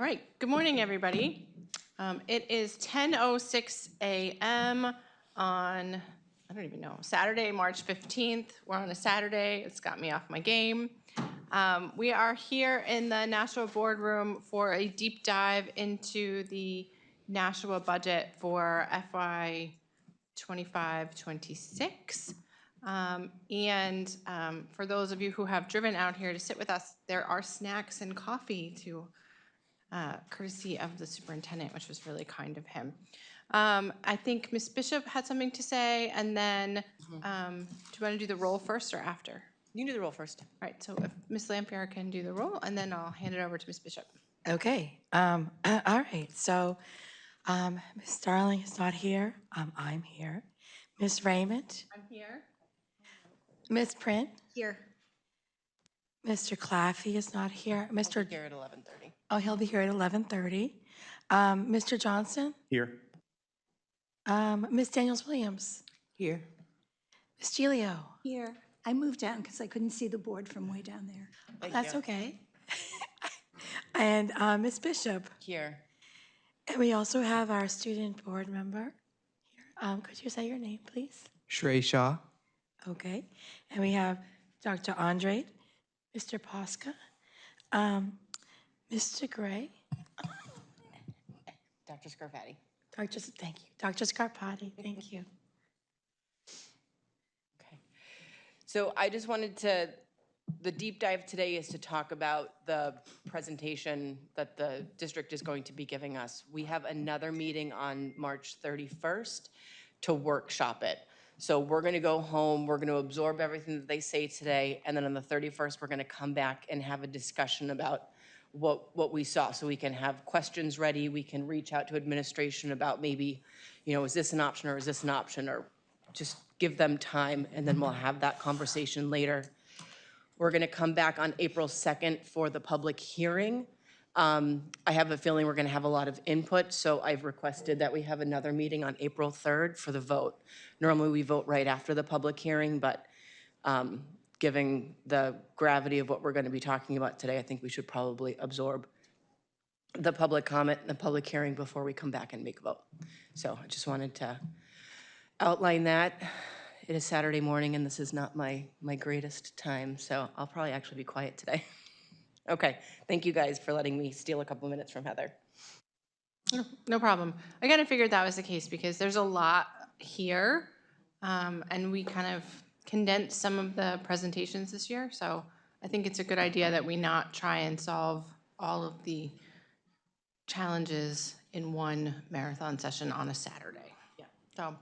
right, good morning, everybody. It is 10:06 a.m. on, I don't even know, Saturday, March 15th. We're on a Saturday. It's got me off my game. We are here in the Nashua boardroom for a deep dive into the Nashua budget for FY 25-26. For those of you who have driven out here to sit with us, there are snacks and coffee to courtesy of the superintendent, which was really kind of him. I think Ms. Bishop had something to say, and then do you want to do the roll first or after? You can do the roll first. All right, so if Ms. Lampier can do the roll, and then I'll hand it over to Ms. Bishop. Okay. All right. So Ms. Starling is not here. I'm here. Ms. Raymond. I'm here. Ms. Print. Here. Mr. Claffey is not here. Mr. Here at 11:30. Oh, he'll be here at 11:30. Mr. Johnson. Here. Ms. Daniels-Williams. Here. Ms. Gilio. Here. I moved down because I couldn't see the board from way down there. That's okay. And Ms. Bishop. Here. And we also have our student board member here. Could you say your name, please? Shrey Shah. Okay. And we have Dr. Andre, Mr. Posca, Mr. Gray, Dr. Scarpati. thank you, Dr. Scarpati, thank you. Okay. So I just wanted to, the deep dive today is to talk about the presentation that the district is going to be giving us. We have another meeting on March 31st to workshop it. So we're going to go home, we're going to absorb everything that they say today, and then on the 31st, we're going to come back and have a discussion about what we saw. So we can have questions ready, we can reach out to administration about maybe, is this an option or is this an option, or just give them time, and then we'll have that conversation later. We're going to come back on April 2nd for the public hearing. I have a feeling we're going to have a lot of input, so I've requested that we have another meeting on April 3rd for the vote. Normally, we vote right after the public hearing, but given the gravity of what we're going to be talking about today, I think we should probably absorb the public comment and the public hearing before we come back and make a vote. So I just wanted to outline that. It is Saturday morning, and this is not my greatest time, so I'll probably actually be quiet today. Okay, thank you guys for letting me steal a couple minutes from Heather. No problem. I kind of figured that was the case because there's a lot here, and we kind of condensed some of the presentations this year. So I think it's a good idea that we not try and solve all of the challenges in one marathon session on a Saturday. Yeah. So,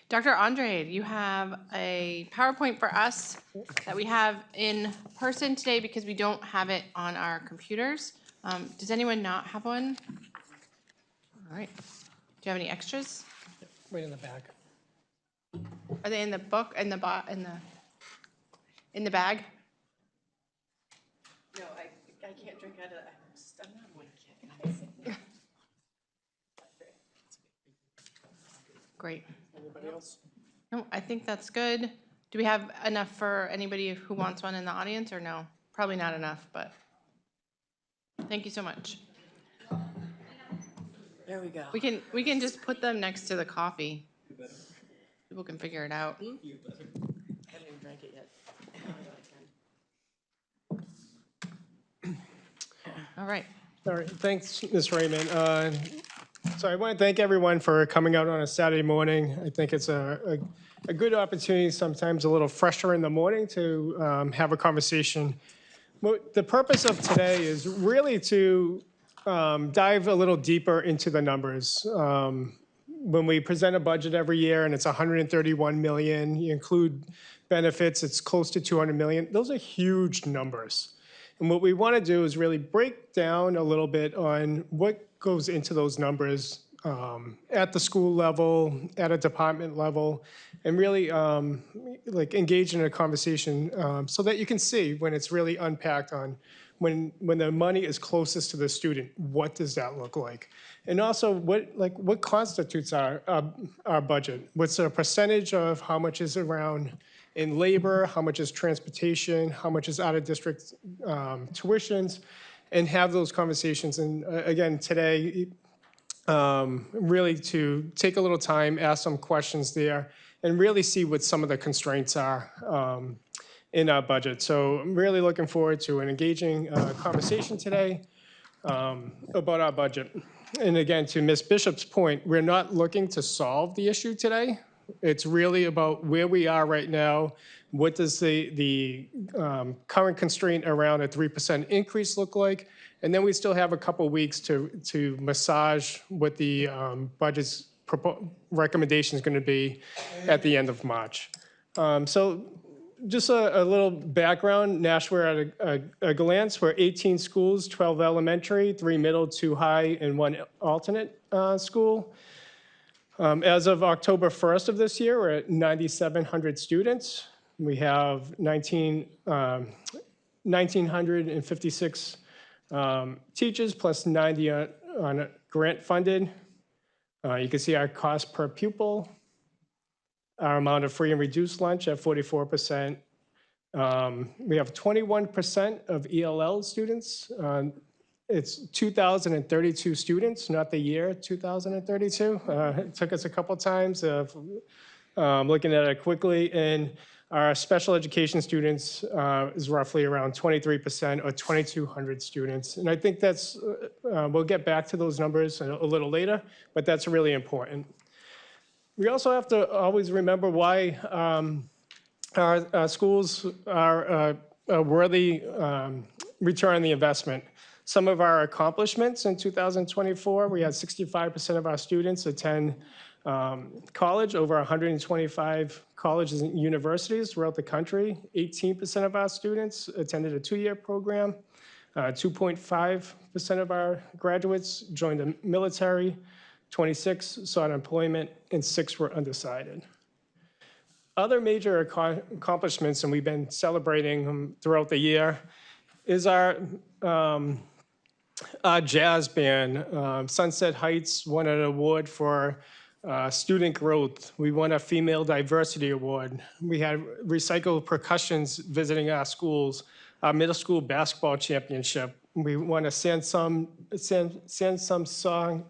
Dr. Andre, you have a PowerPoint for us that we have in person today because we don't have it on our computers. Does anyone not have one? All right. Do you have any extras? Right in the back. Are they in the book, in the bag? No, I can't drink out of that. I'm not one kid. Great. Anybody else? No, I think that's good. Do we have enough for anybody who wants one in the audience or no? Probably not enough, but thank you so much. There we go. We can just put them next to the coffee. People can figure it out. I haven't even drank it yet. All right. All right, thanks, Ms. Raymond. So I want to thank everyone for coming out on a Saturday morning. I think it's a good opportunity, sometimes a little fresher in the morning, to have a conversation. The purpose of today is really to dive a little deeper into the numbers. When we present a budget every year and it's 131 million, you include benefits, it's close to 200 million. Those are huge numbers. And what we want to do is really break down a little bit on what goes into those numbers at the school level, at a department level, and really engage in a conversation so that you can see when it's really unpacked on when the money is closest to the student, what does that look like? And also, what constitutes our budget? What's the percentage of how much is around in labor, how much is transportation, how much is out-of-district tuitions, and have those conversations. And again, today, really to take a little time, ask some questions there, and really see what some of the constraints are in our budget. So I'm really looking forward to an engaging conversation today about our budget. And again, to Ms. Bishop's point, we're not looking to solve the issue today. It's really about where we are right now. What does the current constraint around a 3% increase look like? And then we still have a couple weeks to massage what the budget's recommendation is going to be at the end of March. So just a little background, Nashua at a glance, we're 18 schools, 12 elementary, 3 middle, 2 high, and 1 alternate school. As of October 1st of this year, we're at 9,700 students. We have 1,956 teachers plus 90 on grant funded. You can see our cost per pupil, our amount of free and reduced lunch at 44%. We have 21% of ELL students. It's 2,032 students, not the year 2032. It took us a couple times of looking at it quickly. And our special education students is roughly around 23% or 2,200 students. And I think that's, we'll get back to those numbers a little later, but that's really important. We also have to always remember why our schools are a worthy return on the investment. Some of our accomplishments in 2024, we had 65% of our students attend college, over 125 colleges and universities throughout the country. 18% of our students attended a 2-year program. 2.5% of our graduates joined the military. 26 sought employment, and 6 were undecided. Other major accomplishments, and we've been celebrating them throughout the year, is our jazz band. Sunset Heights won an award for student growth. We won a female diversity award. We had recycled percussions visiting our schools, our middle school basketball championship. We won a Sansum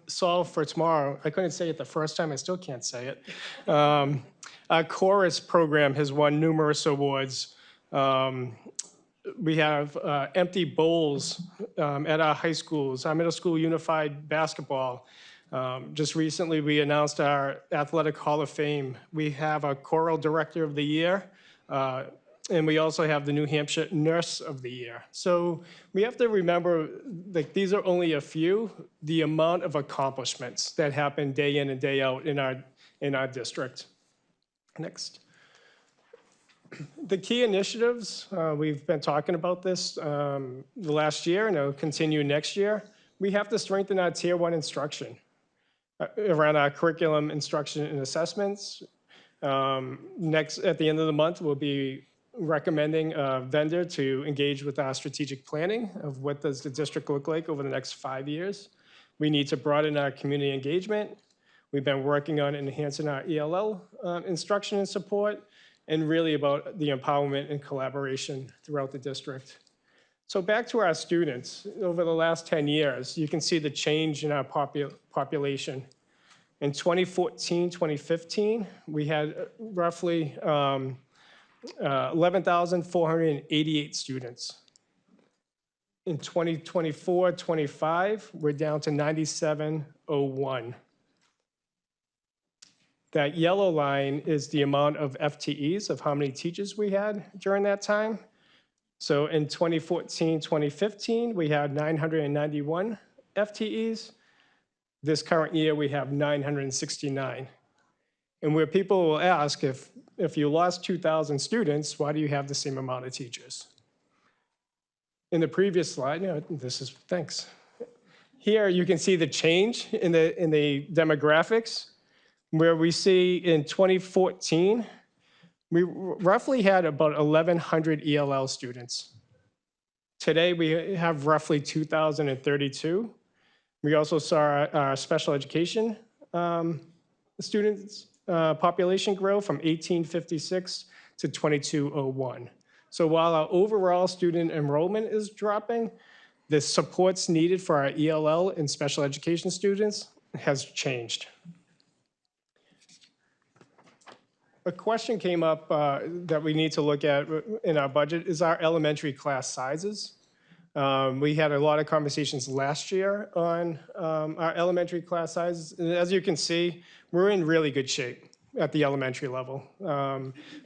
Solve for Tomorrow. I couldn't say it the first time, I still can't say it. Our chorus program has won numerous awards. We have empty bowls at our high schools, our middle school unified basketball. Just recently, we announced our Athletic Hall of Fame. We have a Choral Director of the Year, and we also have the New Hampshire Nurse of the Year. So we have to remember that these are only a few, the amount of accomplishments that happen day in and day out in our district. Next. The key initiatives, we've been talking about this the last year, and it'll continue next year. We have to strengthen our Tier 1 instruction around our curriculum, instruction, and assessments. Next, at the end of the month, we'll be recommending a vendor to engage with our strategic planning of what does the district look like over the next 5 years. We need to broaden our community engagement. We've been working on enhancing our ELL instruction and support, and really about the empowerment and collaboration throughout the district. So back to our students, over the last 10 years, you can see the change in our population. In 2014, 2015, we had roughly 11,488 students. In 2024, 25, we're down to 9,701. That yellow line is the amount of FTEs, of how many teachers we had during that time. So in 2014, 2015, we had 991 FTEs. This current year, we have 969. And where people will ask, if you lost 2,000 students, why do you have the same amount of teachers? In the previous slide, thanks. Here you can see the change in the demographics, where we see in 2014, we roughly had about 1,100 ELL students. Today, we have roughly 2,032. We also saw our special education students population grow from 1,856 to 2,201. So while our overall student enrollment is dropping, the supports needed for our ELL and special education students has changed. A question came up that we need to look at in our budget is our elementary class sizes. We had a lot of conversations last year on our elementary class sizes. And as you can see, we're in really good shape at the elementary level.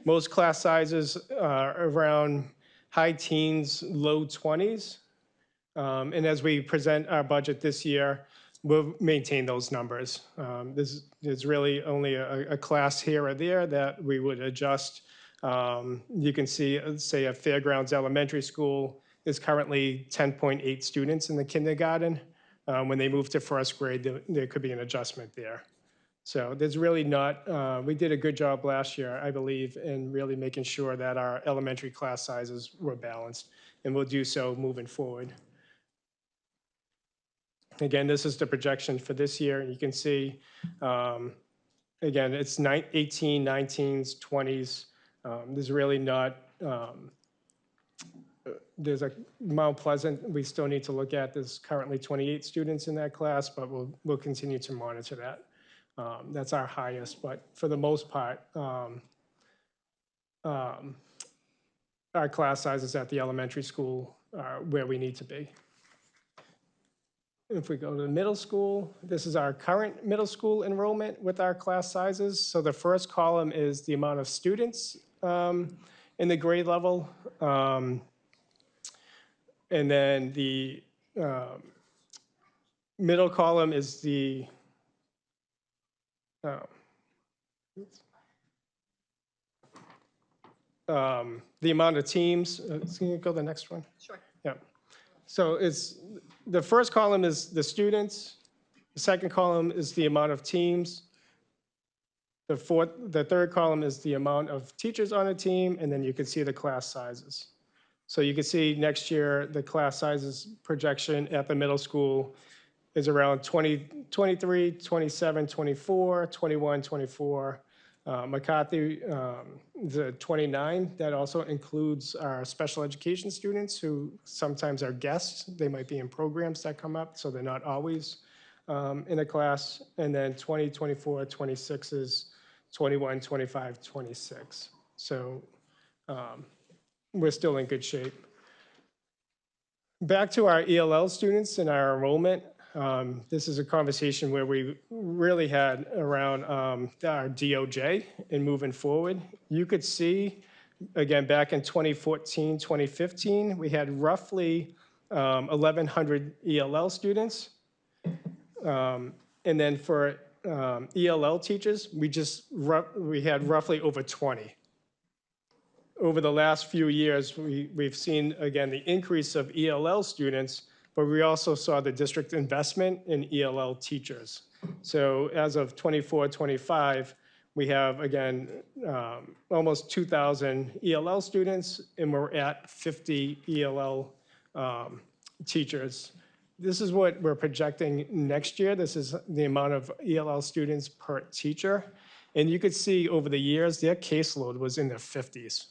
Most class sizes are around high teens, low 20s. And as we present our budget this year, we'll maintain those numbers. There's really only a class here or there that we would adjust. You can see, say, a Fairgrounds Elementary School is currently 10.8 students in the kindergarten. When they move to first grade, there could be an adjustment there. So there's really not, we did a good job last year, I believe, in really making sure that our elementary class sizes were balanced, and we'll do so moving forward. Again, this is the projection for this year. You can see, again, it's 18, 19s, 20s. There's really not, there's a Mount Pleasant we still need to look at. There's currently 28 students in that class, but we'll continue to monitor that. That's our highest, but for the most part, our class sizes at the elementary school are where we need to be. If we go to the middle school, this is our current middle school enrollment with our class sizes. So the first column is the amount of students in the grade level. And then the middle column is the amount of teams. Can you go to the next one? Sure. Yeah. So it's, the first column is the students. The second column is the amount of teams. The third column is the amount of teachers on a team, and then you can see the class sizes. So you can see next year, the class sizes projection at the middle school is around 23, 27, 24, 21, 24. McCarthy is at 29. That also includes our special education students who sometimes are guests. They might be in programs that come up, so they're not always in a class. And then 20, 24, 26 is 21, 25, 26. So we're still in good shape. Back to our ELL students and our enrollment. This is a conversation where we really had around our DOJ and moving forward. You could see, again, back in 2014, 2015, we had roughly 1,100 ELL students. And then for ELL teachers, we had roughly over 20. Over the last few years, we've seen, again, the increase of ELL students, but we also saw the district investment in ELL teachers. So as of 24-25, we have, again, almost 2,000 ELL students, and we're at 50 ELL teachers. This is what we're projecting next year. This is the amount of ELL students per teacher. And you could see over the years, their caseload was in the 50s.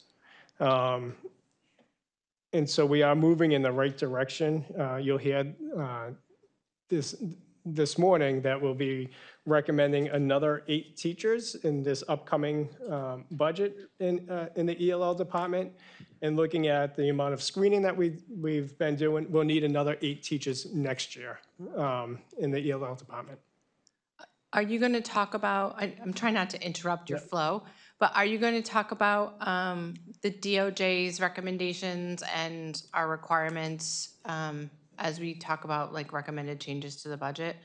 And so we are moving in the right direction. You'll hear this morning that we'll be recommending another 8 teachers in this upcoming budget in the ELL department. And looking at the amount of screening that we've been doing, we'll need another 8 teachers next year in the ELL department. Are you going to talk about, I'm trying not to interrupt your flow, but are you going to talk about the DOJ's recommendations and our requirements as we talk about like recommended changes to the budget?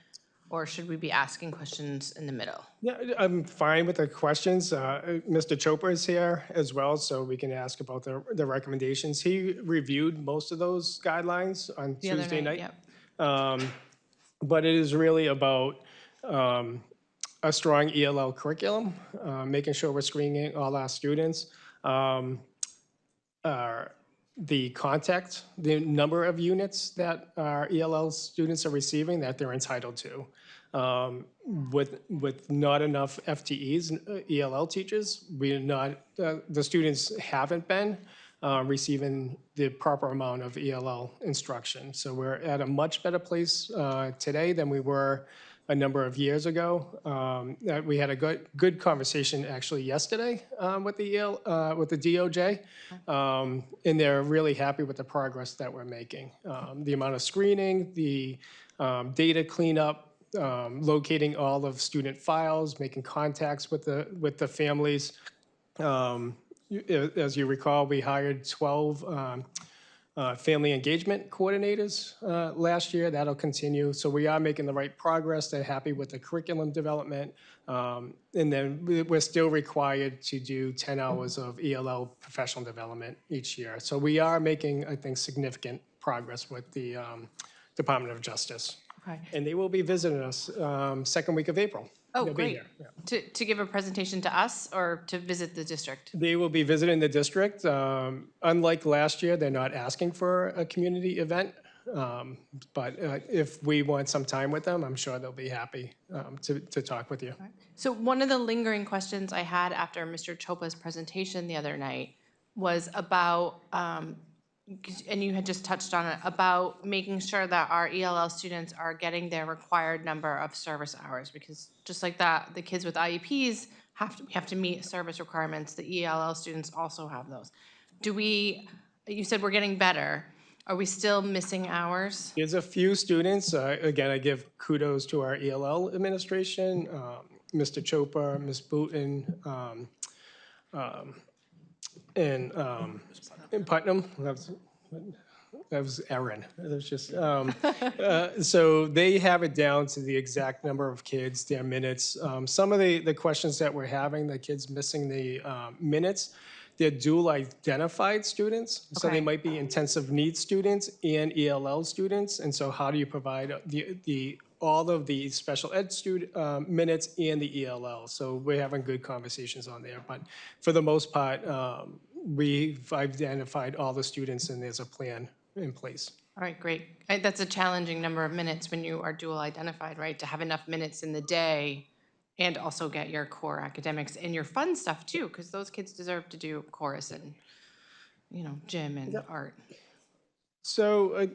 Or should we be asking questions in the middle? Yeah, I'm fine with the questions. Mr. Chopra is here as well, so we can ask about the recommendations. He reviewed most of those guidelines on The other Tuesday night. Yep. But it is really about a strong ELL curriculum, making sure we're screening all our students. The contact, the number of units that our ELL students are receiving that they're entitled to. With not enough FTEs, ELL teachers, the students haven't been receiving the proper amount of ELL instruction. So we're at a much better place today than we were a number of years ago. We had a good conversation actually yesterday with the DOJ, and they're really happy with the progress that we're making. The amount of screening, the data cleanup, locating all of student files, making contacts with the families. As you recall, we hired 12 family engagement coordinators last year. That'll continue. So we are making the right progress. They're happy with the curriculum development. And then we're still required to do 10 hours of ELL professional development each year. So we are making, I think, significant progress with the Department of Justice. Okay. And they will be visiting us second week of April. Oh, They'll be great. here, yeah. To give a presentation to us or to visit the district? They will be visiting the district. Unlike last year, they're not asking for a community event. But if we want some time with them, I'm sure they'll be happy to talk with you. So one of the lingering questions I had after Mr. Chopa's presentation the other night was about, and you had just touched on it, about making sure that our ELL students are getting their required number of service hours, because just like that, the kids with IEPs have to meet service requirements. The ELL students also have those. You said we're getting better. Are we still missing hours? There's a few students, again, I give kudos to our ELL administration, Mr. Chopa, Ms. Booton, and Putnam. That was Erin. It was just, so they have it down to the exact number of kids, their minutes. Some of the questions that we're having, the kids missing the minutes, they're dual identified students. So they Okay. might be intensive needs students and ELL students. And so how do you provide all of the special ed student minutes and the ELL? So we're having good conversations on there. But for the most part, we've identified all the students and there's a plan in place. All right, great. That's a challenging number of minutes when you are dual identified, right? To have enough minutes in the day and also get your core academics and your fun stuff too, because those kids deserve to do chorus and, gym and art. So,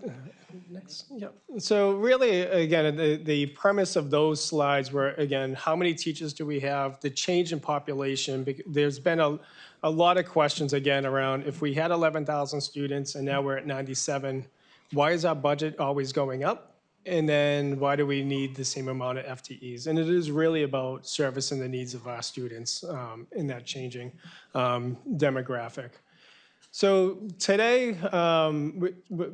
So really, again, the premise of those slides were, again, how many teachers do we have, the change in population. There's been a lot of questions, again, around if we had 11,000 students and now we're at 97, why is our budget always going up? And then why do we need the same amount of FTEs? And it is really about servicing the needs of our students in that changing demographic. So today,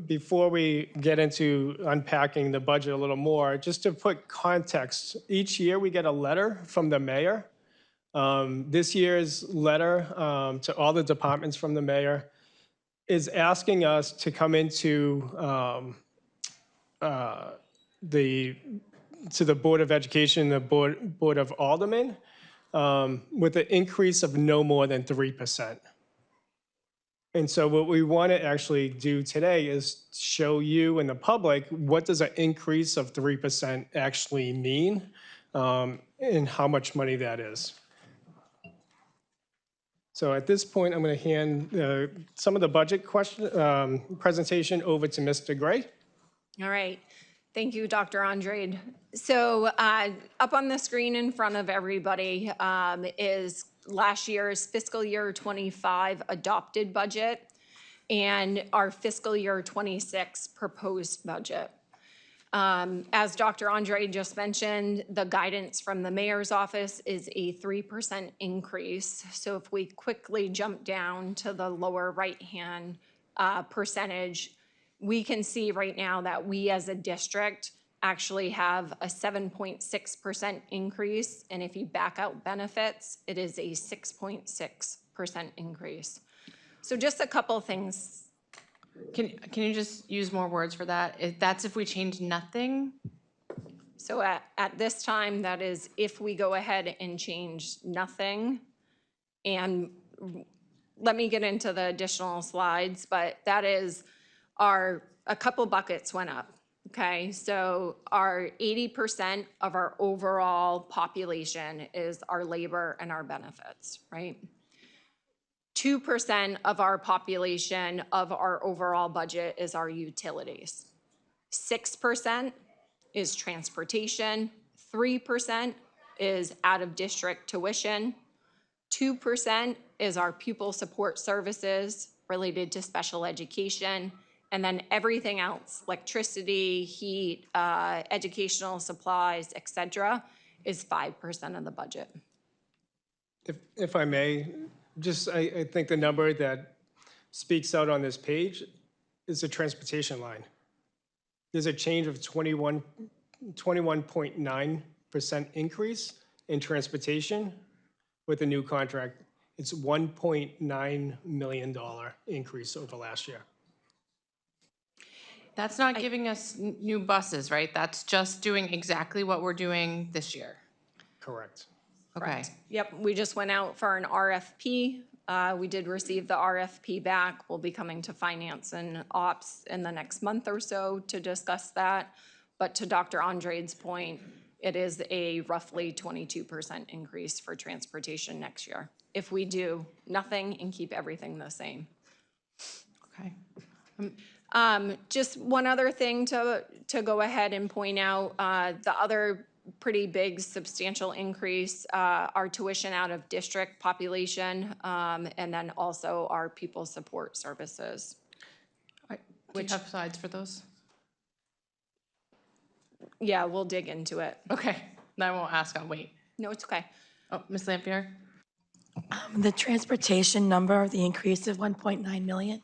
before we get into unpacking the budget a little more, just to put context, each year we get a letter from the mayor. This year's letter to all the departments from the mayor is asking us to come into the Board of Education, the Board of Aldermen, with an increase of no more than 3%. And so what we want to actually do today is show you and the public what does an increase of 3% actually mean and how much money that is. So at this point, I'm going to hand some of the budget presentation over to Mr. Gray. All right. Thank you, Dr. Andrade. So up on the screen in front of everybody is last year's fiscal year 25 adopted budget and our fiscal year 26 proposed budget. As Dr. Andrade just mentioned, the guidance from the mayor's office is a 3% increase. So if we quickly jump down to the lower right-hand percentage, we can see right now that we as a district actually have a 7.6% increase. And if you back out benefits, it is a 6.6% increase. So just a couple things. Can you just use more words for that? That's if we change nothing? So at this time, that is if we go ahead and change nothing. And let me get into the additional slides, but that is a couple buckets went up. Okay, so our 80% of our overall population is our labor and our benefits, right? 2% of our population of our overall budget is our utilities. 6% is transportation, 3% is out-of-district tuition, 2% is our pupil support services related to special education, and then everything else, electricity, heat, educational supplies, et cetera, is 5% of the budget. If I may, I think the number that speaks out on this page is the transportation line. There's a change of 21.9% increase in transportation with the new contract. It's $1.9 million increase over last year. That's not giving us new buses, right? That's just doing exactly what we're doing this year. Correct. Okay. Yep, we just went out for an RFP. We did receive the RFP back. We'll be coming to finance and ops in the next month or so to discuss that. But to Dr. Andrade's point, it is a roughly 22% increase for transportation next year, if we do nothing and keep everything the same. Okay. Just one other thing to go ahead and point out, the other pretty big substantial increase, our tuition out of district population, and then also our pupil support services. Do you have slides for those? Yeah, we'll dig into it. Okay. I won't ask. I'll wait. No, it's okay. Oh, Ms. Lampier? The transportation number, the increase of 1.9 million,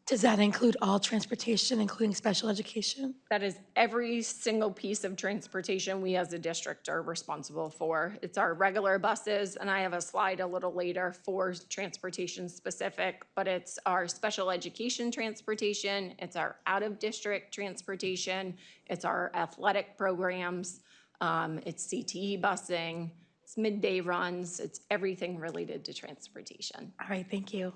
does that include all transportation, including special education? That is every single piece of transportation we as a district are responsible for. It's our regular buses, and I have a slide a little later for transportation specific, but it's our special education transportation, it's our out-of-district transportation, it's our athletic programs, it's CTE busing, it's midday runs, it's everything related to transportation. All right, thank you.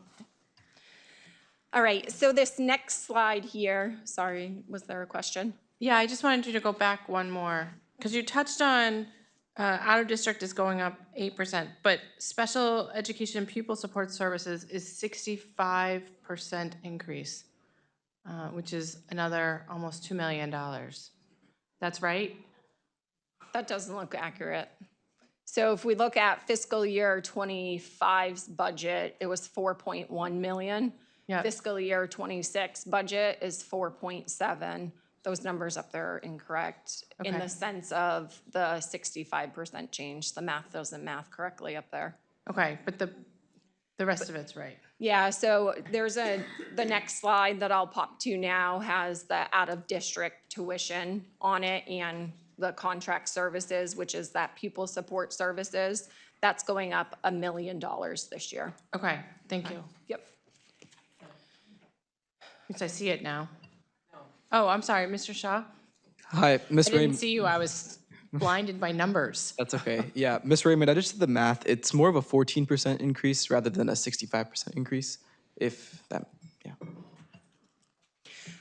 All right, so this next slide here, sorry, was there a question? Yeah, I just wanted you to go back one more, because you touched on out of district is going up 8%, but special education pupil support services is 65% increase, which is another almost $2 million. That's right? That doesn't look accurate. So if we look at fiscal year 25's budget, it was 4.1 million. Yeah. Fiscal year 26 budget is 4.7. Those numbers up there are incorrect in Okay. the sense of the 65% change. The math doesn't math correctly up there. Okay, but the rest of it's right. Yeah, so there's the next slide that I'll pop to now has the out-of-district tuition on it and the contract services, which is that pupil support services. That's going up $1 million this year. Okay, thank you. Yep. Because I see it now. Oh, I'm sorry, Mr. Shaw? Hi, Ms. I didn't Raymond. see you. I was blinded by numbers. That's okay. Yeah, Ms. Raymond, I just did the math. It's more of a 14% increase rather than a 65% increase. If that, yeah.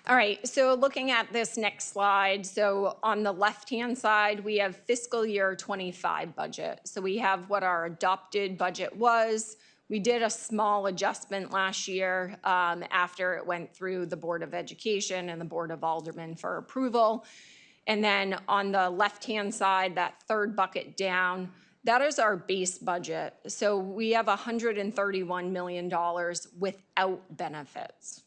All right, so looking at this next slide, so on the left-hand side, we have fiscal year 25 budget. So we have what our adopted budget was. We did a small adjustment last year after it went through the Board of Education and the Board of Aldermen for approval. And then on the left-hand side, that third bucket down, that is our base budget. So we have $131 million without benefits.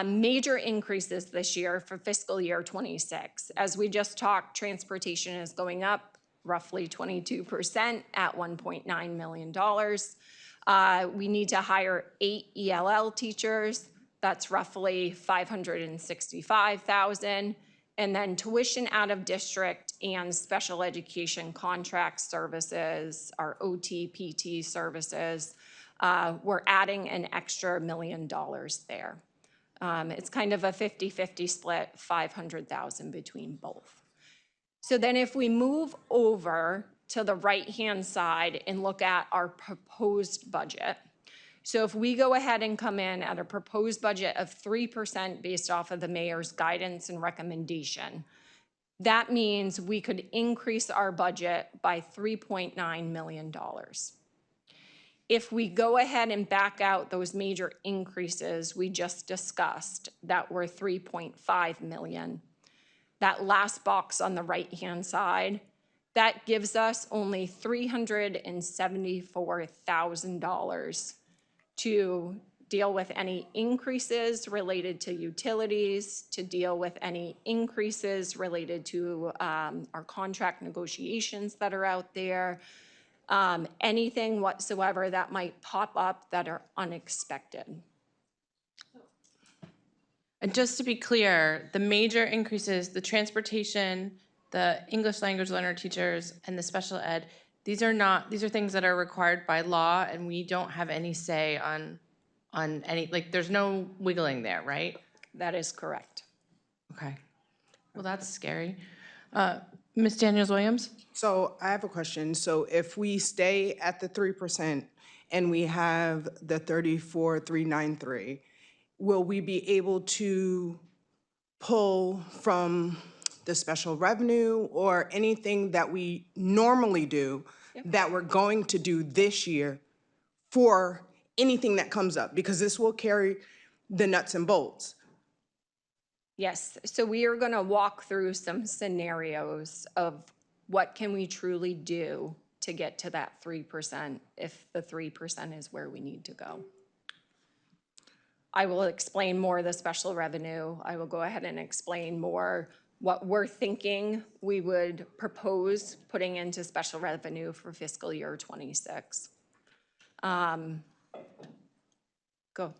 Major increases this year for fiscal year 26. As we just talked, transportation is going up roughly 22% at $1.9 million. We need to hire 8 ELL teachers. That's roughly $565,000. And then tuition out of district and special education contract services, our OT, PT services, we're adding an extra $1 million there. It's kind of a 50-50 split, $500,000 between both. So then if we move over to the right-hand side and look at our proposed budget. So if we go ahead and come in at a proposed budget of 3% based off of the mayor's guidance and recommendation, that means we could increase our budget by $3.9 million. If we go ahead and back out those major increases we just discussed that were 3.5 million, that last box on the right-hand side, that gives us only $374,000 to deal with any increases related to utilities, to deal with any increases related to our contract negotiations that are out there, anything whatsoever that might pop up that are unexpected. And just to be clear, the major increases, the transportation, the English language learner teachers, and the special ed, these are things that are required by law, and we don't have any say on any, like, there's no wiggling there, right? That is correct. Okay. Well, that's scary. Ms. Daniels-Williams? So I have a question. So if we stay at the 3% and we have the 34,393, will we be able to pull from the special revenue or anything that we normally do that we're going to do this year for anything that comes up? Because this will carry the nuts and bolts. Yes, so we are going to walk through some scenarios of what can we truly do to get to that 3% if the 3% is where we need to go. I will explain more of the special revenue. I will go ahead and explain more what we're thinking we would propose putting into special revenue for fiscal year 26. Go.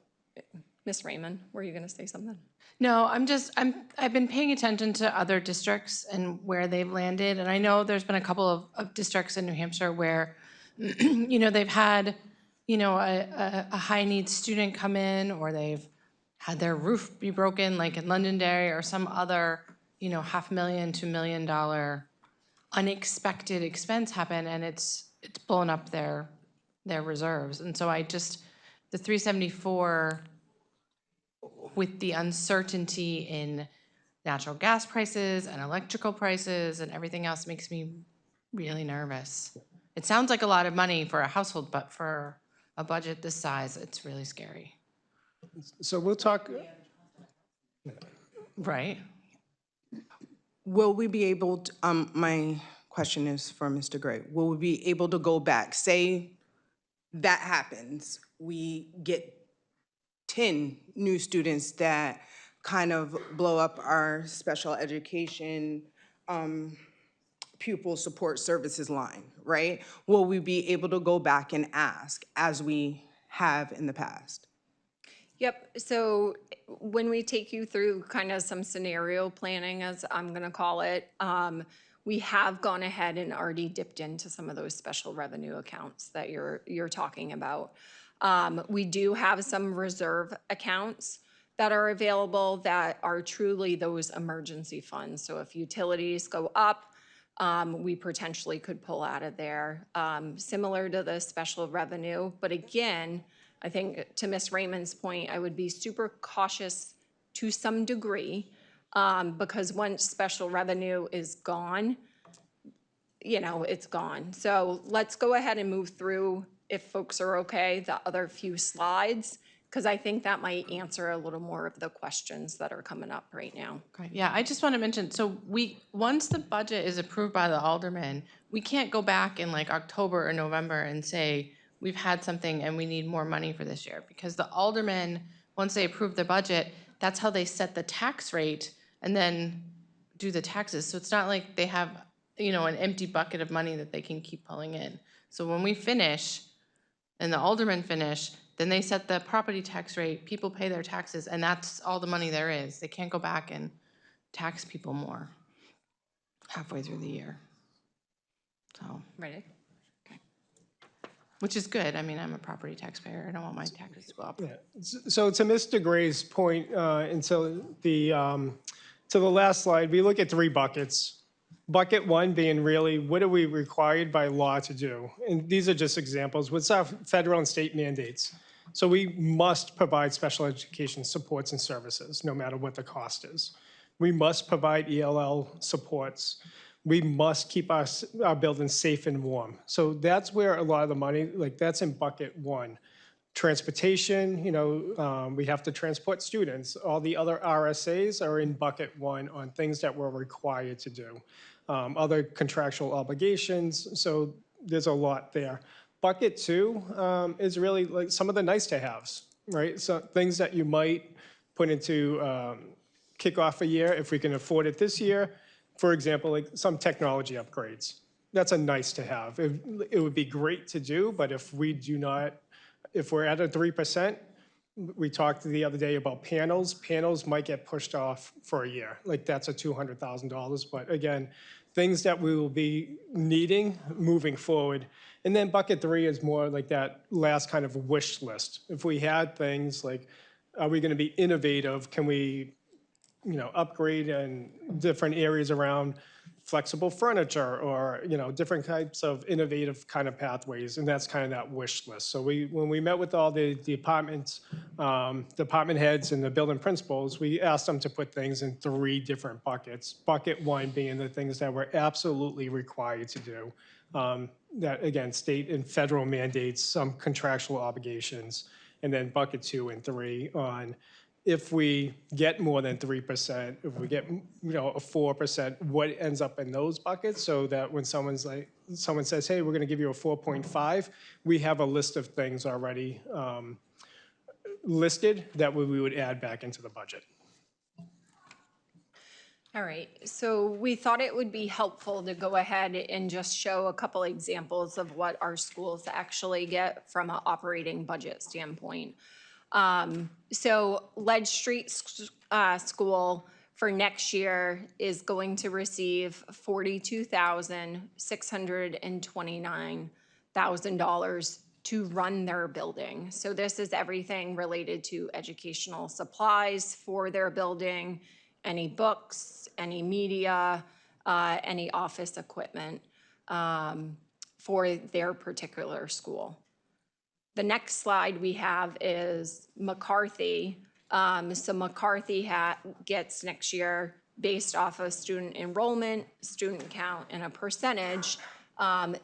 Ms. Raymond, were you going to say something? No, I've been paying attention to other districts and where they've landed, and I know there's been a couple of districts in New Hampshire where, they've had, a high-needs student come in, or they've had their roof be broken, like in Londonderry, or some other, $500,000 to $1 million unexpected expense happen, and it's blown up their reserves. And so the 374, with the uncertainty in natural gas prices and electrical prices and everything else, makes me really nervous. It sounds like a lot of money for a household, but for a budget this size, it's really scary. So we'll talk, Right? Will we be able to, my question is for Mr. Gray, will we be able to go back, say that happens, we get 10 new students that kind of blow up our special education pupil support services line, right? Will we be able to go back and ask as we have in the past? Yep, so when we take you through kind of some scenario planning, as I'm going to call it, we have gone ahead and already dipped into some of those special revenue accounts that you're talking about. We do have some reserve accounts that are available that are truly those emergency funds. So if utilities go up, we potentially could pull out of there, similar to the special revenue. But again, I think to Ms. Raymond's point, I would be super cautious to some degree because once special revenue is gone, it's gone. So let's go ahead and move through, if folks are okay, the other few slides, because I think that might answer a little more of the questions that are coming up right now. Okay. Yeah, I just want to mention, so once the budget is approved by the aldermen, we can't go back in like October or November and say, we've had something and we need more money for this year, because the aldermen, once they approve the budget, that's how they set the tax rate and then do the taxes. So it's not like they have, an empty bucket of money that they can keep pulling in. So when we finish and the aldermen finish, then they set the property tax rate, people pay their taxes, and that's all the money there is. They can't go back and tax people more halfway through the year. So, Ready? which is good. I mean, I'm a property taxpayer. I don't want my taxes to go up. so to Mr. Gray's point, and so to the last slide, we look at 3 buckets. Bucket 1 being really, what are we required by law to do? And these are just examples. What's our federal and state mandates? So we must provide special education supports and services, no matter what the cost is. We must provide ELL supports. we must keep our buildings safe and warm. So that's where a lot of the money, like that's in bucket one. Transportation, we have to transport students. All the other RSAs are in bucket one on things that we're required to do. Other contractual obligations, so there's a lot there. Bucket two is really like some of the nice to haves, right? So things that you might put into kick off a year if we can afford it this year. For example, like some technology upgrades. That's a nice to have. It would be great to do, but if we're at a 3%, we talked the other day about panels. Panels might get pushed off for a year. Like that's a $200,000. But again, things that we will be needing moving forward. And then bucket three is more like that last kind of wish list. If we had things like, are we going to be innovative? Can we, upgrade in different areas around flexible furniture or, different types of innovative kind of pathways, and that's kind of that wish list. So when we met with all the department heads and the building principals, we asked them to put things in 3 different buckets. Bucket 1 being the things that we're absolutely required to do. That, again, state and federal mandates, some contractual obligations, and then bucket 2 and 3 on if we get more than 3%, if we get, a 4%, what ends up in those buckets, so that when someone says, hey, we're going to give you a 4.5, we have a list of things already listed that we would add back into the budget. All right, so we thought it would be helpful to go ahead and just show a couple examples of what our schools actually get from an operating budget standpoint. So Ledge Street School for next year is going to receive $42,629,000 to run their building. So this is everything related to educational supplies for their building, any books, any media, any office equipment for their particular school. The next slide we have is McCarthy. So McCarthy gets next year, based off of student enrollment, student count, and a percentage,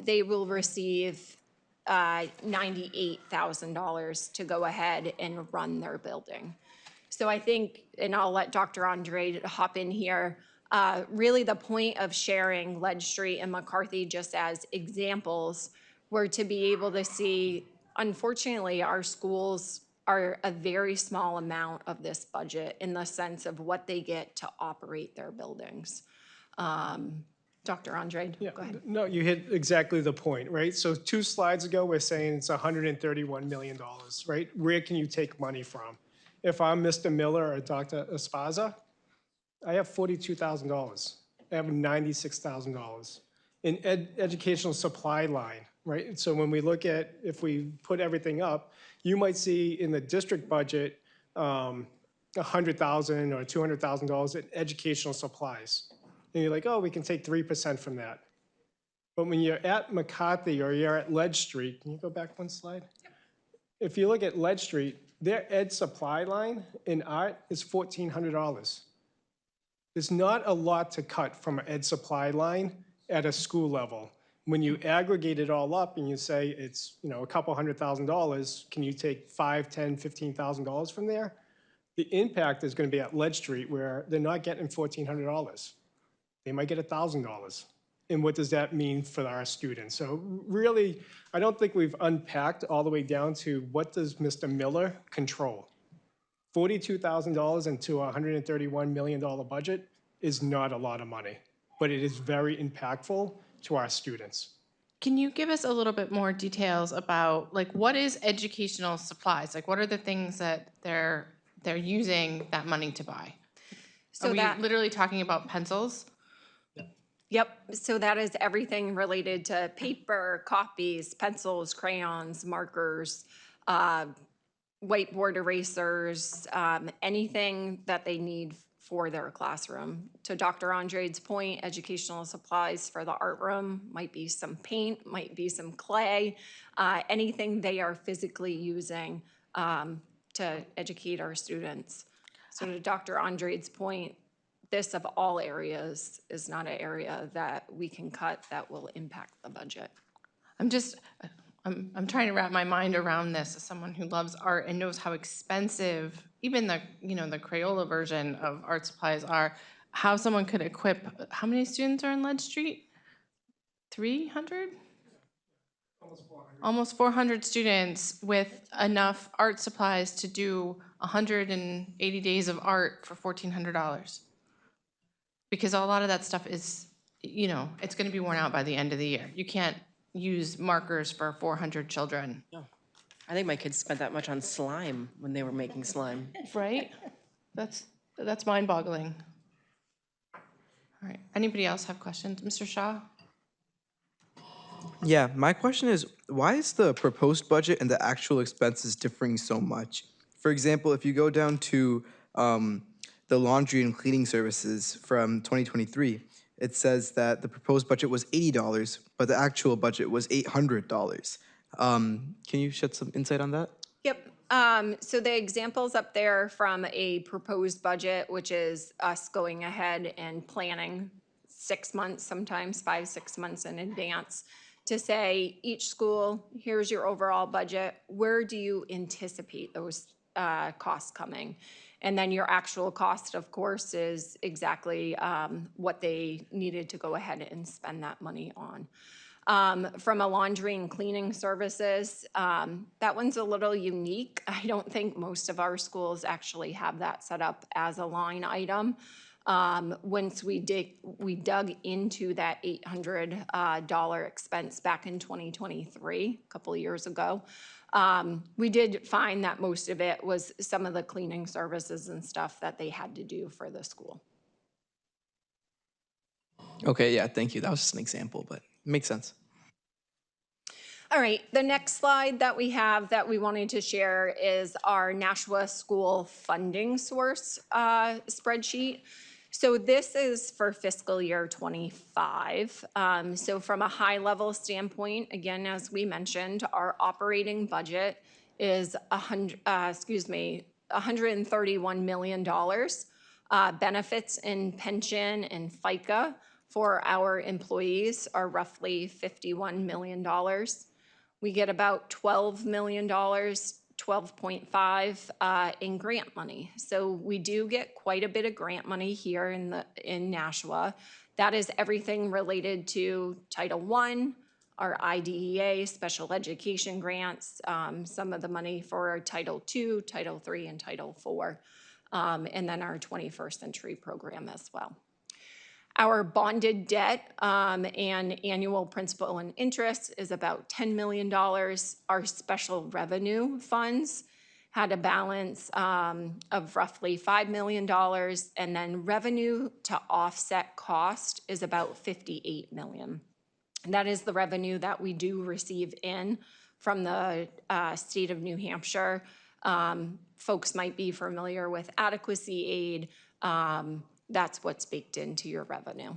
they will receive $98,000 to go ahead and run their building. So I think, and I'll let Dr. Andre hop in here, really the point of sharing Ledge Street and McCarthy just as examples were to be able to see, unfortunately, our schools are a very small amount of this budget in the sense of what they get to operate their buildings. Dr. Andre, go ahead. No, you hit exactly the point, right? So 2 slides ago, we're saying it's $131 million, right? Where can you take money from? If I'm Mr. Miller or Dr. Esparza, I have $42,000. I have $96,000. In educational supply line, right? So when we look at, if we put everything up, you might see in the district budget, $100,000 or $200,000 in educational supplies. And you're like, oh, we can take 3% from that. But when you're at McCarthy or you're at Ledge Street, can you go back 1 slide? Yep. If you look at Ledge Street, their ed supply line in art is $1,400. There's not a lot to cut from an ed supply line at a school level. When you aggregate it all up and you say it's, a couple $100,000, can you take $5,000, $10,000, $15,000 from there? The impact is going to be at Ledge Street, where they're not getting $1,400. They might get $1,000. And what does that mean for our students? So really, I don't think we've unpacked all the way down to what does Mr. Miller control. $42,000 into a $131 million budget is not a lot of money, but it is very impactful to our students. Can you give us a little bit more details about, like, what is educational supplies? Like, what are the things that they're using that money to buy? So are we that literally talking about pencils? Yep, so that is everything related to paper, copies, pencils, crayons, markers, whiteboard erasers, anything that they need for their classroom. To Dr. Andre's point, educational supplies for the art room might be some paint, might be some clay, anything they are physically using to educate our students. So to Dr. Andre's point, this of all areas is not an area that we can cut that will impact the budget. I'm trying to wrap my mind around this as someone who loves art and knows how expensive even the, the Crayola version of art supplies are, how someone could equip, how many students are in Lead Street? 300? Almost 400 students with enough art supplies to do 180 days of art for $1,400. Because a lot of that stuff is, it's going to be worn out by the end of the year. You can't use markers for 400 children. I think my kids spent that much on slime when they were making slime. Right? That's mind-boggling. All right. Anybody else have questions? Mr. Shaw? Yeah, my question is, why is the proposed budget and the actual expenses differing so much? For example, if you go down to the laundry and cleaning services from 2023, it says that the proposed budget was $80, but the actual budget was $800. Can you shed some insight on that? Yep. So the examples up there from a proposed budget, which is us going ahead and planning 6 months, sometimes 5-6 months in advance, to say each school, here's your overall budget. Where do you anticipate those costs coming? And then your actual cost, of course, is exactly what they needed to go ahead and spend that money on. From a laundry and cleaning services, that one's a little unique. I don't think most of our schools actually have that set up as a line item. Once we dug into that $800 expense back in 2023, a couple of years ago, we did find that most of it was some of the cleaning services and stuff that they had to do for the school. Okay, yeah, thank you. That was just an example, but it makes sense. All right, the next slide that we have that we wanted to share is our Nashua school funding source spreadsheet. So this is for fiscal year 25. So from a high level standpoint, again, as we mentioned, our operating budget is $131 million. Benefits in pension and FICA for our employees are roughly $51 million. We get about $12 million, 12.5 in grant money. So we do get quite a bit of grant money here in Nashua. That is everything related to Title I, our IDEA, special education grants, some of the money for our Title II, Title III, and Title IV, and then our 21st Century program as well. Our bonded debt and annual principal and interest is about $10 million. Our special revenue funds had a balance of roughly $5 million, and then revenue to offset cost is about $58 million. And that is the revenue that we do receive in from the state of New Hampshire. Folks might be familiar with adequacy aid. That's what's baked into your revenue.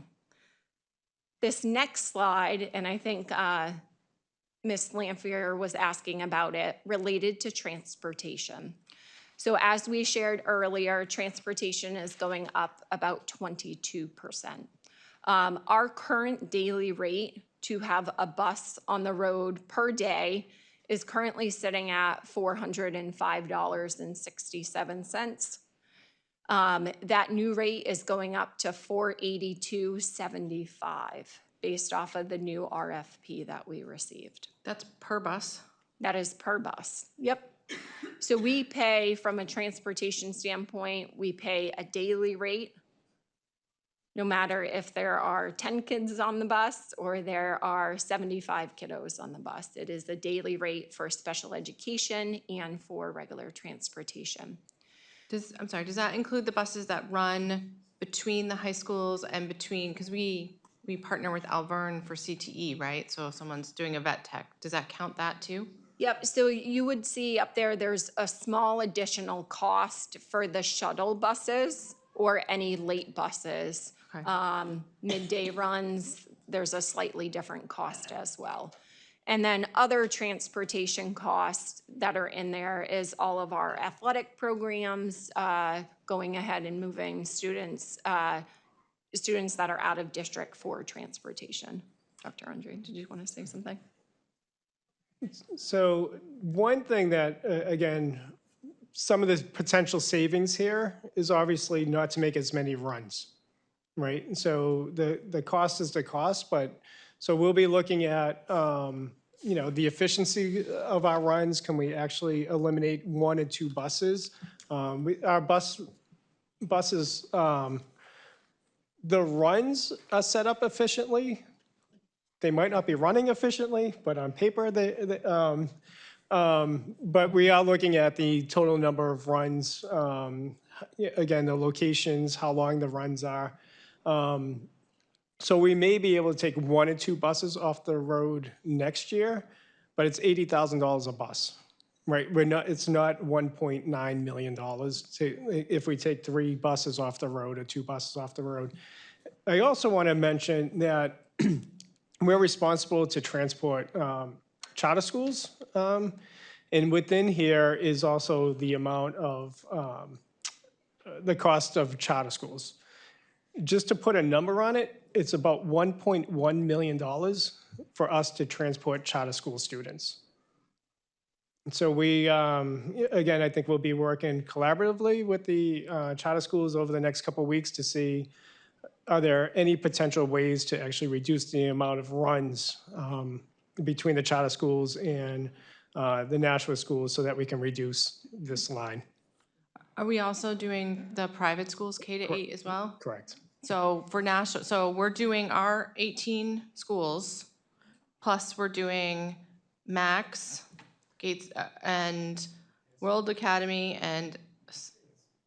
This next slide, and I think Ms. Lanphier was asking about it, related to transportation. So as we shared earlier, transportation is going up about 22%. Our current daily rate to have a bus on the road per day is currently sitting at $405.67. That new rate is going up to $482.75 based off of the new RFP that we received. That's per bus. That is per bus. Yep. So we pay, from a transportation standpoint, we pay a daily rate, no matter if there are 10 kids on the bus or there are 75 kiddos on the bus. It is a daily rate for special education and for regular transportation. Does that include the buses that run between the high schools and between, because we partner with Alverne for CTE, right? So if someone's doing a vet tech, does that count that too? Yep, so you would see up there, there's a small additional cost for the shuttle buses or any late buses. Okay. Midday runs, there's a slightly different cost as well. And then other transportation costs, that are in there is all of our athletic programs, going ahead and moving students that are out of district for transportation. Dr. Andre, did you want to say something? So one thing that, again, some of the potential savings here is obviously not to make as many runs, right? So the cost is the cost, but, so we'll be looking at, the efficiency of our runs. Can we actually eliminate 1 or 2 buses? Our buses, the runs are set up efficiently. They might not be running efficiently, but on paper, but we are looking at the total number of runs, again, the locations, how long the runs are. So we may be able to take 1 or 2 buses off the road next year, but it's $80,000 a bus, right? It's not $1.9 million if we take 3 buses off the road or 2 buses off the road. I also want to mention that we're responsible to transport charter schools. And within here is also the amount of the cost of charter schools. Just to put a number on it, it's about $1.1 million for us to transport charter school students. And so we, again, I think we'll be working collaboratively with the charter schools over the next couple of weeks to see, are there any potential ways to actually reduce the amount of runs between the charter schools and the Nashua schools so that we can reduce this line? Are we also doing the private schools K-8 as well? Correct. So for Nashua, so we're doing our 18 schools, plus we're doing Max, Gates, and World Academy, and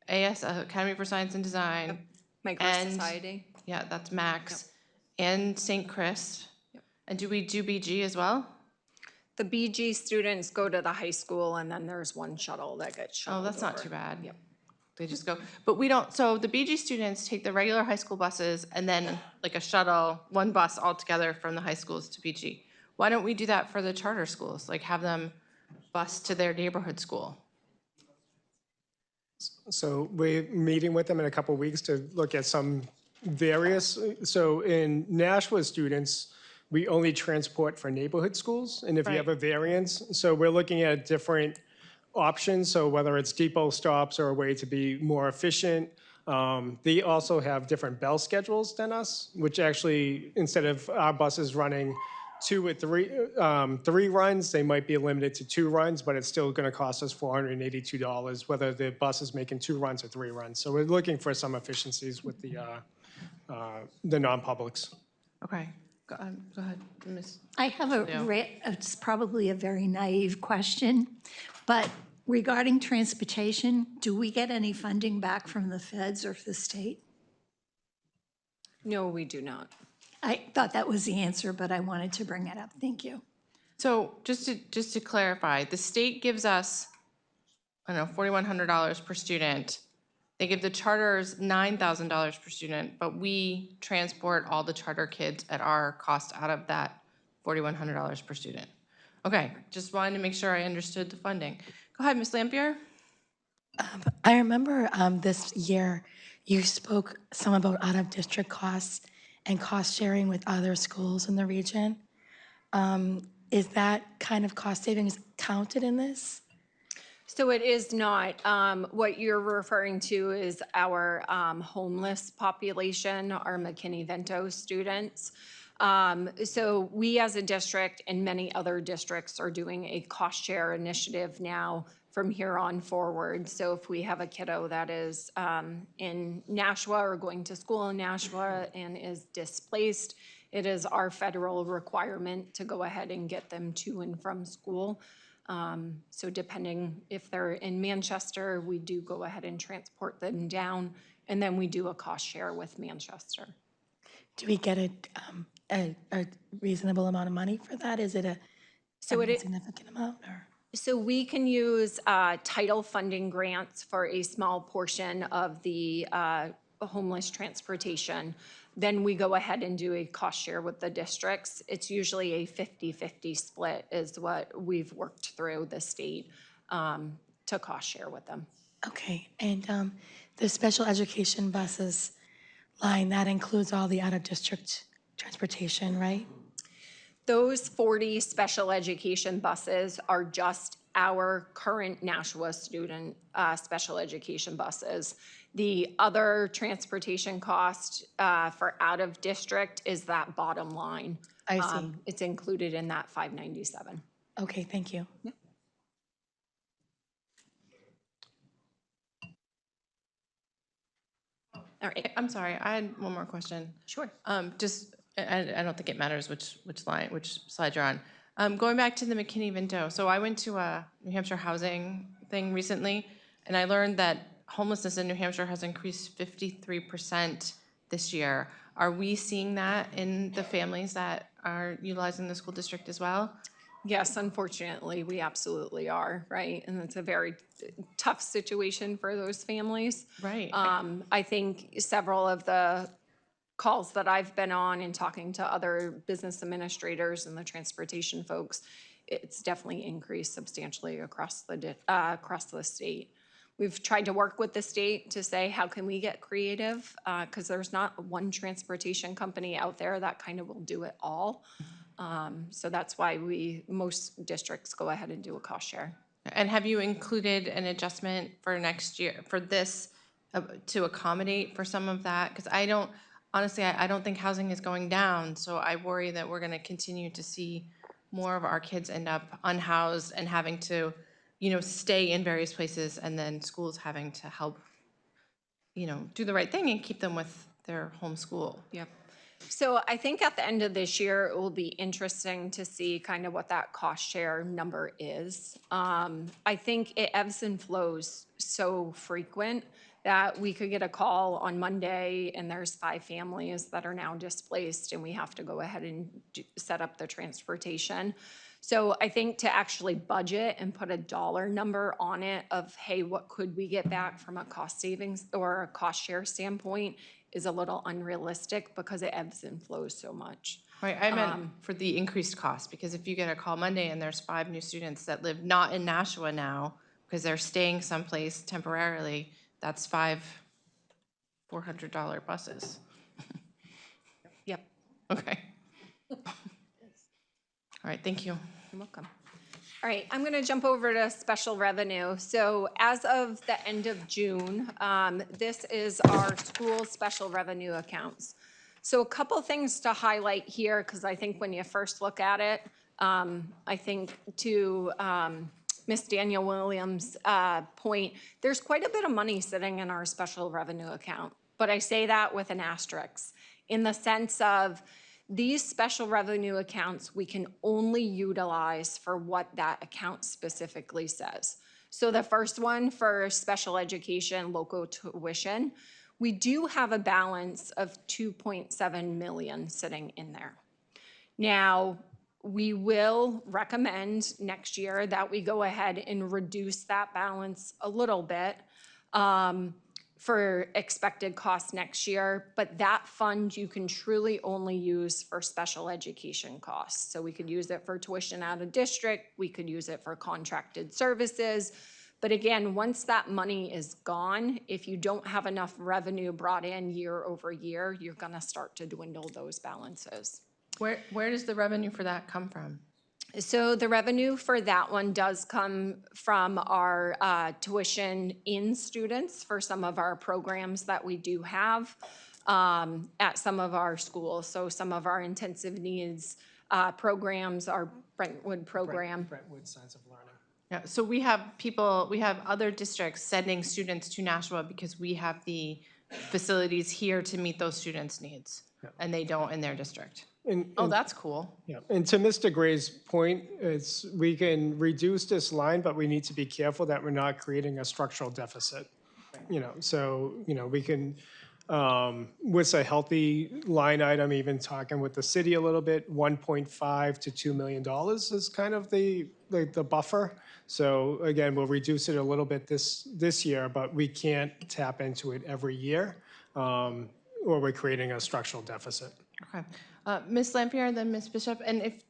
AS, Academy for Science and Design. Micro And- Society. Yeah, that's Max, and St. Chris. And do we do BG as well? The BG students go to the high school, and then there's one shuttle that gets shuttled Oh, that's not over. too bad. Yep. They just go, but we don't, so the BG students take the regular high school buses and then like a shuttle, one bus altogether from the high schools to BG. Why don't we do that for the charter schools? Like have them bus to their neighborhood school? So we're meeting with them in a couple of weeks to look at some various, so in Nashua students, we only transport for neighborhood schools, and if you have a variance, so we're looking at different options, so whether it's depot stops or a way to be more efficient. They also have different bell schedules than us, which actually, instead of our buses running 2 or 3 runs, they might be limited to 2 runs, but it's still going to cost us $482, whether the bus is making 2 runs or 3 runs. So we're looking for some efficiencies with the non-publics. Okay, go ahead, Ms. I have it's probably a very naive question, but regarding transportation, do we get any funding back from the feds or the state? No, we do not. I thought that was the answer, but I wanted to bring it up. Thank you. So just to clarify, the state gives us, I don't know, $4,100 per student. They give the charters $9,000 per student, but we transport all the charter kids at our cost out of that $4,100 per student. Okay, just wanted to make sure I understood the funding. Go ahead, Ms. Lampier. I remember this year you spoke some about out-of-district costs and cost sharing with other schools in the region. Is that kind of cost savings counted in this? So it is not. What you're referring to is our homeless population, our McKinney-Vento students. So we as a district and many other districts are doing a cost share initiative now from here on forward. So if we have a kiddo that is in Nashua or going to school in Nashua and is displaced, it is our federal requirement to go ahead and get them to and from school. So depending if they're in Manchester, we do go ahead and transport them down, and then we do a cost share with Manchester. Do we get a reasonable amount of money for that? Is it a significant amount? Or? So we can use title funding grants for a small portion of the homeless transportation. then we go ahead and do a cost share with the districts. It's usually a 50-50 split is what we've worked through the state to cost share with them. Okay, and the special education buses line, that includes all the out-of-district transportation, right? Those 40 special education buses are just our current Nashua student special education buses. The other transportation cost for out-of-district is that bottom line. I see. It's included in that 597. Okay, thank you. All right, I'm sorry, I had one more question. sure. Just, I don't think it matters which slide you're on. Going back to the McKinney-Vento, so I went to a New Hampshire housing thing recently, and I learned that homelessness in New Hampshire has increased 53% this year. Are we seeing that in the families that are utilizing the school district as well? Yes, unfortunately, we absolutely are, right? And it's a very tough situation for those families. Right. I think several of the calls that I've been on and talking to other business administrators and the transportation folks, it's definitely increased substantially across the state. We've tried to work with the state to say, how can we get creative? Because there's not one transportation company out there that kind of will do it all. So that's why most districts go ahead and do a cost share. And have you included an adjustment for next year, for this, to accommodate for some of that? Because honestly, I don't think housing is going down, so I worry that we're gonna continue to see more of our kids end up unhoused and having to, stay in various places, and then schools having to help, do the right thing and keep them with their home school. Yep. So I think at the end of this year, it will be interesting to see kind of what that cost share number is. I think it ebbs and flows so frequent that we could get a call on Monday and there's 5 families that are now displaced and we have to go ahead and set up the transportation. So I think to actually budget and put a dollar number on it of, hey, what could we get back from a cost savings or a cost share standpoint is a little unrealistic because it ebbs and flows so much. Right, I meant for the increased cost, because if you get a call Monday and there's 5 new students that live not in Nashua now, because they're staying someplace temporarily, that's 5 $400 buses. Yep, Okay. All right, thank you. you're welcome. All right, I'm going to jump over to special revenue. So as of the end of June, this is our school special revenue accounts. So a couple things to highlight here, because I think when you first look at it, I think to Ms. Daniel Williams' point, there's quite a bit of money sitting in our special revenue account. But I say that with an asterisk, in the sense of these special revenue accounts, we can only utilize for what that account specifically says. So the first one for special education, local tuition, we do have a balance of 2.7 million sitting in there. Now, we will recommend next year that we go ahead and reduce that balance a little bit for expected costs next year, but that fund you can truly only use for special education costs. So we could use it for tuition out of district, we could use it for contracted services. But again, once that money is gone, if you don't have enough revenue brought in year over year, you're gonna start to dwindle those balances. Where does the revenue for that come from? So the revenue for that one does come from our tuition in students for some of our programs that we do have at some of our schools. So some of our intensive needs programs, our Brentwood program. Brentwood Science of Learning. Yeah, so we have other districts sending students to Nashua because we have the facilities here to meet those students' needs, and they don't in their district. Oh, that's cool. Yeah, and to Mr. Gray's point, we can reduce this line, but we need to be careful that we're not creating a structural deficit. So, we can, with a healthy line item, even talking with the city a little bit, 1.5 to $2 million is kind of the buffer. So again, we'll reduce it a little bit this year, but we can't tap into it every year. or we're creating a structural deficit. Okay. Ms. Lampier, then Ms. Bishop, and if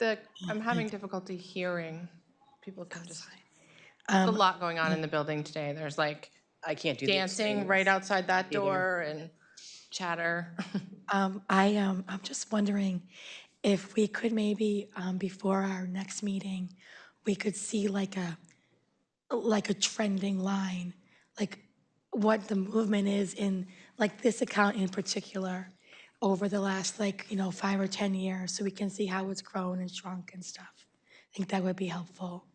I'm having difficulty hearing, people can just, there's a lot going on in the building today. There's like I can't do the dancing extraneous. right outside that door and chatter. I'm just wondering if we could maybe, before our next meeting, we could see like a trending line, like what the movement is in, like this account in particular, over the last 5 or 10 years, so we can see how it's grown and shrunk and stuff. I think that would be helpful.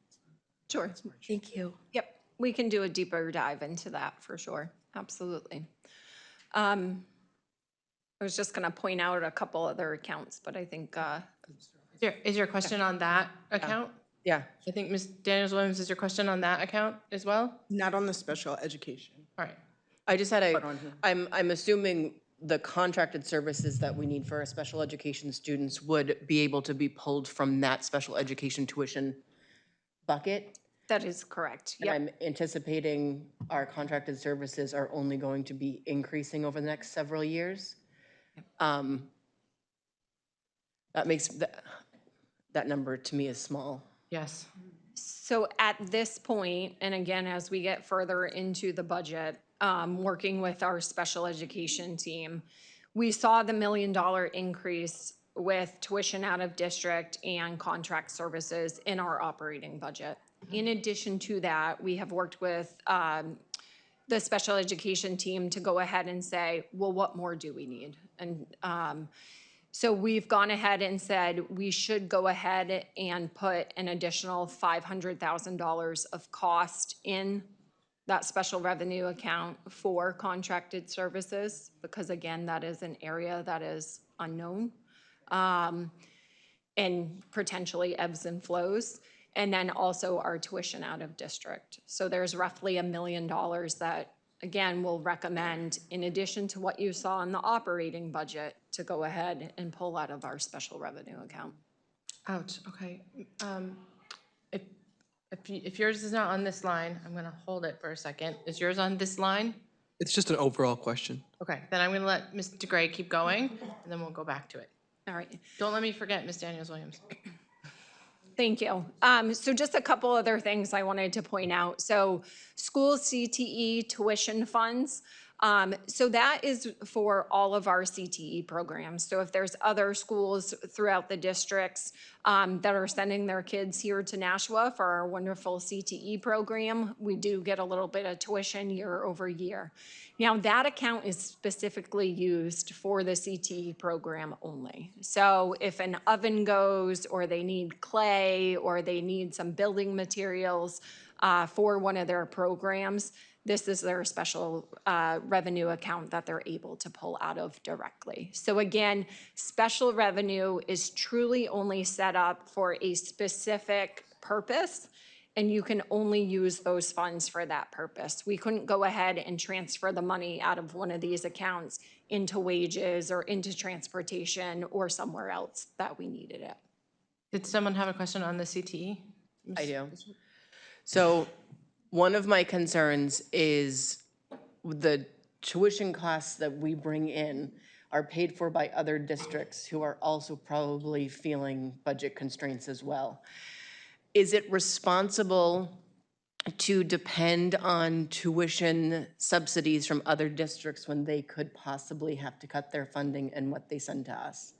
Sure. Thank you. Yep, we can do a deeper dive into that for sure. Absolutely. I was just going to point out a couple other accounts, but I think, Is your question on that account? Yeah. I think Ms. Daniels-Williams, is your question on that account as well? Not on the special education. All right. I just had But on here. I'm assuming the contracted services that we need for our special education students would be able to be pulled from that special education tuition bucket. that is correct. And Yep. I'm anticipating our contracted services are only going to be increasing over the next several years. That makes, that number to me is small. Yes. So at this point, and again, as we get further into the budget, working with our special education team, we saw the $1 million increase with tuition out of district and contract services in our operating budget. In addition to that, we have worked with the special education team to go ahead and say, well, what more do we need? And so we've gone ahead and said we should go ahead and put an additional $500,000 of cost in that special revenue account for contracted services, because again, that is an area that is unknown and potentially ebbs and flows. And then also our tuition out of district. So there's roughly $1 million that, again, we'll recommend, in addition to what you saw in the operating budget, to go ahead and pull out of our special revenue account. Ouch, okay. If yours is not on this line, I'm gonna hold it for a second. Is yours on this line? It's just an overall question. Okay, then I'm gonna let Mr. Gray keep going, and then we'll go back to it. All right. Don't let me forget, Ms. Daniels-Williams. Thank you. So just a couple other things I wanted to point out. So school CTE tuition funds. So that is for all of our CTE programs. So if there's other schools throughout the districts that are sending their kids here to Nashua for our wonderful CTE program, we do get a little bit of tuition year over year. Now that account is specifically used for the CTE program only. So if an oven goes, or they need clay, or they need some building materials for one of their programs, this is their special revenue account that they're able to pull out of directly. So again, special revenue is truly only set up for a specific purpose, and you can only use those funds for that purpose. We couldn't go ahead and transfer the money out of one of these accounts into wages or into transportation or somewhere else that we needed it. Did someone have a question on the CTE? I do. So one of my concerns is the tuition costs that we bring in are paid for by other districts who are also probably feeling budget constraints as well. Is it responsible to depend on tuition subsidies from other districts when they could possibly have to cut their funding and what they send to us?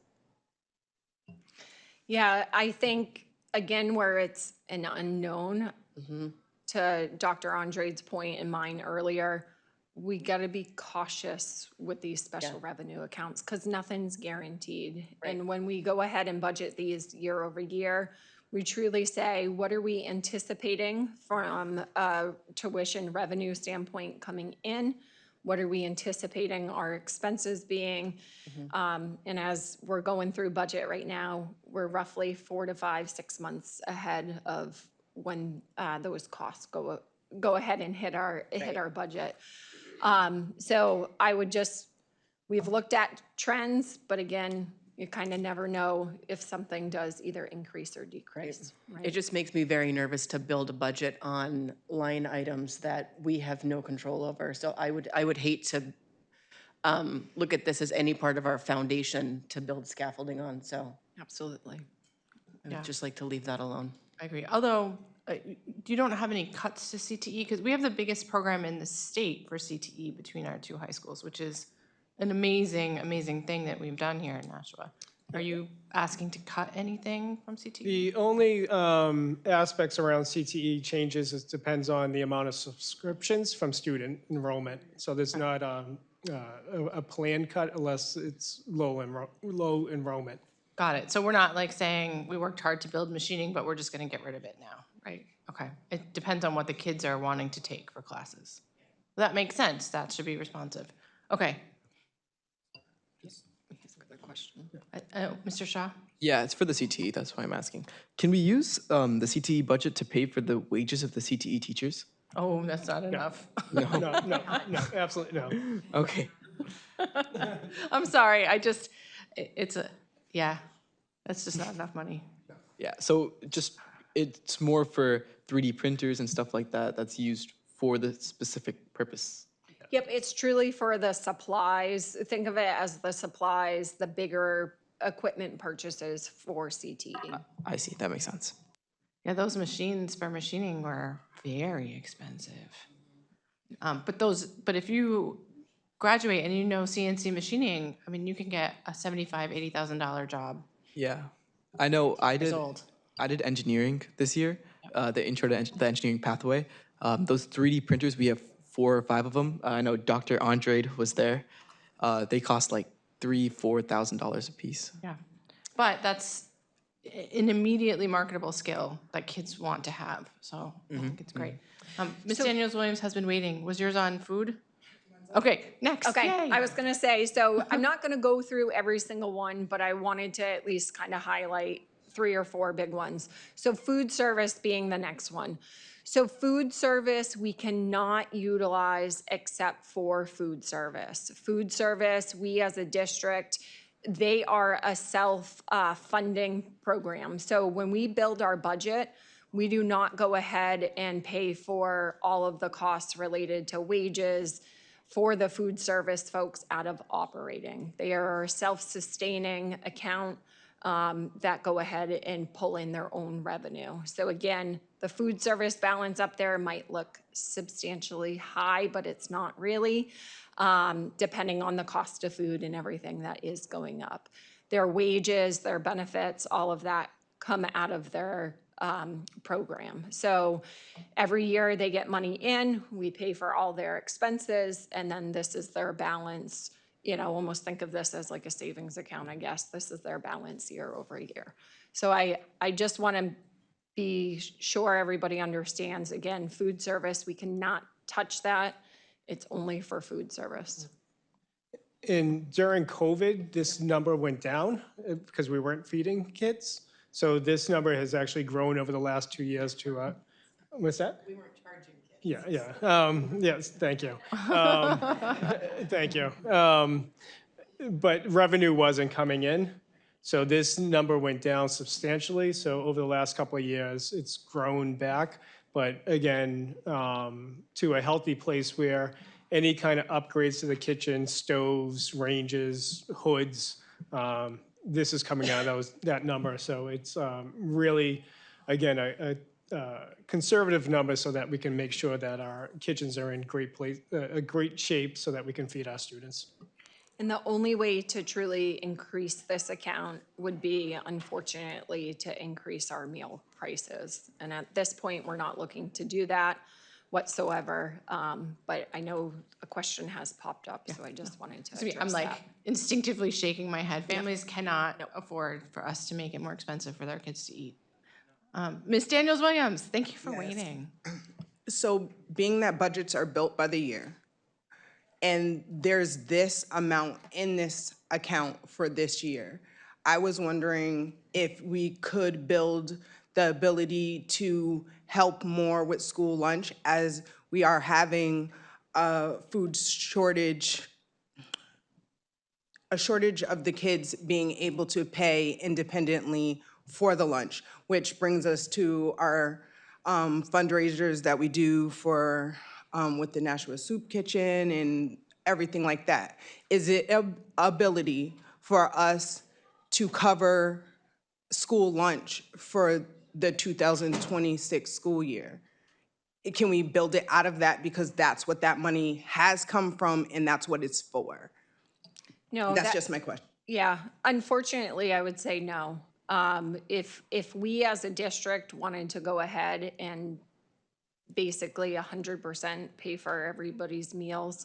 Yeah, I think, again, where it's an unknown, to Dr. Andre's point and mine earlier, we got to be cautious with these special revenue accounts because nothing's guaranteed. And when we go ahead and budget these year over year, we truly say, what are we anticipating from a tuition revenue standpoint coming in? What are we anticipating our expenses being? And as we're going through budget right now, we're roughly 4 to 5, 6 months ahead of when those costs go ahead and hit our budget. So I would just, we've looked at trends, but again, you kind of never know if something does either increase or decrease. It just makes me very nervous to build a budget on line items that we have no control over. So I would hate to look at this as any part of our foundation to build scaffolding on, so Absolutely. I Yeah. would just like to leave that alone. I agree. Although, you don't have any cuts to CTE, because we have the biggest program in the state for CTE between our two high schools, which is an amazing, amazing thing that we've done here in Nashua. Are you asking to cut anything from CTE? The only aspects around CTE changes, it depends on the amount of subscriptions from student enrollment. So there's not a plan cut unless it's low enrollment. Got it. So we're not like saying we worked hard to build machining, but we're just going to get rid of it now, right? Okay. It depends on what the kids are wanting to take for classes. That makes sense. That should be responsive. Okay. Mr. Shaw? Yeah, it's for the CTE, that's why I'm asking. Can we use the CTE budget to pay for the wages of the CTE teachers? Oh, that's not enough. No, absolutely no. Okay. I'm sorry. Yeah, that's just not enough money. Yeah, so it's more for 3D printers and stuff like that that's used for the specific purpose. Yep, it's truly for the supplies. Think of it as the supplies, the bigger equipment purchases for CTE. I see, that makes sense. Yeah, those machines for machining were very expensive. But if you graduate and you know CNC machining, I mean, you can get a $75,000, $80,000 job. Yeah, I know I did old. engineering this year, the intro to the engineering pathway. Those 3D printers, we have 4 or 5 of them. I know Dr. Andrade was there. They cost like $3,000-$4,000 a piece. Yeah, but that's an immediately marketable skill that kids want to have. So I think it's great. Ms. Daniels-Williams has been waiting. Was yours on food? Okay, next. Okay, Yay. I was gonna say, so I'm not gonna go through every single one, but I wanted to at least kind of highlight 3 or 4 big ones. So food service being the next one. So food service, we cannot utilize except for food service. Food service, we as a district, they are a self-funding program. So when we build our budget, we do not go ahead and pay for all of the costs related to wages for the food service folks out of operating. They are a self-sustaining account that go ahead and pull in their own revenue. So again, the food service balance up there might look substantially high, but it's not really, depending on the cost of food and everything that is going up. Their wages, their benefits, all of that come out of their program. So every year they get money in, we pay for all their expenses, and then this is their balance. You know, almost think of this as like a savings account, I guess. This is their balance year over year. So I just want to be sure everybody understands, again, food service, we cannot touch that. It's only for food service. And during COVID, this number went down because we weren't feeding kids. So this number has actually grown over the last 2 years to, what's that? We weren't charging kids. Yeah. Yes, thank you. Thank you. But revenue wasn't coming in. So this number went down substantially. So over the last couple of years, it's grown back. But again, to a healthy place where any kind of upgrades to the kitchen, stoves, ranges, hoods, this is coming out of that number. So it's really, again, a conservative number so that we can make sure that our kitchens are in great shape so that we can feed our students. And the only way to truly increase this account would be, unfortunately, to increase our meal prices. And at this point, we're not looking to do that whatsoever. But I know a question has popped up, so I just wanted to address I'm like that. instinctively shaking my head. Families cannot afford for us to make it more expensive for their kids to eat. Ms. Daniels-Williams, thank you for waiting. So being that budgets are built by the year, and there's this amount in this account for this year, I was wondering if we could build the ability to help more with school lunch, as we are having a food shortage, a shortage of the kids being able to pay independently for the lunch, which brings us to our fundraisers that we do for with the Nashua Soup Kitchen and everything like that. Is it ability for us to cover school lunch for the 2026 school year? Can we build it out of that because that's what that money has come from and that's what it's for? No, That's just my question. yeah, unfortunately, I would say no. If we as a district wanted to go ahead and basically 100% pay for everybody's meals,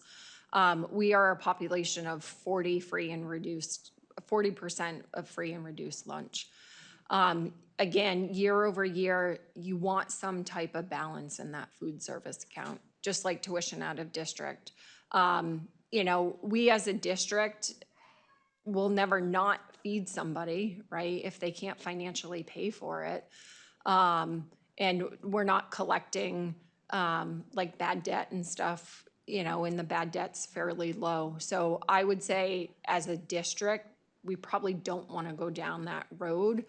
we are a population of 40% of free and reduced lunch. Again, year over year, you want some type of balance in that food service account, just like tuition out of district. You know, we as a district will never not feed somebody, right, if they can't financially pay for it. And we're not collecting like bad debt and stuff, you know, and the bad debt's fairly low. So I would say as a district, we probably don't want to go down that road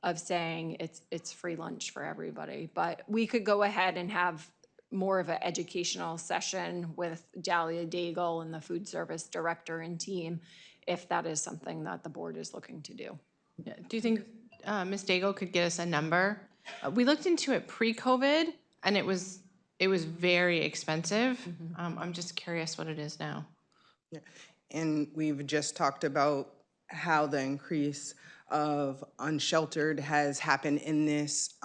of saying it's free lunch for everybody. But we could go ahead and have more of an educational session with Dahlia Daigle and the food service director and team, if that is something that the board is looking to do. Yeah. Do you think Ms. Daigle could get us a number? We looked into it pre-COVID, and it was very expensive. I'm just curious what it is now. And we've just talked about how the increase of unsheltered has happened in this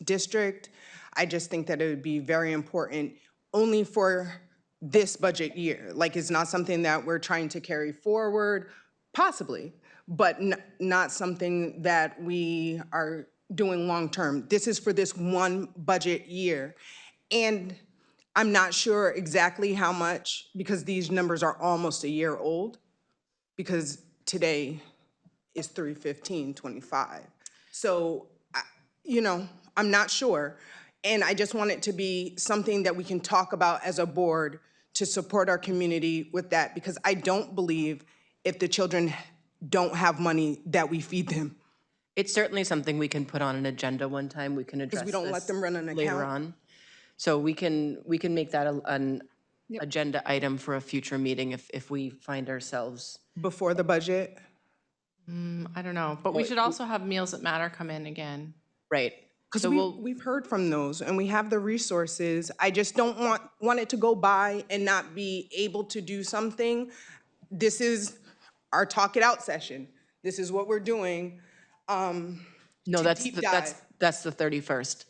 district. I just think that it would be very important only for this budget year. Like, it's not something that we're trying to carry forward, possibly, but not something that we are doing long-term. This is for this one budget year. And I'm not sure exactly how much, because these numbers are almost a year old, because today is 3/15/25. So, you know, I'm not sure. And I just want it to be something that we can talk about as a board to support our community with that, because I don't believe if the children don't have money that we feed them. It's certainly something we can put on an agenda one time. We can address we don't let this them run an later account. on. So we can make that an agenda item for a future meeting if we find ourselves. Before the budget? I don't know, but we should also have Meals That Matter come in again. Right. Because So we've heard from those and we have the resources. I just don't want it to go by and not be able to do something. This is our talk it out session. This is what we're doing. No, to that's deep the, dive. that's the 31st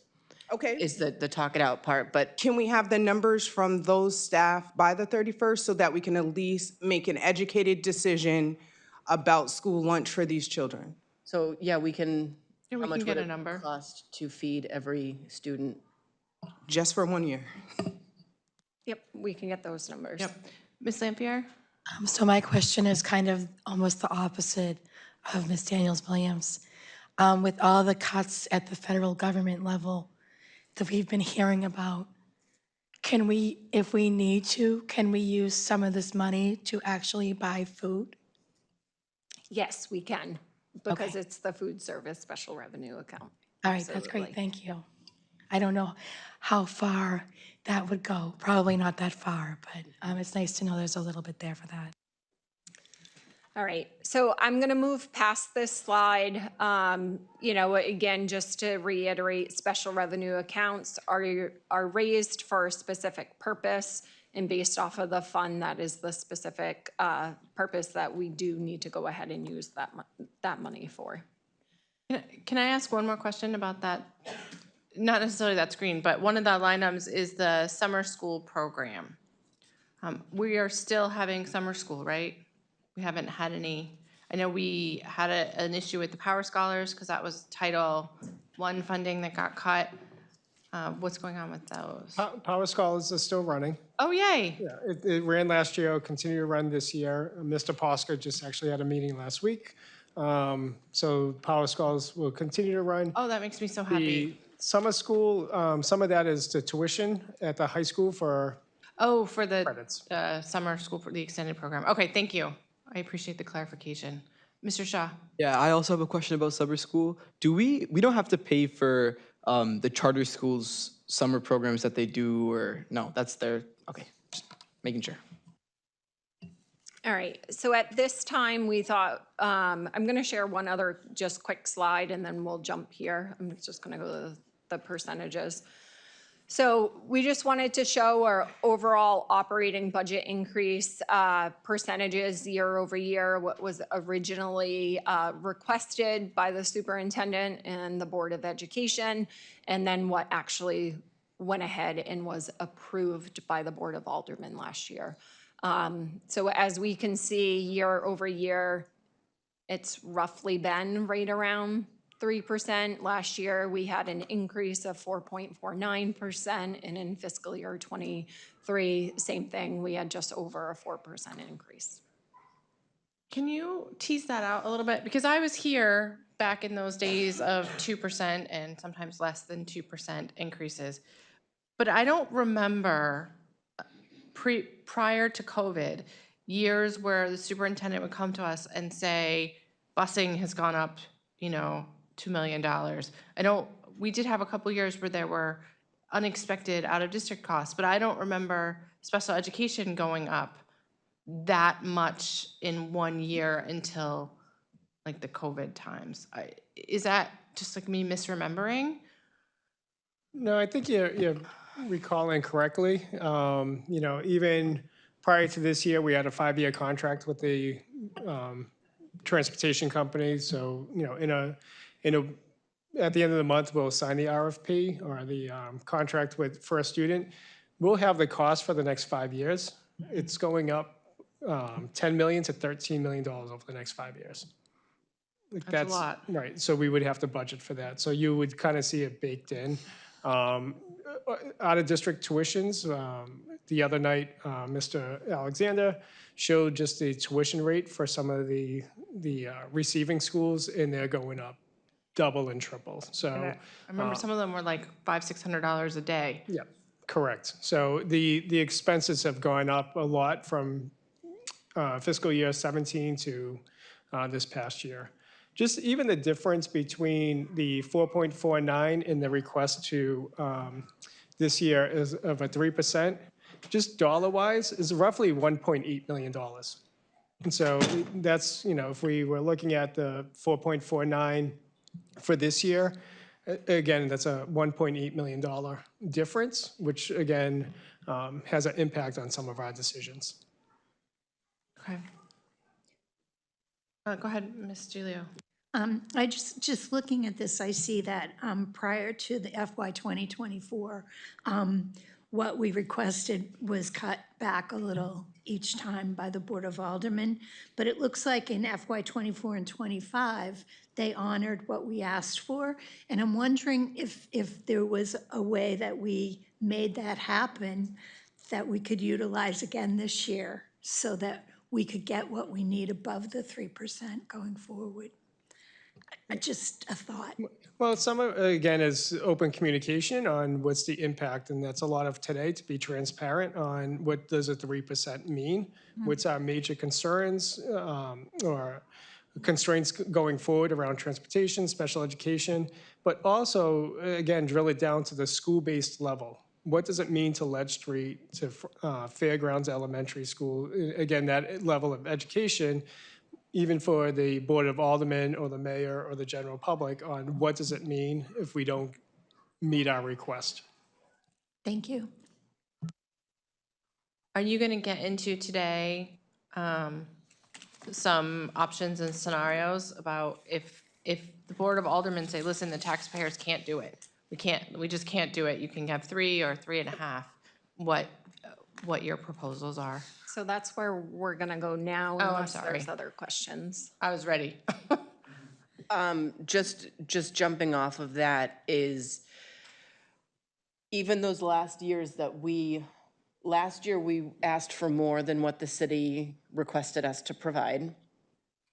Okay. is the talk it out part, but Can we have the numbers from those staff by the 31st so that we can at least make an educated decision about school lunch for these children? so yeah, we can. Yeah, we how much can get would a it number. cost to feed every student? Just for 1 year. Yep, we can get those numbers. Yep. Ms. Lampier? So my question is kind of almost the opposite of Ms. Daniels-Williams. With all the cuts at the federal government level that we've been hearing about, can we, if we need to, can we use some of this money to actually buy food? Yes, we can, because Okay. it's the food service special revenue account. All right, that's Absolutely. great, thank you. I don't know how far that would go, probably not that far, but it's nice to know there's a little bit there for that. All right, so I'm going to move past this slide. You know, again, just to reiterate, special revenue accounts are raised for a specific purpose and based off of the fund that is the specific purpose that we do need to go ahead and use that money for. Can I ask one more question about that? Not necessarily that screen, but one of the line items is the summer school program. We are still having summer school, right? We haven't had any. I know we had an issue with the Power Scholars because that was Title I funding that got cut. What's going on with those? Power Scholars is still running. Oh, yay. Yeah, it ran last year, it'll continue to run this year. Mr. Posca just actually had a meeting last week. So Power Scholars will continue to run. Oh, that makes me so The happy. summer school, some of that is the tuition at the high school for Oh, for the credits. summer school, for the extended program. Okay, thank you. I appreciate the clarification. Mr. Shaw? Yeah, I also have a question about summer school. We don't have to pay for the charter schools' summer programs that they do, or no? That's their okay. Just making sure. All right, so at this time, we thought, I'm going to share one other just quick slide, and then we'll jump here. I'm just going to go to the percentages. So we just wanted to show our overall operating budget increase percentages year over year, what was originally requested by the superintendent and the Board of Education, and then what actually went ahead and was approved by the Board of Aldermen last year. So as we can see, year over year, it's roughly been right around 3%. Last year, we had an increase of 4.49%, and in fiscal year '23, same thing, we had just over a 4% increase. Can you tease that out a little bit? Because I was here back in those days of 2% and sometimes less than 2% increases. But I don't remember prior to COVID, years where the superintendent would come to us and say, busing has gone up, $2 million. We did have a couple years where there were unexpected out-of-district costs, but I don't remember special education going up that much in 1 year until like the COVID times. Is that just like me misremembering? No, I think you're recalling correctly. Even prior to this year, we had a 5-year contract with the transportation company. So, at the end of the month, we'll sign the RFP or the contract for a student. We'll have the cost for the next 5 years. It's going up $10 million to $13 million over the next 5 years. That's a lot. Right. So we would have to budget for that. So you would kind of see it baked in. Out-of-district tuitions, the other night, Mr. Alexander showed just the tuition rate for some of the receiving schools, and they're going up double and triple. So I remember some of them were like $500-600 a day. yeah, correct. So the expenses have gone up a lot from fiscal year 17 to this past year. Just even the difference between the 4.49 and the request to this year is of a 3%, just dollar-wise, is roughly $1.8 million. And so that's, if we were looking at the 4.49 for this year, again, that's a $1.8 million difference, which again has an impact on some of our decisions. Okay. Go ahead, Ms. Giglio. I just looking at this, I see that prior to the FY 2024, what we requested was cut back a little each time by the Board of Aldermen. But it looks like in FY 24 and 25, they honored what we asked for. And I'm wondering if there was a way that we made that happen that we could utilize again this year so that we could get what we need above the 3% going forward. Just a thought. Well, some of, again, is open communication on what's the impact, and that's a lot of today, to be transparent on what does a 3% mean, what's our major concerns or constraints going forward around transportation, special education, but also, again, drill it down to the school-based level. What does it mean to Ledge Street, to Fairgrounds Elementary School? Again, that level of education, even for the Board of Aldermen or the mayor or the general public, on what does it mean if we don't meet our request. Thank you. Are you going to get into today some options and scenarios about if the Board of Aldermen say, listen, the taxpayers can't do it. We just can't do it. You can have 3 or 3.5. What your proposals are. So that's where we're going to go now I'm unless sorry. there's other questions. I was ready. Just jumping off of that is, even those last years last year we asked for more than what the city requested us to provide.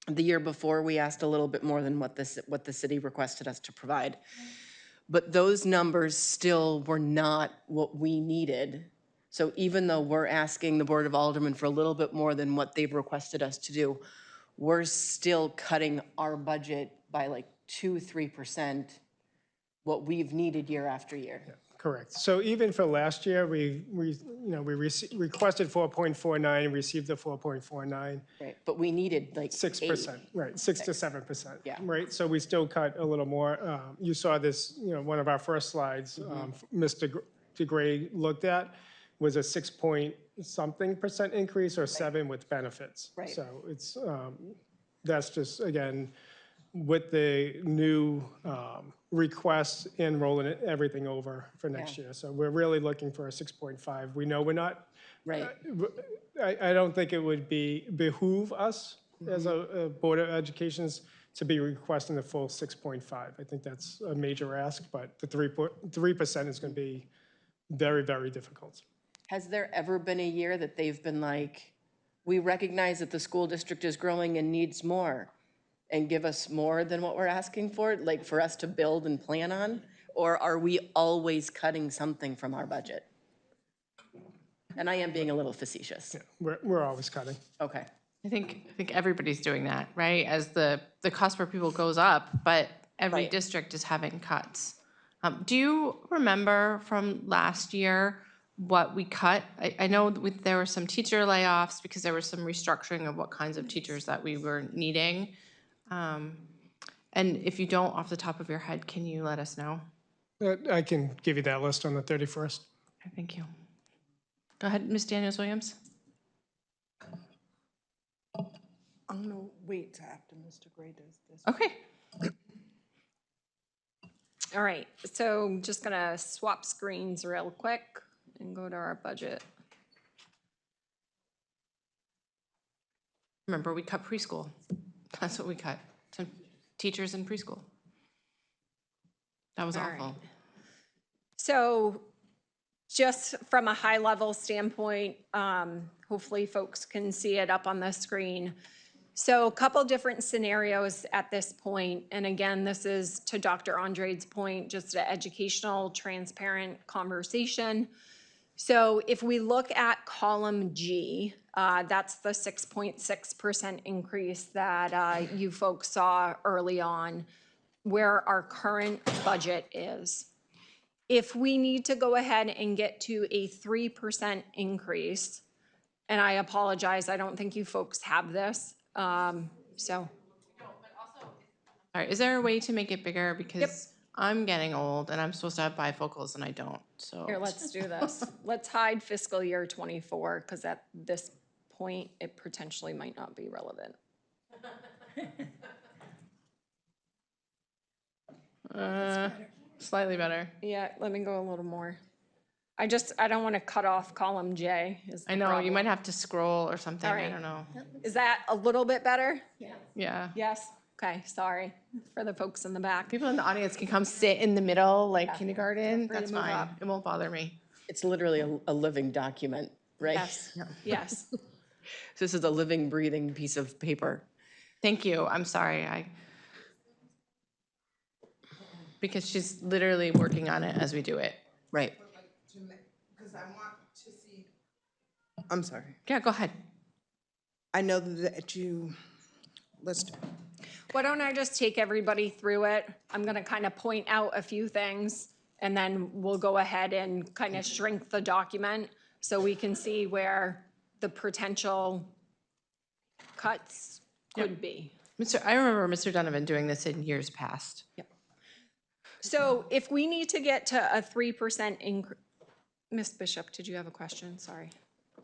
The year before, we asked a little bit more than what the city requested us to provide. But those numbers still were not what we needed. So even though we're asking the Board of Aldermen for a little bit more than what they've requested us to do, we're still cutting our budget by like 2-3% what we've needed year after year. Correct. So even for last year, we requested 4.49, received the 4.49, Right, but we needed like 6%, right, 6 to 7%. Yeah. Right, so we still cut a little more. You saw this, one of our first slides, Mr. DeGray looked at, was a 6 point something percent increase or 7 with benefits. Right. So it's, that's just, again, with the new requests and rolling everything over for next year. So we're really looking for a 6.5. We know we're not, Right, I don't think it would behoove us as a Board of Educations to be requesting the full 6.5. I think that's a major ask, but the 3% is going to be very, very difficult. has there ever been a year that they've been like, we recognize that the school district is growing and needs more, and give us more than what we're asking for, like for us to build and plan on? Or are we always cutting something from our budget? And I am being a little facetious. We're always cutting. Okay. I think everybody's doing that, right? As the cost per pupil goes up, but every Right. district is having cuts. Do you remember from last year what we cut? I know there were some teacher layoffs because there was some restructuring of what kinds of teachers that we were needing. And if you don't, off the top of your head, can you let us know? I can give you that list on the 31st. Okay, thank you. Go ahead, Ms. Daniels-Williams. I'm gonna wait till after Mr. Gray does this. Okay. All right, so just gonna swap screens real quick and go to our budget. Remember, we cut preschool. That's what we cut. Some teachers in preschool. That was All right. awful. So just from a high level standpoint, hopefully folks can see it up on the screen. So a couple different scenarios at this point, and again, this is to Dr. Andre's point, just an educational, transparent conversation. So if we look at column G, that's the 6.6% increase that you folks saw early on, where our current budget is. If we need to go ahead and get to a 3% increase, and I apologize, I don't think you folks have this, so. All right, is there a way to make it bigger? Because I'm getting old and I'm supposed to have bifocals and I don't, so. Here, let's do this. Let's hide fiscal year '24, because at this point, it potentially might not be relevant. Slightly better. Yeah, let me go a little more. I don't want to cut off column J is the I know, you problem. might have to scroll or something, All I right. don't know. Is that a little bit better? Yeah. Yes? Okay, sorry for the folks in the back. People in the audience can come sit in the middle, like kindergarten, free to that's move fine. up. It won't bother me. It's literally a living document, right? Yes, yes. This is a living, breathing piece of paper. Thank you, I'm sorry, because she's literally working on it as we do it. Right. Because I want to see. I'm sorry. Yeah, go ahead. I know that let's do. Why don't I just take everybody through it? I'm gonna kind of point out a few things, and then we'll go ahead and kind of shrink the document so we can see where the potential cuts could be. I remember Mr. Donovan doing this in years past. So if we need to get to a 3% increase, Ms. Bishop, did you have a question? Sorry.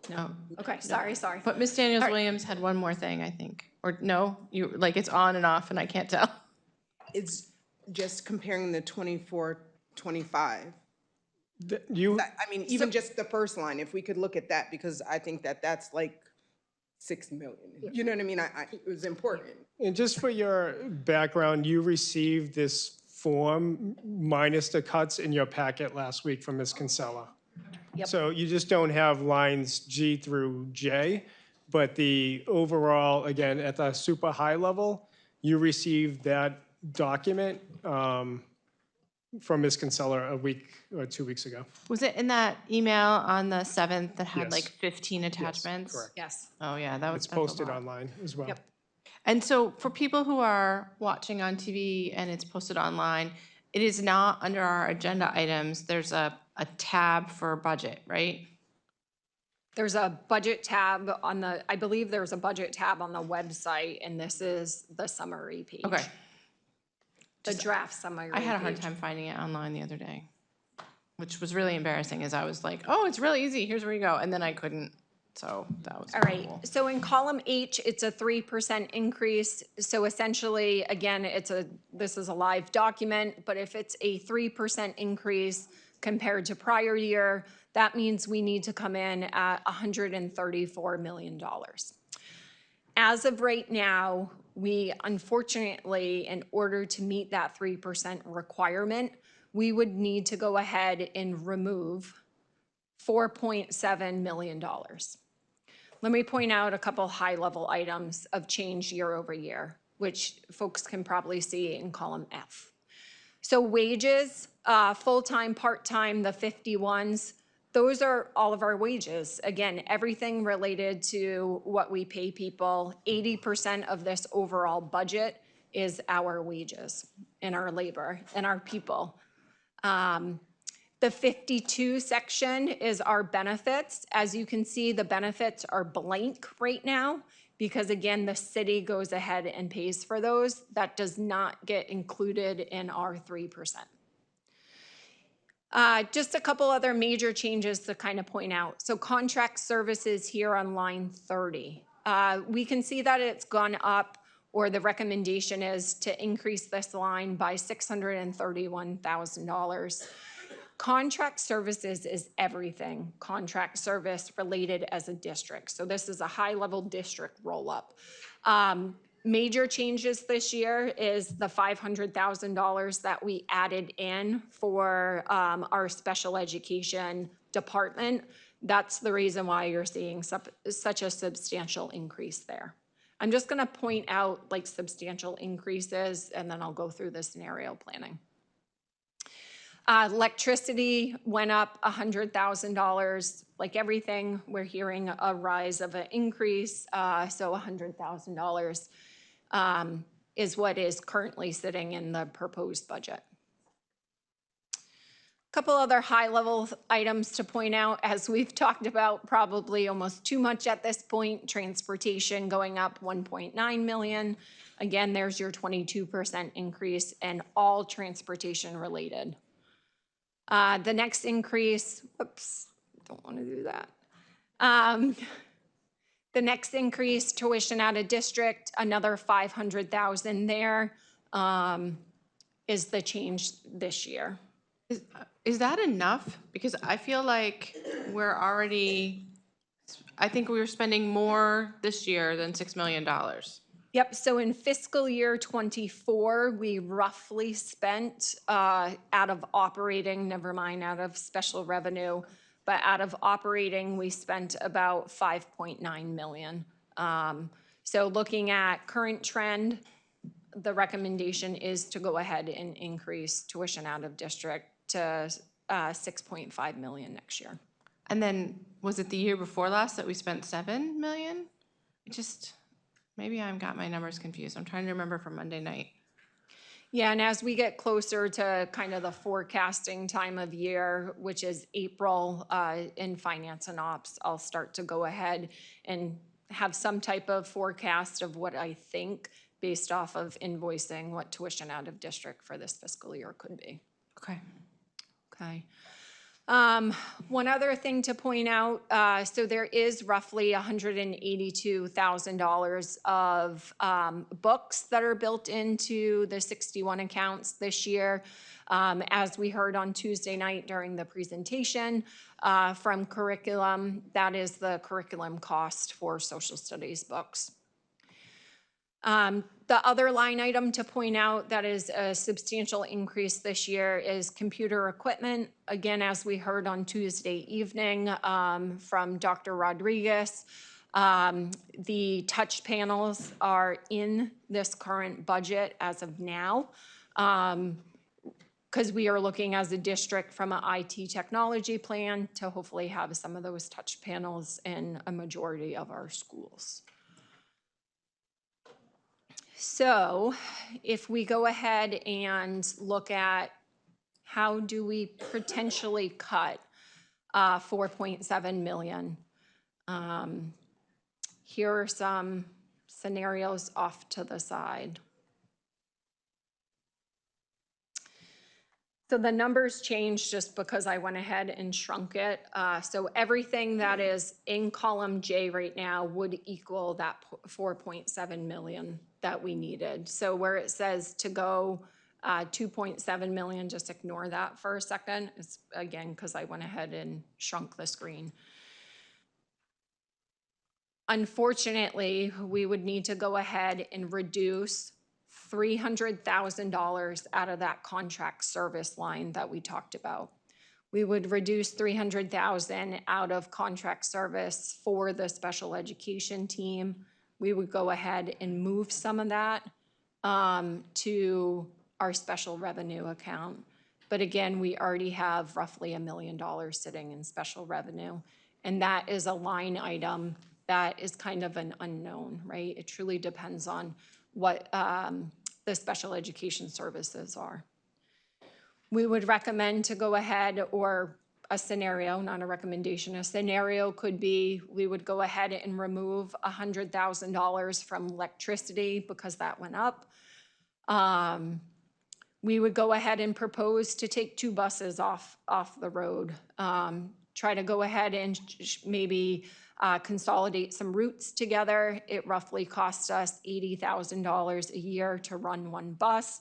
No. Okay, sorry. But Ms. Daniels-Williams had one more thing, I think. Or no, it's on and off and I can't tell. It's just comparing the 24, 25. You, I mean, even just the first line, if we could look at that, because I think that that's like 6 million. You know what I mean? It was important. and just for your background, you received this form minus the cuts in your packet last week from Ms. Kinsella. Yep. So you just don't have lines G through J, but the overall, again, at the super high level, you received that document from Ms. Kinsella a week or 2 weeks ago. Was it in that email on the 7th that had Yes. like 15 attachments? correct. Yes. Oh, yeah, that was. It's posted online as well. Yep. And so for people who are watching on TV and it's posted online, it is not under our agenda items. There's a a tab for budget, right? There's a budget tab on the, I believe there's a budget tab on the website, and this is the summary page. Okay. The draft summary I had a hard page. time finding it online the other day, which was really embarrassing, as I was like, oh, it's really easy, here's where you go, and then I couldn't, so that was All right, cool. so in column H, it's a 3% increase. So essentially, again, this is a live document, but if it's a 3% increase compared to prior year, that means we need to come in at $134 million. As of right now, we unfortunately, in order to meet that 3% requirement, we would need to go ahead and remove $4.7 million. Let me point out a couple high-level items of change year over year, which folks can probably see in column F. So wages, full-time, part-time, the 51s, those are all of our wages. Again, everything related to what we pay people. 80% of this overall budget is our wages and our labor and our people. The 52 section is our benefits. As you can see, the benefits are blank right now because, again, the city goes ahead and pays for those. That does not get included in our 3%. Just a couple other major changes to kind of point out. So contract services here on line 30. We can see that it's gone up, or the recommendation is to increase this line by $631,000. Contract services is everything contract service related as a district. So this is a high-level district roll-up. Major changes this year is the $500,000 that we added in for our special education department. That's the reason why you're seeing such a substantial increase there. I'm just gonna point out like substantial increases, and then I'll go through the scenario planning. Electricity went up $100,000. Like everything, we're hearing a rise of an increase. So $100,000 is what is currently sitting in the proposed budget. A couple other high-level items to point out, as we've talked about probably almost too much at this point. Transportation going up $1.9 million. Again, there's your 22% increase, and all transportation related. The next increase, whoops, don't want to do that. The next increase, tuition out of district, another $500,000 there, is the change this year. Is that enough? Because I feel like we're already, I think we were spending more this year than $6 million. Yep, so in fiscal year '24, we roughly spent out of operating, never mind out of special revenue, but out of operating, we spent about $5.9 million. So looking at current trend, the recommendation is to go ahead and increase tuition out of district to $6.5 million next year. And then, was it the year before last that we spent 7 million? Maybe I've got my numbers confused. I'm trying to remember from Monday night. Yeah, and as we get closer to kind of the forecasting time of year, which is April, in finance and ops, I'll start to go ahead and have some type of forecast of what I think based off of invoicing what tuition out of district for this fiscal year could be. Okay. Okay. One other thing to point out, so there is roughly $182,000 of books that are built into the 61 accounts this year. As we heard on Tuesday night during the presentation from curriculum, that is the curriculum cost for social studies books. The other line item to point out that is a substantial increase this year is computer equipment. Again, as we heard on Tuesday evening from Dr. Rodriguez, the touch panels are in this current budget as of now, because we are looking as a district from an IT technology plan to hopefully have some of those touch panels in a majority of our schools. So if we go ahead and look at how do we potentially cut 4.7 million? Here are some scenarios off to the side. So the numbers changed just because I went ahead and shrunk it. So everything that is in column J right now would equal that 4.7 million that we needed. So where it says to go 2.7 million, just ignore that for a second. It's again, because I went ahead and shrunk the screen. Unfortunately, we would need to go ahead and reduce $300,000 out of that contract service line that we talked about. We would reduce $300,000 out of contract service for the special education team. We would go ahead and move some of that to our special revenue account. But again, we already have roughly $1 million sitting in special revenue. And that is a line item that is kind of an unknown, right? It truly depends on what the special education services are. We would recommend to go ahead, or a scenario, not a recommendation, a scenario could be we would go ahead and remove $100,000 from electricity because that went up. We would go ahead and propose to take 2 buses off the road. Try to go ahead and maybe consolidate some routes together. It roughly costs us $80,000 a year to run 1 bus.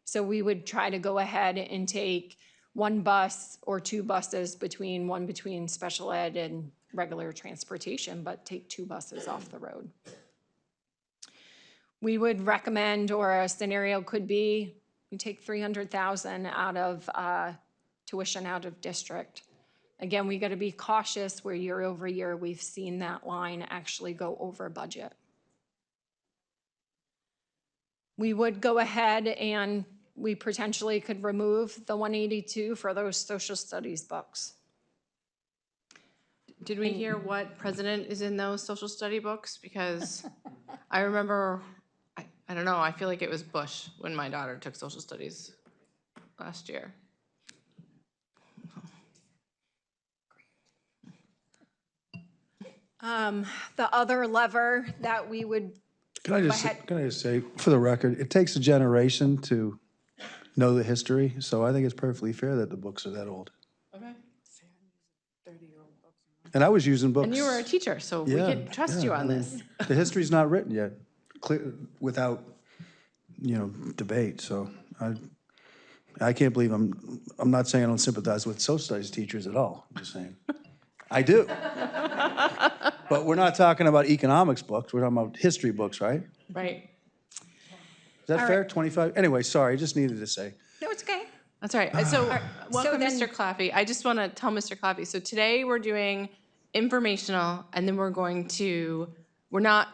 So we would try to go ahead and take 1 bus or 2 buses one between special ed and regular transportation, but take 2 buses off the road. We would recommend, or a scenario could be, we take $300,000 out of tuition out of district. Again, we got to be cautious where year over year we've seen that line actually go over budget. We would go ahead and we potentially could remove the 182 for those social studies books. Did we hear what president is in those social study books? Because I remember, I don't know, I feel like it was Bush when my daughter took social studies last year. The other lever that we would, Can I just ahead. say, for the record, it takes a generation to know the history, so I think it's perfectly fair that the books are that old. Okay. And I was using books. And you were a teacher, so we Yeah, can trust yeah, you I on mean, this. The history's not written yet, without, debate, so I can't believe I'm not saying I don't sympathize with social studies teachers at all, I'm just saying. I do. But we're not talking about economics books, we're talking about history books, right? Right. Is that fair, 25? Anyway, sorry, I just needed to say. No, it's okay. That's all right. So welcome, then- Mr. Claffey. I just want to tell Mr. Claffey, so today we're doing informational, and then we're not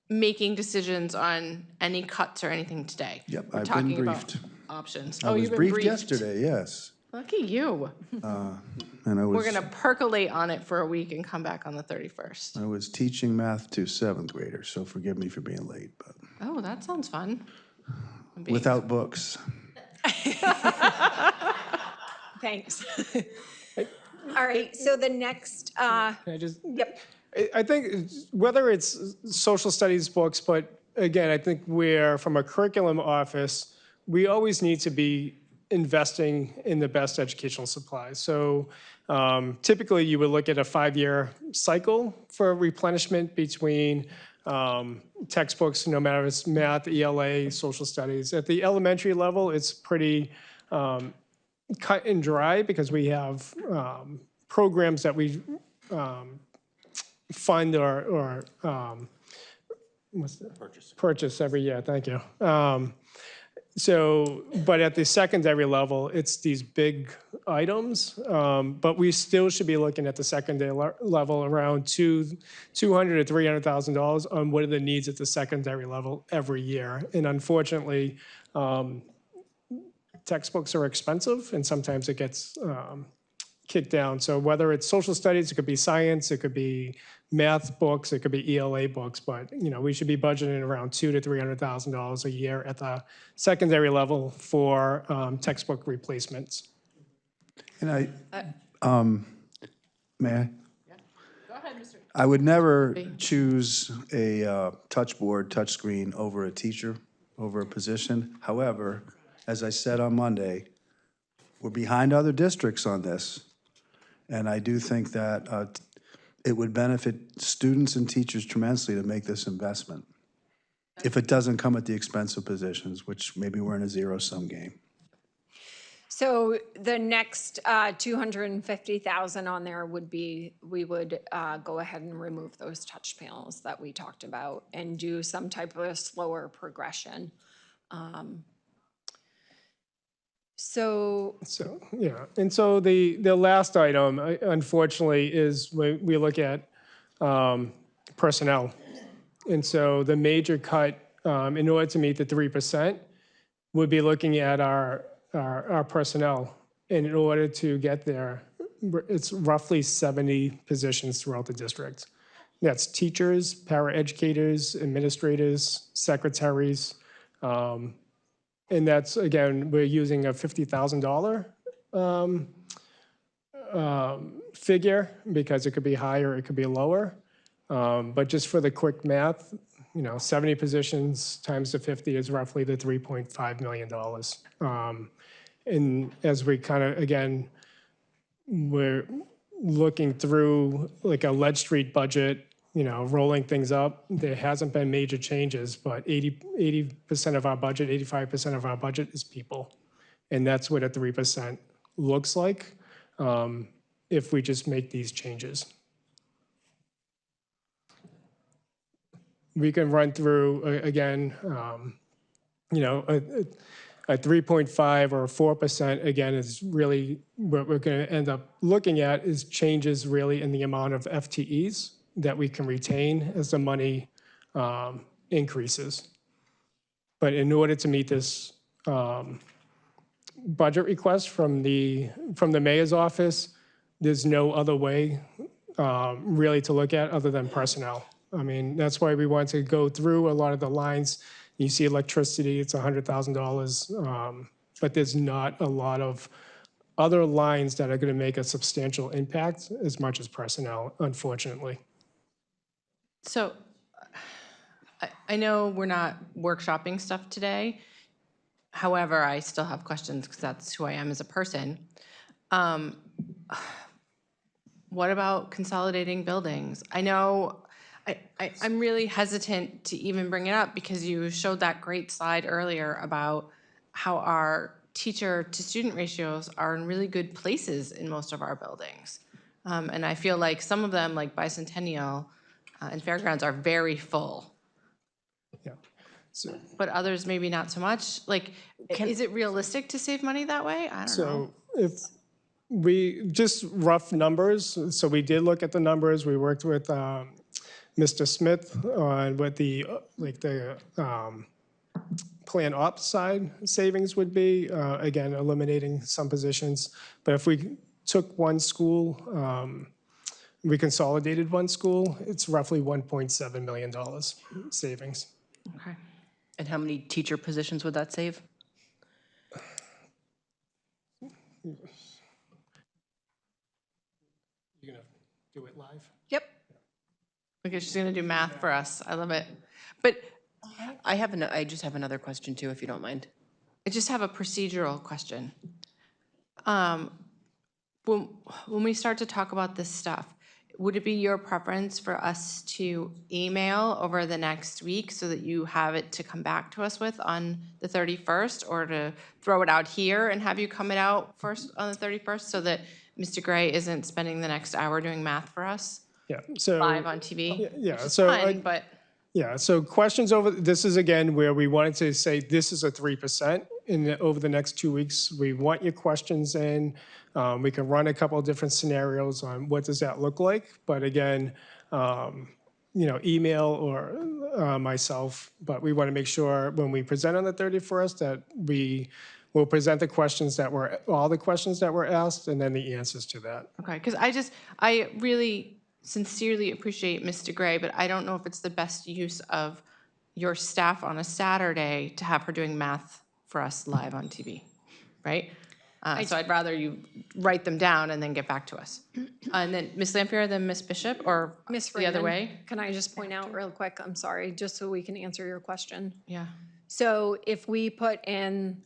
making decisions on any cuts or anything today. Yep, We're I've been talking about briefed. options. I Oh, was you've been briefed yesterday, yes. Lucky you. And I We're was, going to percolate on it for a week and come back on the 31st. I was teaching math to 7th graders, so forgive me for being late, but Oh, that sounds fun. without books. Thanks. All right, so the next, Can I just, yep. I think whether it's social studies books, but again, I think we're, from a curriculum office, we always need to be investing in the best educational supplies. So typically you would look at a 5-year cycle for replenishment between textbooks, no matter if it's math, ELA, social studies. At the elementary level, it's pretty cut and dry because we have programs that we fund or purchase every year. Thank you. So, but at the secondary level, it's these big items, but we still should be looking at the secondary level around $200,000 to $300,000 on what are the needs at the secondary level every year. And unfortunately, textbooks are expensive, and sometimes it gets kicked down. So whether it's social studies, it could be science, it could be math books, it could be ELA books, but we should be budgeting around $200,000 to $300,000 a year at the secondary level for textbook replacements. And may I? Go ahead, Mr. I would never choose a touchscreen over a teacher, over a position. However, as I said on Monday, we're behind other districts on this. And I do think that it would benefit students and teachers tremendously to make this investment. If it doesn't come at the expense of positions, which maybe we're in a zero-sum game. So the next 250,000 on there would be, we would go ahead and remove those touch panels that we talked about and do some type of a slower progression. So So, yeah, and so the last item, unfortunately, is when we look at personnel. And so the major cut, in order to meet the 3%, would be looking at our personnel. And in order to get there, it's roughly 70 positions throughout the district. That's teachers, paraeducators, administrators, secretaries. And that's, again, we're using a $50,000 figure because it could be higher, it could be lower. But just for the quick math, 70 positions times the 50 is roughly the $3.5 million. And as we kind of, again, we're looking through like a Lead Street budget, rolling things up, there hasn't been major changes, but 80% of our budget, 85% of our budget is people. And that's what a 3% looks like if we just make these changes. We can run through, again, a 3.5 or a 4%, again, is really what we're going to end up looking at is changes really in the amount of FTEs that we can retain as the money increases. But in order to meet this budget request from the mayor's office, there's no other way really to look at other than personnel. I mean, that's why we want to go through a lot of the lines. You see electricity, it's $100,000, but there's not a lot of other lines that are going to make a substantial impact as much as personnel, unfortunately. So I know we're not workshopping stuff today. However, I still have questions because that's who I am as a person. What about consolidating buildings? I know I'm really hesitant to even bring it up because you showed that great slide earlier about how our teacher-to-student ratios are in really good places in most of our buildings. And I feel like some of them, like Bicentennial and Fairgrounds, are very full. Yeah. So, But others maybe not so much. Like, is it realistic to save money that way? I don't know. so if we, just rough numbers, so we did look at the numbers. We worked with Mr. Smith on what the plan ops side savings would be, again, eliminating some positions. But if we took one school, we consolidated one school, it's roughly $1.7 million savings. Okay. And how many teacher positions would that save? You're gonna do it live? Yep. Okay, she's gonna do math for us. I love it. But I just have another question too, if you don't mind. I just have a procedural question. When we start to talk about this stuff, would it be your preference for us to email over the next week so that you have it to come back to us with on the 31st, or to throw it out here and have you come it out first on the 31st so that Mr. Gray isn't spending the next hour doing math for us Yeah, so. live on TV? Yeah, Which is so fun, but Yeah, so questions over, this is again where we wanted to say this is a 3%. Over the next 2 weeks, we want your questions in. We can run a couple of different scenarios on what does that look like. But again, email or myself. But we want to make sure when we present on the 31st that we will present the questions that were, all the questions that were asked and then the answers to that. okay, because I really sincerely appreciate Mr. Gray, but I don't know if it's the best use of your staff on a Saturday to have her doing math for us live on TV, right? So I'd rather you write them down and then get back to us. And then Ms. Lampier, then Ms. Bishop, or Ms. the other Freeman, way? can I just point out real quick, I'm sorry, just so we can answer your question? Yeah. So if we put in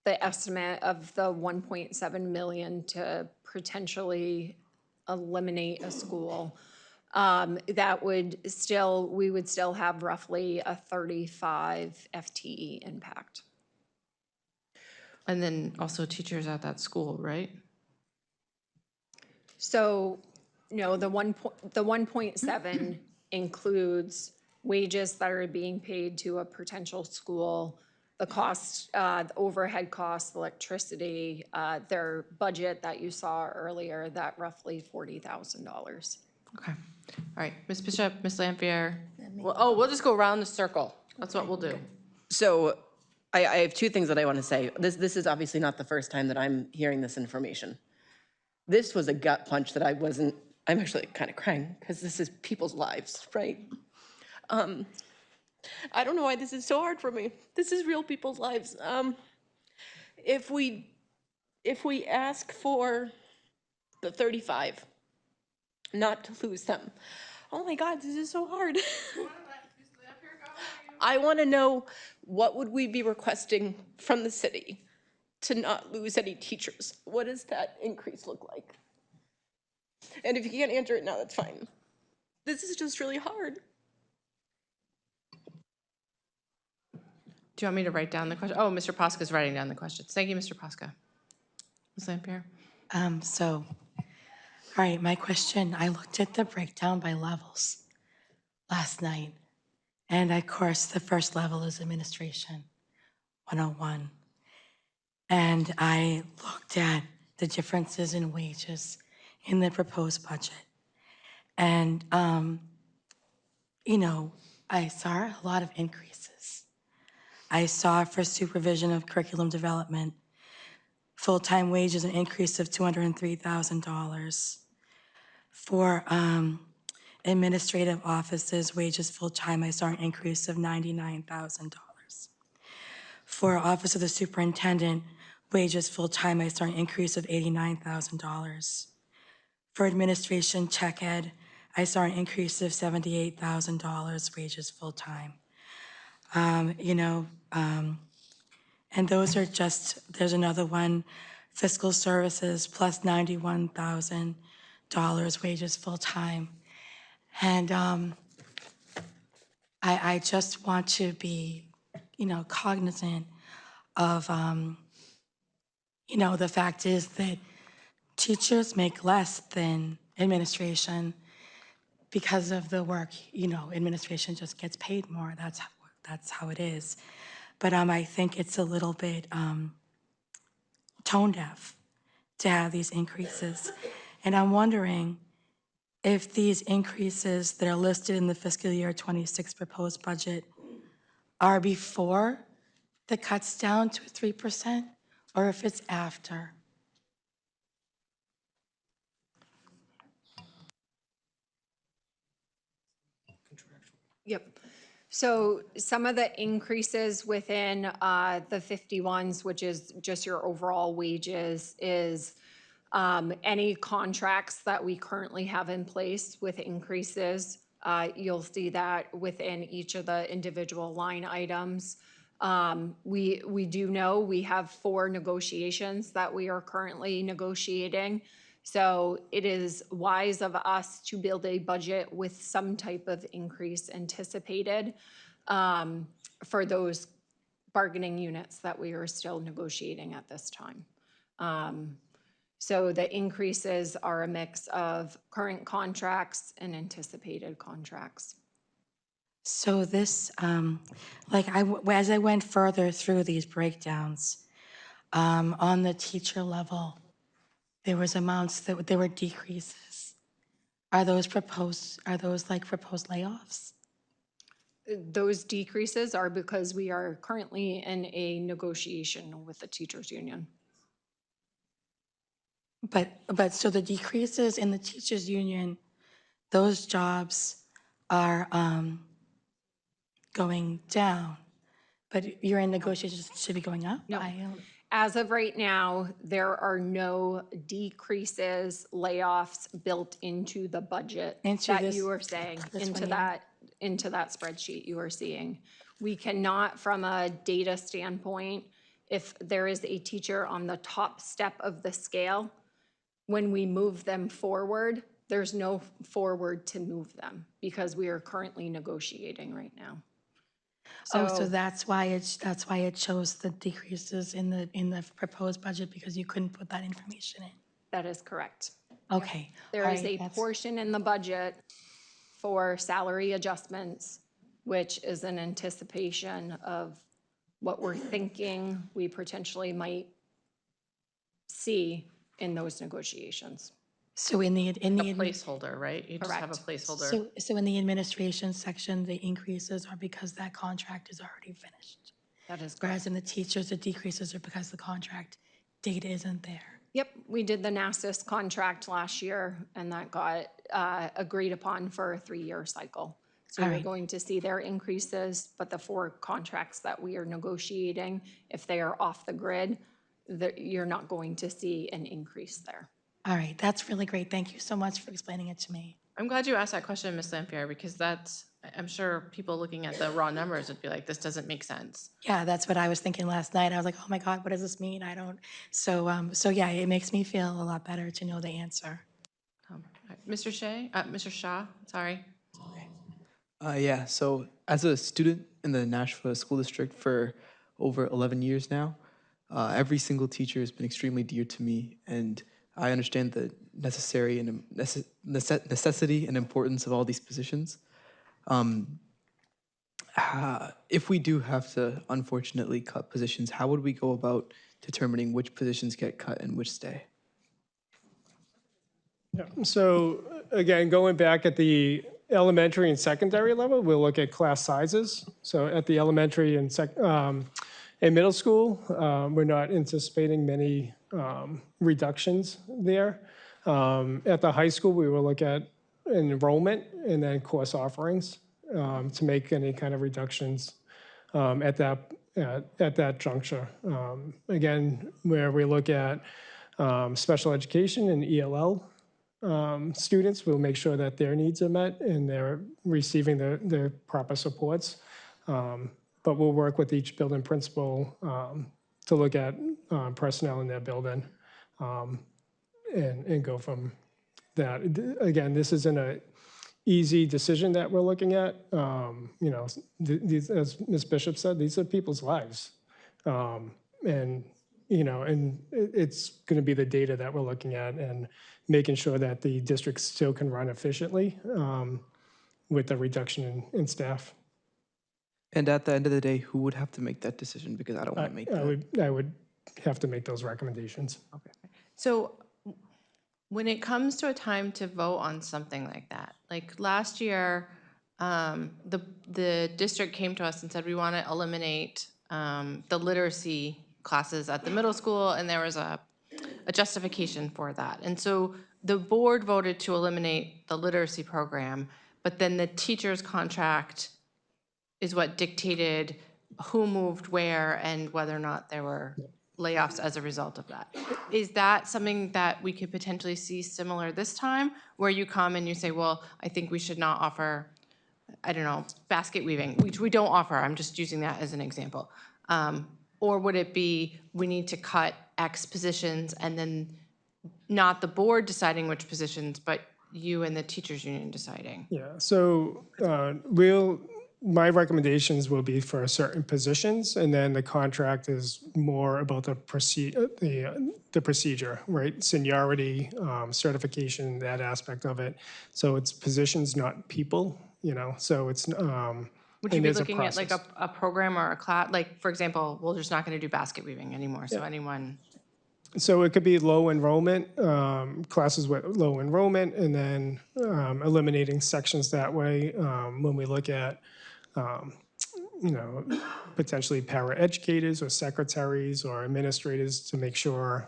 the estimate of the 1.7 million to potentially eliminate a school, that would still, we would still have roughly a 35 FTE impact. And then also teachers at that school, right? So, no, the 1.7 includes wages that are being paid to a potential school, the cost, the overhead costs, electricity, their budget that you saw earlier, that roughly $40,000. Okay. All right, Ms. Bishop, Ms. Lampier. Well, we'll just go around the circle. That's what we'll do. So I have two things that I want to say. This is obviously not the first time that I'm hearing this information. This was a gut punch that I'm actually kind of crying because this is people's lives, right? I don't know why this is so hard for me. This is real people's lives. If we ask for the 35, not to lose them. Oh my God, this is so hard. I want to know, what would we be requesting from the city to not lose any teachers? What does that increase look like? And if you can't answer it now, that's fine. This is just really hard. Do you want me to write down the question? Oh, Mr. Posca's writing down the questions. Thank you, Mr. Posca. Ms. Lampier? All right, my question, I looked at the breakdown by levels last night. And of course, the first level is administration, 101. And I looked at the differences in wages in the proposed budget. And, I saw a lot of increases. I saw for supervision of curriculum development, full-time wages, an increase of $203,000. For administrative offices, wages full-time, I saw an increase of $99,000. For Office of the Superintendent, wages full-time, I saw an increase of $89,000. For administration check ed, I saw an increase of $78,000 wages full-time. And those are just, there's another one, fiscal services plus $91,000 wages full-time. And I just want to be, cognizant of, the fact is that teachers make less than administration because of the work, administration just gets paid more. That's how it is. But I think it's a little bit tone deaf to have these increases. And I'm wondering if these increases that are listed in the fiscal year 26 proposed budget are before the cuts down to 3%, or if it's after. Yep. So some of the increases within the 51s, which is just your overall wages, is any contracts that we currently have in place with increases. You'll see that within each of the individual line items. We do know we have 4 negotiations that we are currently negotiating. So it is wise of us to build a budget with some type of increase anticipated for those bargaining units that we are still negotiating at this time. So the increases are a mix of current contracts and anticipated contracts. So this, as I went further through these breakdowns, on the teacher level, there was amounts there were decreases. Are those proposed layoffs? Those decreases are because we are currently in a negotiation with the teachers union. But so the decreases in the teachers union, those jobs are going down, but you're in negotiations, should be going up? No. As of right now, there are no decreases, layoffs built into the budget Into that this- you are saying, this into one here? that spreadsheet you are seeing. We cannot, from a data standpoint, if there is a teacher on the top step of the scale, when we move them forward, there's no forward to move them because we are currently negotiating right now. Oh, so that's why it shows the decreases in the proposed budget because you couldn't put that information in. That is correct. Okay. There is all right, a that's- portion in the budget for salary adjustments, which is an anticipation of what we're thinking we potentially might see in those negotiations. So in the A placeholder, right? You just have a Correct. placeholder. so in the administration section, the increases are because that contract is already finished. That is correct. Whereas in the teachers, the decreases are because the contract date isn't there. Yep, we did the NASIS contract last year, and that got agreed upon for a 3-year cycle. So All you're right. going to see their increases, but the 4 contracts that we are negotiating, if they are off the grid, you're not going to see an increase there. All right, that's really great. Thank you so much for explaining it to me. I'm glad you asked that question, Ms. Lampier, because I'm sure people looking at the raw numbers would be like, this doesn't make sense. Yeah, that's what I was thinking last night. I was like, oh my God, what does this mean? I don't. So yeah, it makes me feel a lot better to know the answer. Mr. Shaw, sorry. Yeah, so as a student in the Nashua School District for over 11 years now, every single teacher has been extremely dear to me, and I understand the necessity and importance of all these positions. If we do have to unfortunately cut positions, how would we go about determining which positions get cut and which stay? Yeah. So again, going back at the elementary and secondary level, we'll look at class sizes. So at the elementary and middle school, we're not anticipating many reductions there. At the high school, we will look at enrollment and then course offerings to make any kind of reductions at that juncture. Again, where we look at special education and ELL students, we'll make sure that their needs are met and they're receiving the proper supports. But we'll work with each building principal to look at personnel in their building and go from that. Again, this isn't an easy decision that we're looking at. These, as Ms. Bishop said, these are people's lives. And it's going to be the data that we're looking at and making sure that the district still can run efficiently with the reduction in staff. And at the end of the day, who would have to make that decision? Because I don't want to make that. I would have to make those recommendations. So when it comes to a time to vote on something like that, like last year, the district came to us and said, we want to eliminate the literacy classes at the middle school, and there was a justification for that. And so the board voted to eliminate the literacy program, but then the teacher's contract is what dictated who moved where and whether or not there were layoffs as a result of that. Is that something that we could potentially see similar this time, where you come and you say, well, I think we should not offer, I don't know, basket weaving, which we don't offer, I'm just using that as an example. Or would it be, we need to cut X positions and then not the board deciding which positions, but you and the teachers union deciding? Yeah, so my recommendations will be for certain positions, and then the contract is more about the procedure, right? Seniority, certification, that aspect of it. So it's positions, not people, so it's, Would you be looking at like a program or a class, like, for example, we're just not going to do basket weaving anymore, so anyone? So it could be low enrollment, classes with low enrollment, and then eliminating sections that way when we look at, potentially para-educators or secretaries or administrators to make sure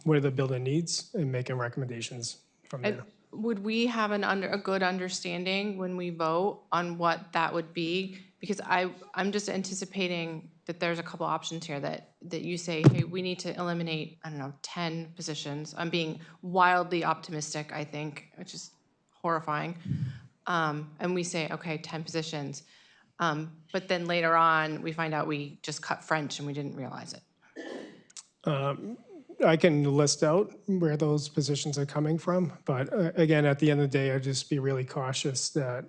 what the building needs and making recommendations from there. would we have a good understanding when we vote on what that would be? Because I'm just anticipating that there's a couple options here that you say, hey, we need to eliminate, I don't know, 10 positions. I'm being wildly optimistic, I think, which is horrifying. And we say, okay, 10 positions. But then later on, we find out we just cut French and we didn't realize it. I can list out where those positions are coming from, but again, at the end of the day, I'd just be really cautious that,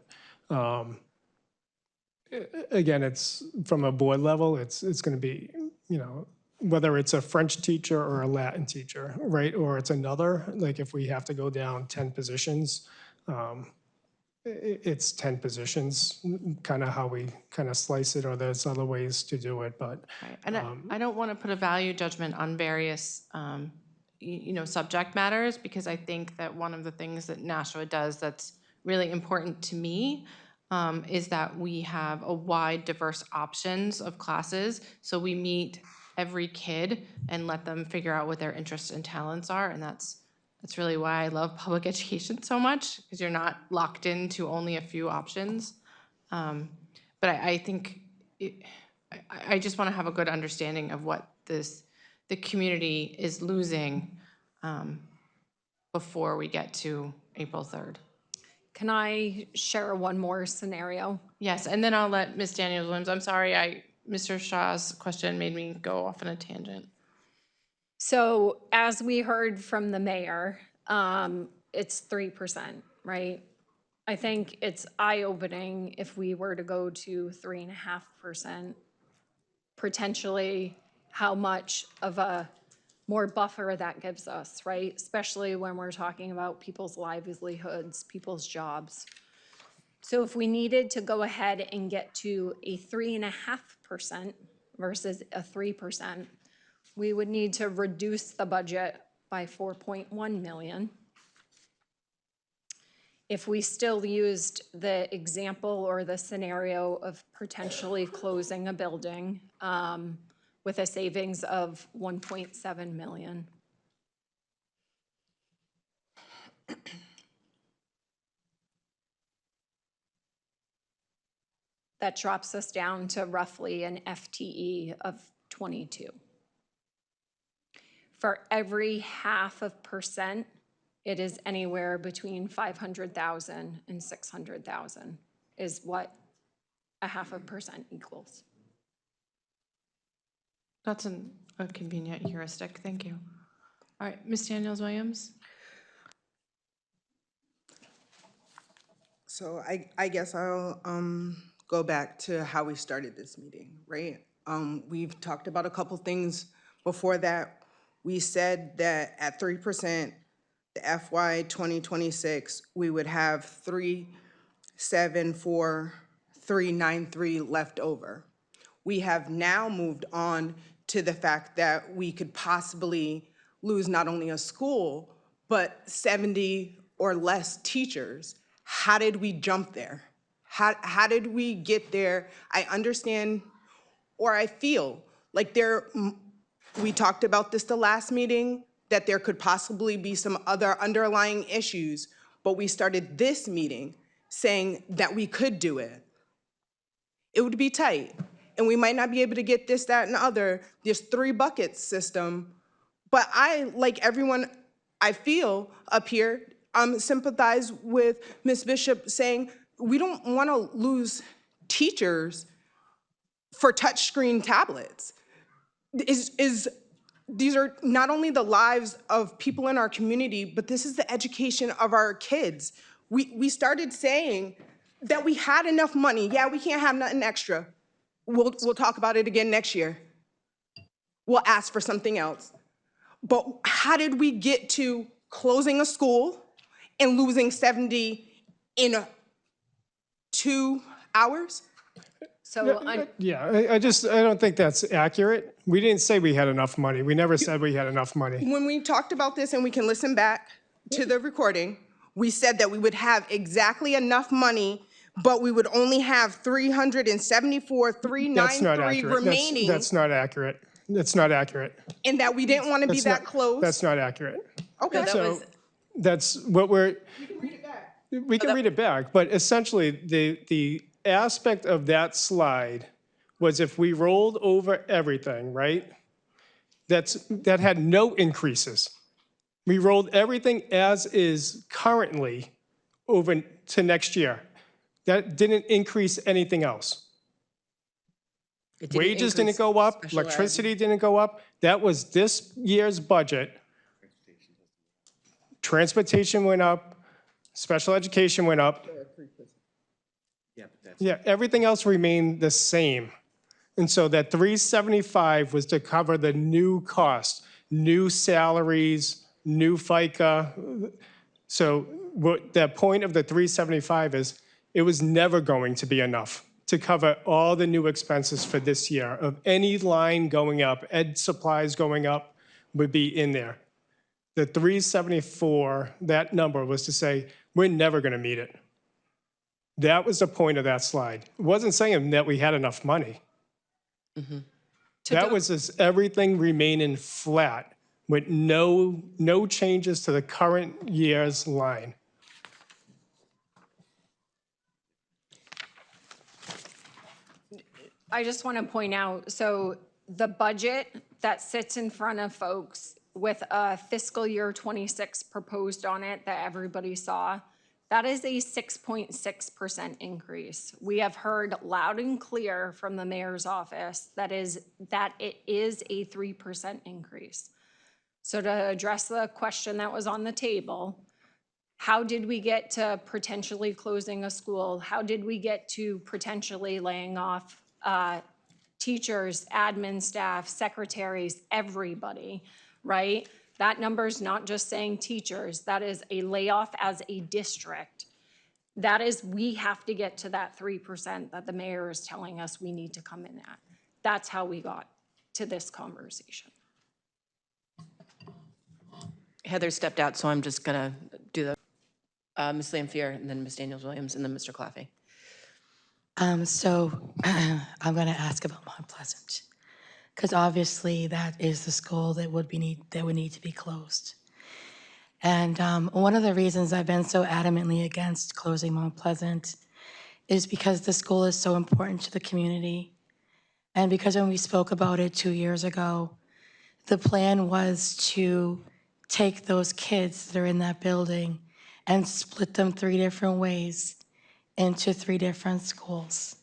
again, it's from a board level, it's going to be, whether it's a French teacher or a Latin teacher, right? Or it's another, like if we have to go down 10 positions, it's 10 positions, kind of how we kind of slice it, or there's other ways to do it, but. Right. And I don't want to put a value judgment on various, subject matters, because I think that one of the things that Nashua does that's really important to me is that we have a wide, diverse options of classes. So we meet every kid and let them figure out what their interests and talents are, and that's really why I love public education so much, because you're not locked into only a few options. But I think I just want to have a good understanding of what the community is losing before we get to April 3rd. Can I share one more scenario? Yes, and then I'll let Ms. Daniels-Williams, I'm sorry, Mr. Shaw's question made me go off on a tangent. So as we heard from the mayor, it's 3%, right? I think it's eye-opening if we were to go to 3.5%, potentially how much of a more buffer that gives us, right? Especially when we're talking about people's livelihoods, people's jobs. So if we needed to go ahead and get to a 3.5% versus a 3%, we would need to reduce the budget by 4.1 million. If we still used the example or the scenario of potentially closing a building with a savings of 1.7 million. That drops us down to roughly an FTE of 22. For every 0.5%, it is anywhere between 500,000 and 600,000 is what a 0.5% equals. That's a convenient heuristic, thank you. All right, Ms. Daniels-Williams? So I guess I'll go back to how we started this meeting, right? We've talked about a couple things before that. We said that at 3%, the FY 2026, we would have 374,393 left over. We have now moved on to the fact that we could possibly lose not only a school, but 70 or less teachers. How did we jump there? How did we get there? I understand, or I feel like we talked about this the last meeting, that there could possibly be some other underlying issues, but we started this meeting saying that we could do it. It would be tight, and we might not be able to get this, that, and other, this 3 buckets system, but I, like everyone I feel up here, sympathize with Ms. Bishop saying we don't want to lose teachers for touchscreen tablets. These are not only the lives of people in our community, but this is the education of our kids. We started saying that we had enough money. Yeah, we can't have nothing extra. We'll talk about it again next year. We'll ask for something else. But how did we get to closing a school and losing 70 in 2 hours? So Yeah, I don't think that's accurate. We didn't say we had enough money. We never said we had enough money. When we talked about this, and we can listen back to the recording, we said that we would have exactly enough money, but we would only have 374,393 remaining. That's not accurate. That's not accurate. And that we didn't want to be that close. That's not accurate. Okay. That was That's what we're. We can read it back, but essentially, the aspect of that slide was if we rolled over everything, right? That had no increases. We rolled everything as is currently over to next year. That didn't increase anything else. It didn't Wages didn't increase go up, special ed. electricity didn't go up. That was this year's budget. Transportation went up, special education went up. Yeah, everything else remained the same. And so that 375 was to cover the new cost, new salaries, new FICA. So what the point of the 375 is, it was never going to be enough to cover all the new expenses for this year of any line going up, ed supplies going up would be in there. The 374, that number was to say, we're never going to meet it. That was the point of that slide. It wasn't saying that we had enough money. That was just everything remaining flat with no changes to the current year's line. I just want to point out, so the budget that sits in front of folks with a fiscal year 26 proposed on it that everybody saw, that is a 6.6% increase. We have heard loud and clear from the mayor's office that it is a 3% increase. So to address the question that was on the table, how did we get to potentially closing a school? How did we get to potentially laying off teachers, admin staff, secretaries, everybody, right? That number's not just saying teachers. That is a layoff as a district. That is, we have to get to that 3% that the mayor is telling us we need to come in at. That's how we got to this conversation. Heather stepped out, so I'm just gonna do the, Ms. Lampier, and then Ms. Daniels-Williams, and then Mr. Claffey. So I'm going to ask about Mount Pleasant, because obviously that is the school that would need to be closed. And one of the reasons I've been so adamantly against closing Mount Pleasant is because the school is so important to the community. And because when we spoke about it 2 years ago, the plan was to take those kids that are in that building and split them 3 different ways into 3 different schools.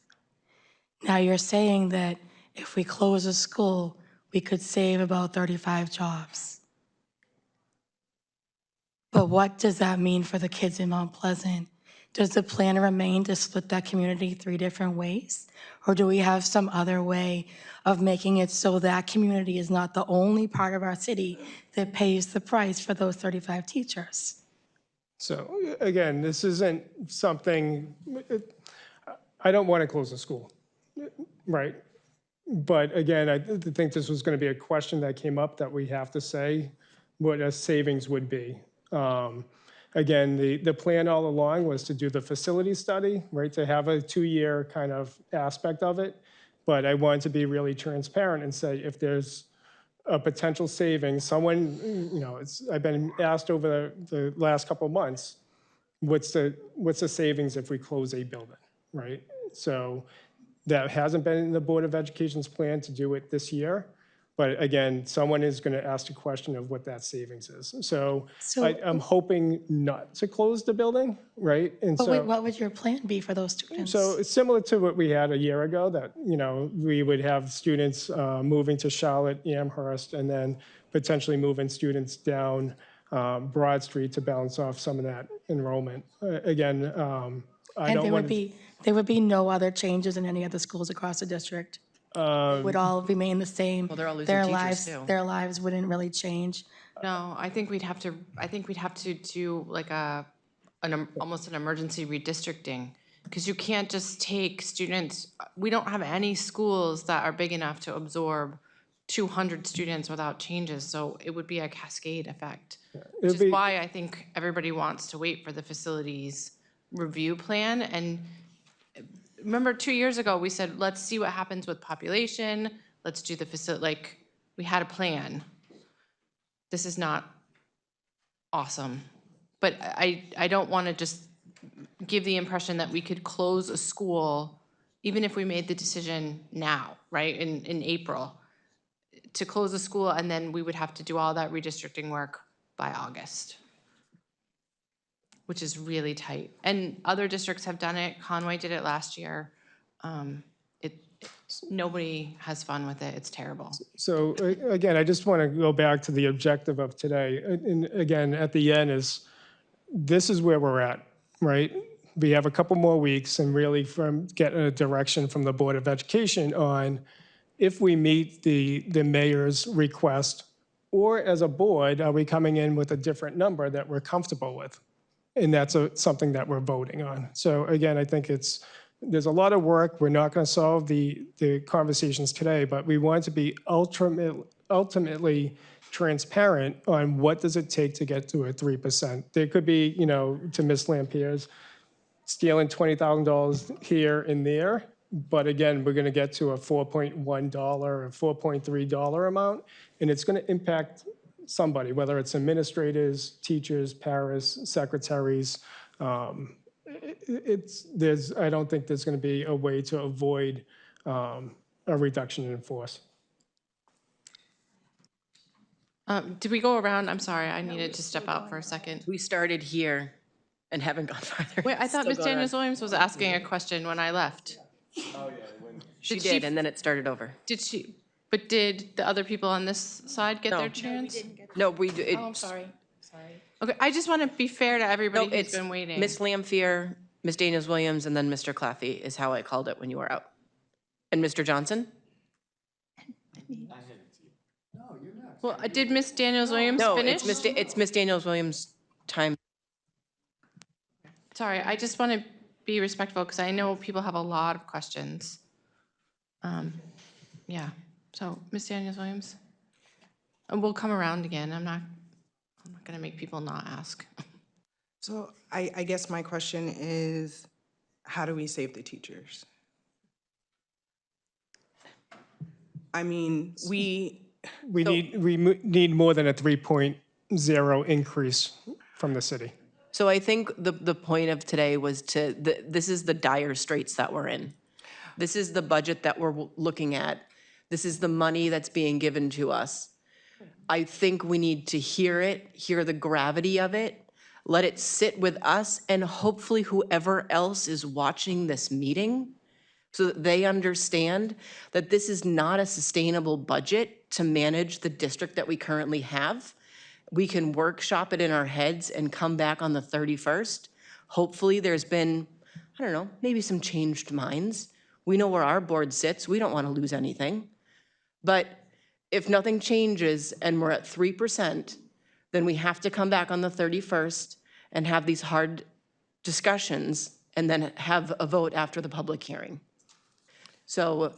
Now you're saying that if we close a school, we could save about 35 jobs. But what does that mean for the kids in Mount Pleasant? Does the plan remain to split that community 3 different ways? Or do we have some other way of making it so that community is not the only part of our city that pays the price for those 35 teachers? So again, this isn't something, I don't want to close the school, right? But again, I think this was going to be a question that came up that we have to say what a savings would be. Again, the plan all along was to do the facility study, right, to have a 2-year kind of aspect of it. But I wanted to be really transparent and say if there's a potential savings, someone, I've been asked over the last couple of months, what's the savings if we close a building, right? So that hasn't been in the Board of Education's plan to do it this year. But again, someone is going to ask the question of what that savings is. So I'm hoping not to close the building, right? And But so, wait, what would your plan be for those students? so it's similar to what we had a year ago that, we would have students moving to Charlotte, Amherst, and then potentially moving students down Broad Street to balance off some of that enrollment. Again, I And don't want there would be no other changes in any of the schools across the district? Would all remain the same? Well, they're all losing teachers, too. Their lives wouldn't really change? No, I think we'd have to do like almost an emergency redistricting. Because you can't just take students, we don't have any schools that are big enough to absorb 200 students without changes, so it would be a cascade effect. Which is why I think everybody wants to wait for the facilities review plan. And remember 2 years ago, we said, let's see what happens with population, let's do the facility, we had a plan. This is not awesome. But I don't want to just give the impression that we could close a school, even if we made the decision now, right, in April, to close a school, and then we would have to do all that redistricting work by August, which is really tight. And other districts have done it. Conway did it last year. Nobody has fun with it. It's terrible. So again, I just want to go back to the objective of today. And again, at the end this is where we're at, right? We have a couple more weeks and really from getting a direction from the Board of Education on if we meet the mayor's request, or as a board, are we coming in with a different number that we're comfortable with? And that's something that we're voting on. So again, I think there's a lot of work. We're not going to solve the conversations today, but we want to be ultimately transparent on what does it take to get to a 3%. There could be, to Ms. Lampier's, stealing $20,000 here and there, but again, we're going to get to a $4.1 or $4.3 amount, and it's going to impact somebody, whether it's administrators, teachers, paras, secretaries. I don't think there's going to be a way to avoid a reduction in force. Did we go around? I'm sorry, I needed to step out for a second. We started here and haven't gone farther. Wait, I thought Still Ms. going on. Daniels-Williams was asking a question when I left. She Did she- did, and then it started over. But did the other people on this side get No. their chance? No, we, it, Oh, I'm sorry. Okay, I just want to be fair to no, everybody who's it's been waiting. Miss Lampier, Miss Daniels-Williams, and then Mr. Claffey is how I called it when you were out. And Mr. Johnson? Well, did Miss Daniels-Williams No, finish? it's Miss Daniels-Williams' time. Sorry, I just want to be respectful because I know people have a lot of questions. Yeah, so Miss Daniels-Williams? And we'll come around again. I'm not going to make people not ask. So I guess my question is, how do we save the teachers? I mean, we need more than a 3.0 increase from the city. So I think the point of today was this is the dire straits that we're in. This is the budget that we're looking at. This is the money that's being given to us. I think we need to hear the gravity of it, let it sit with us, and hopefully whoever else is watching this meeting so that they understand that this is not a sustainable budget to manage the district that we currently have. We can workshop it in our heads and come back on the 31st. Hopefully there's been, I don't know, maybe some changed minds. We know where our board sits. We don't want to lose anything. But if nothing changes and we're at 3%, then we have to come back on the 31st and have these hard discussions and then have a vote after the public hearing. So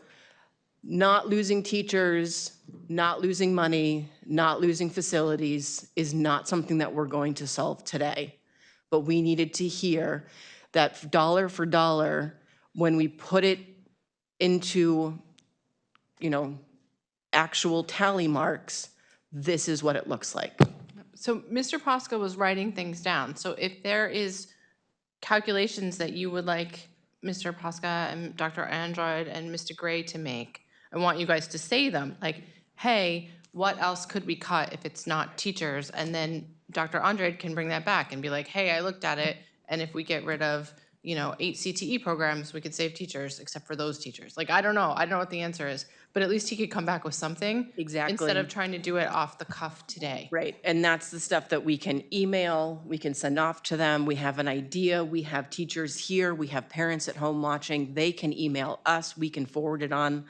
not losing teachers, not losing money, not losing facilities is not something that we're going to solve today. But we needed to hear that dollar for dollar, when we put it into, actual tally marks, this is what it looks like. So Mr. Posca was writing things down. So if there is calculations that you would like Mr. Posca and Dr. Android and Mr. Gray to make, I want you guys to say them, like, hey, what else could we cut if it's not teachers? And then Dr. Andrade can bring that back and be like, hey, I looked at it, and if we get rid of, 8 CTE programs, we could save teachers, except for those teachers. Like, I don't know what the answer is, but at least he could come back with something. Exactly. Instead of trying to do it off the cuff today. Right, and that's the stuff that we can email, we can send off to them, we have an idea, we have teachers here, we have parents at home watching, they can email us, we can forward it on.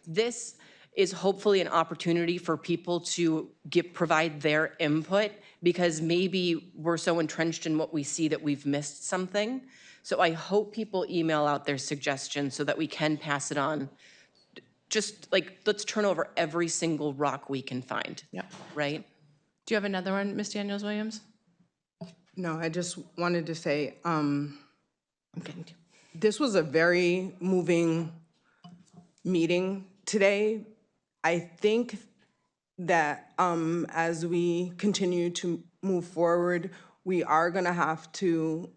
This is hopefully an opportunity for people to provide their input, because maybe we're so entrenched in what we see that we've missed something. So I hope people email out their suggestions so that we can pass it on. Just let's turn over every single rock we can find. Yeah. Right? Do you have another one, Ms. Daniels-Williams? No, I just wanted to say, I'm getting to. this was a very moving meeting today. I think that as we continue to move forward, we are gonna have to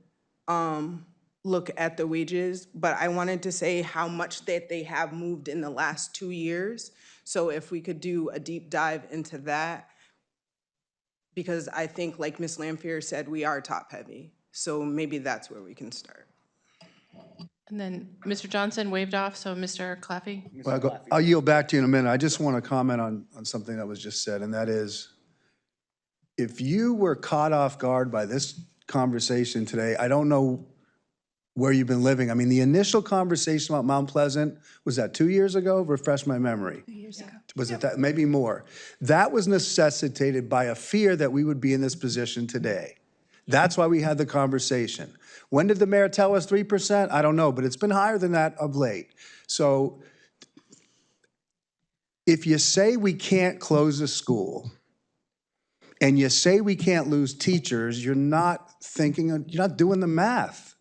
look at the wages, but I wanted to say how much that they have moved in the last 2 years. So if we could do a deep dive into that, because I think, like Ms. Lampier said, we are top-heavy. So maybe that's where we can start. And then Mr. Johnson waved off, so Mr. Claffey? Well, I'll yield back to you in a minute. I just want to comment on something that was just said, and that is, if you were caught off guard by this conversation today, I don't know where you've been living. I mean, the initial conversation about Mount Pleasant, was that 2 years ago? Refresh my memory. 2 years ago. Was it that? Maybe more. That was necessitated by a fear that we would be in this position today. That's why we had the conversation. When did the mayor tell us 3%? I don't know, but it's been higher than that of late. So if you say we can't close a school and you say we can't lose teachers, you're not doing the math.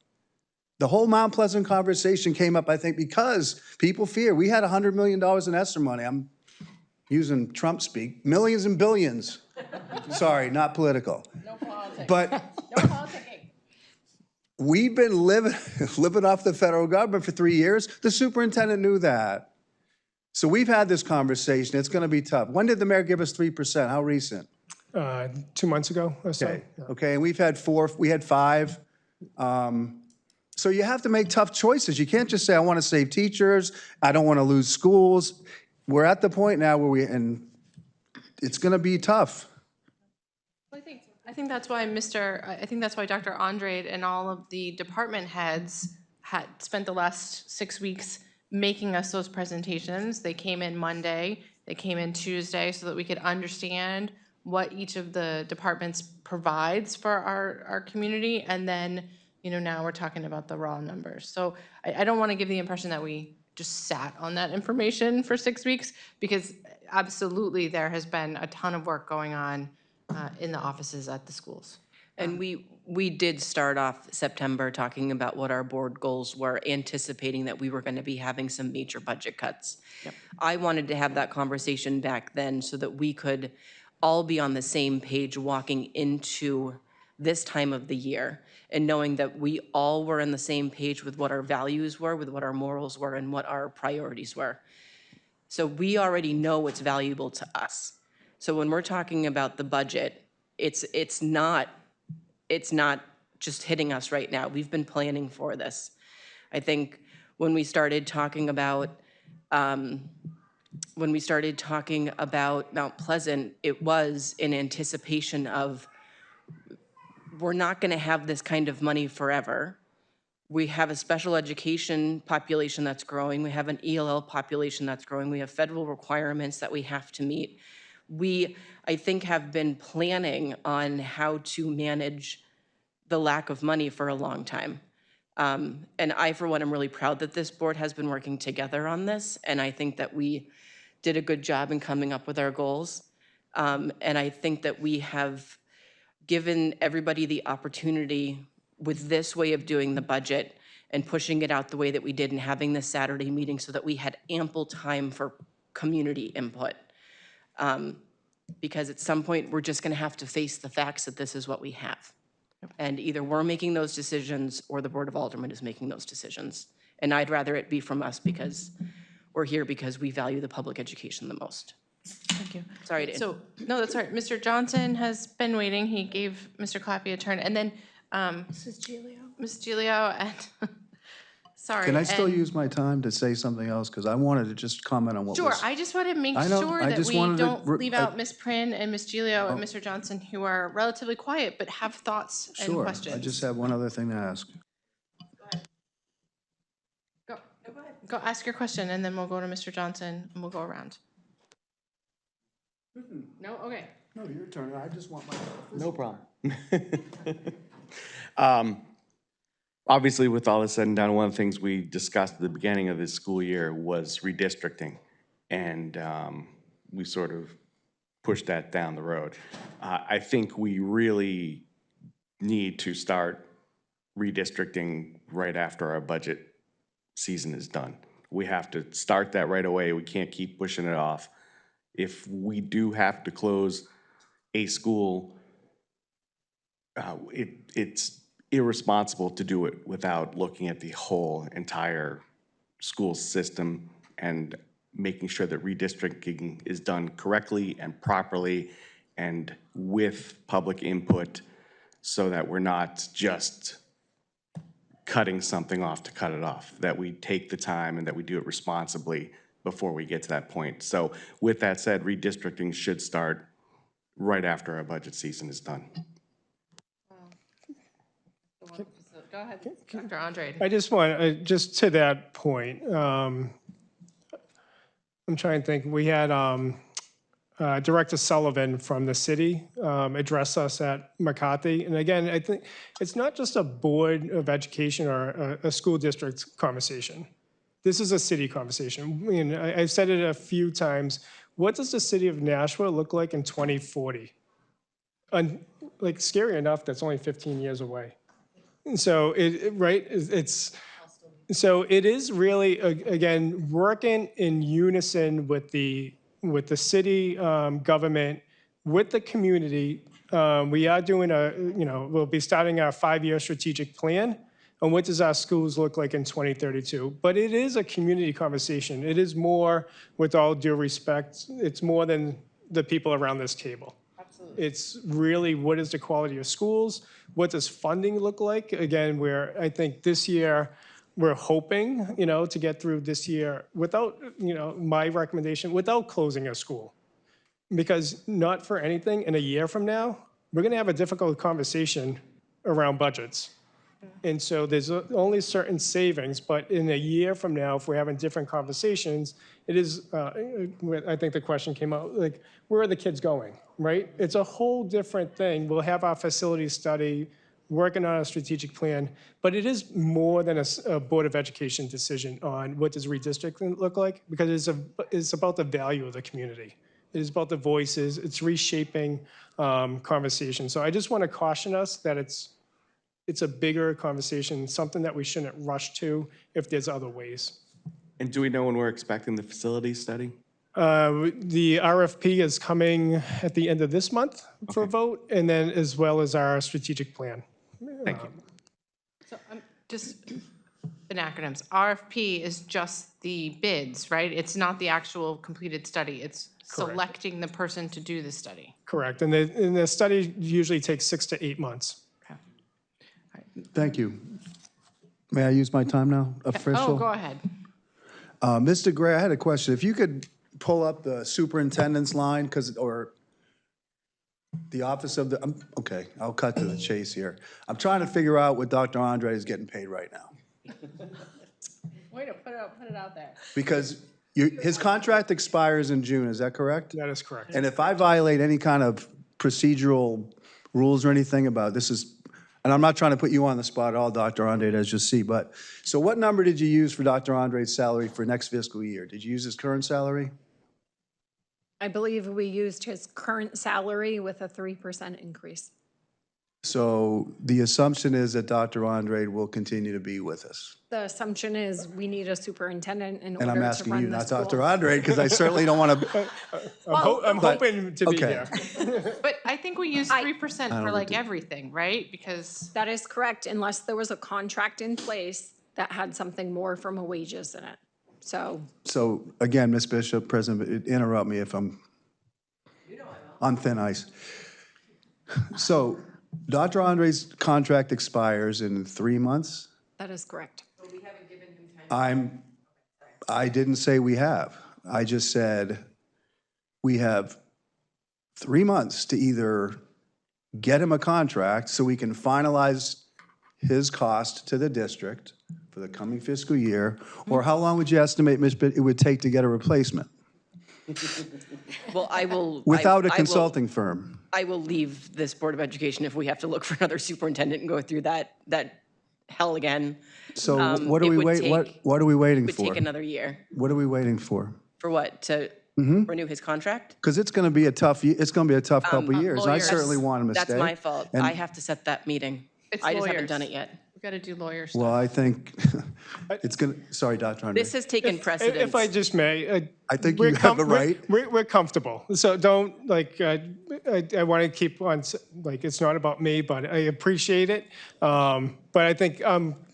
The whole Mount Pleasant conversation came up, I think, because people fear. We had $100 million in ESSER money. I'm using Trump speak, millions and billions. Sorry, not political. No politics. But No politicking. we've been living off the federal government for 3 years. The superintendent knew that. So we've had this conversation. It's going to be tough. When did the mayor give us 3%? How recent? 2 months ago or so. Okay, okay, and we've had 4, we had 5. So you have to make tough choices. You can't just say, I want to save teachers, I don't want to lose schools. We're at the point now where and it's going to be tough. I think that's why I think that's why Dr. Andrade and all of the department heads had spent the last 6 weeks making us those presentations. They came in Monday, they came in Tuesday, so that we could understand what each of the departments provides for our community, and then, now we're talking about the raw numbers. So I don't want to give the impression that we just sat on that information for 6 weeks, because absolutely there has been a ton of work going on in the offices at the schools. And we did start off September talking about what our board goals were, anticipating that we were going to be having some major budget cuts. Yep. I wanted to have that conversation back then so that we could all be on the same page walking into this time of the year, and knowing that we all were on the same page with what our values were, with what our morals were, and what our priorities were. So we already know what's valuable to us. So when we're talking about the budget, it's not just hitting us right now. We've been planning for this. I think when we started talking about Mount Pleasant, it was in anticipation of, we're not going to have this kind of money forever. We have a special education population that's growing. We have an ELL population that's growing. We have federal requirements that we have to meet. We, I think, have been planning on how to manage the lack of money for a long time. And I, for one, am really proud that this board has been working together on this, and I think that we did a good job in coming up with our goals. And I think that we have given everybody the opportunity with this way of doing the budget and pushing it out the way that we did and having this Saturday meeting so that we had ample time for community input. Because at some point, we're just going to have to face the facts that this is what we have. And either we're making those decisions or the Board of Aldermen is making those decisions. And I'd rather it be from us, because we're here because we value the public education the most. Thank you. Sorry to So, no, that's all right. Mr. Johnson has been waiting. He gave Mr. Claffey a turn. And then Mrs. Giglio? Ms. Giglio and, sorry. Can I still and- use my time to say something else? Because I wanted to just comment on what Sure, was. I just want to make I know, sure I that just we wanted to don't leave I- out Ms. Prin and Ms. Giglio and Mr. Johnson, who are relatively quiet but have thoughts and Sure, questions. I just have one other thing to ask. Go ask your question, and then we'll go to Mr. Johnson, and we'll go around. No? Okay. No, your turn. I just want my. No problem. Obviously, with all this said and done, one of the things we discussed at the beginning of this school year was redistricting. And we sort of pushed that down the road. I think we really need to start redistricting right after our budget season is done. We have to start that right away. We can't keep pushing it off. If we do have to close a school it's irresponsible to do it without looking at the whole entire school system and making sure that redistricting is done correctly and properly and with public input, so that we're not just cutting something off to cut it off, that we take the time and that we do it responsibly before we get to that point. So with that said, redistricting should start right after our budget season is done. Go ahead, Dr. Andre. I just want, just to that point, I'm trying to think, we had Director Sullivan from the city address us at McCarthy. And again, I think it's not just a Board of Education or a school district conversation. This is a city conversation. I mean, I've said it a few times. What does the city of Nashua look like in 2040? And like, scary enough, that's only 15 years away. And so so it is really, again, working in unison with the city government, with the community. We are doing we'll be starting our 5-year strategic plan on what does our schools look like in 2032. But it is a community conversation. It is more, with all due respect, it's more than the people around this table. Absolutely. It's really, what is the quality of schools? What does funding look like? Again, I think this year, we're hoping, to get through this year without, my recommendation, without closing a school. Because not for anything, in a year from now, we're going to have a difficult conversation around budgets. And so there's only certain savings, but in a year from now, if we're having different conversations, it is, I think the question came out, like, where are the kids going, right? It's a whole different thing. We'll have our facility study, working on a strategic plan, but it is more than a Board of Education decision on what does redistricting look like, because it's about the value of the community. It is about the voices. It's reshaping conversation. So I just want to caution us that it's a bigger conversation, something that we shouldn't rush to if there's other ways. And do we know when we're expecting the facility study? The RFP is coming at the end of this month for a vote, and then as well as our strategic plan. Thank you. So just in acronyms, RFP is just the bids, right? It's not the actual completed study. It's Correct. selecting the person to do the study. Correct, and the study usually takes 6 to 8 months. Okay. Thank you. May I use my time now? Official? Oh, go ahead. Mr. Gray, I had a question. If you could pull up the superintendent's line, or the office of the, okay, I'll cut to the chase here. I'm trying to figure out what Dr. Andre is getting paid right now. Way to put it out there. Because his contract expires in June, is that correct? That is correct. And if I violate any kind of procedural rules or anything about this is, and I'm not trying to put you on the spot at all, Dr. Andre, as you see, but, so what number did you use for Dr. Andre's salary for next fiscal year? Did you use his current salary? I believe we used his current salary with a 3% increase. So the assumption is that Dr. Andre will continue to be with us. The assumption is we need a superintendent in And order I'm to asking run you, the not school. Dr. Andre, because I certainly don't want to, I'm hoping to be okay. here. But I think we use 3% for like everything, right? Because That is correct, unless there was a contract in place that had something more from a wages in it. So again, Ms. Bishop, President, interrupt me if I'm on thin ice. So Dr. Andre's contract expires in 3 months? that is correct. I didn't say we have. I just said we have 3 months to either get him a contract so we can finalize his cost to the district for the coming fiscal year, or how long would you estimate, Ms. Bitt, it would take to get a replacement Well, I will. without a I will- consulting firm? I will leave this Board of Education if we have to look for another superintendent and go through that hell again. So what it are we would what are we waiting It would for? take another year. What are we waiting for? For what? To renew his contract? Because it's going to be a tough, couple of years. I lawyers. certainly want him to stay. That's my fault. And- I have to set that meeting. It's I just haven't lawyers. done it yet. We got to do lawyer stuff. Well, I think it's going to, sorry, Dr. Andre. This has taken precedence. If I just may. I think we're you have the right. We're comfortable, so don't, like, I want to keep on, like, it's not about me, but I appreciate it. But I think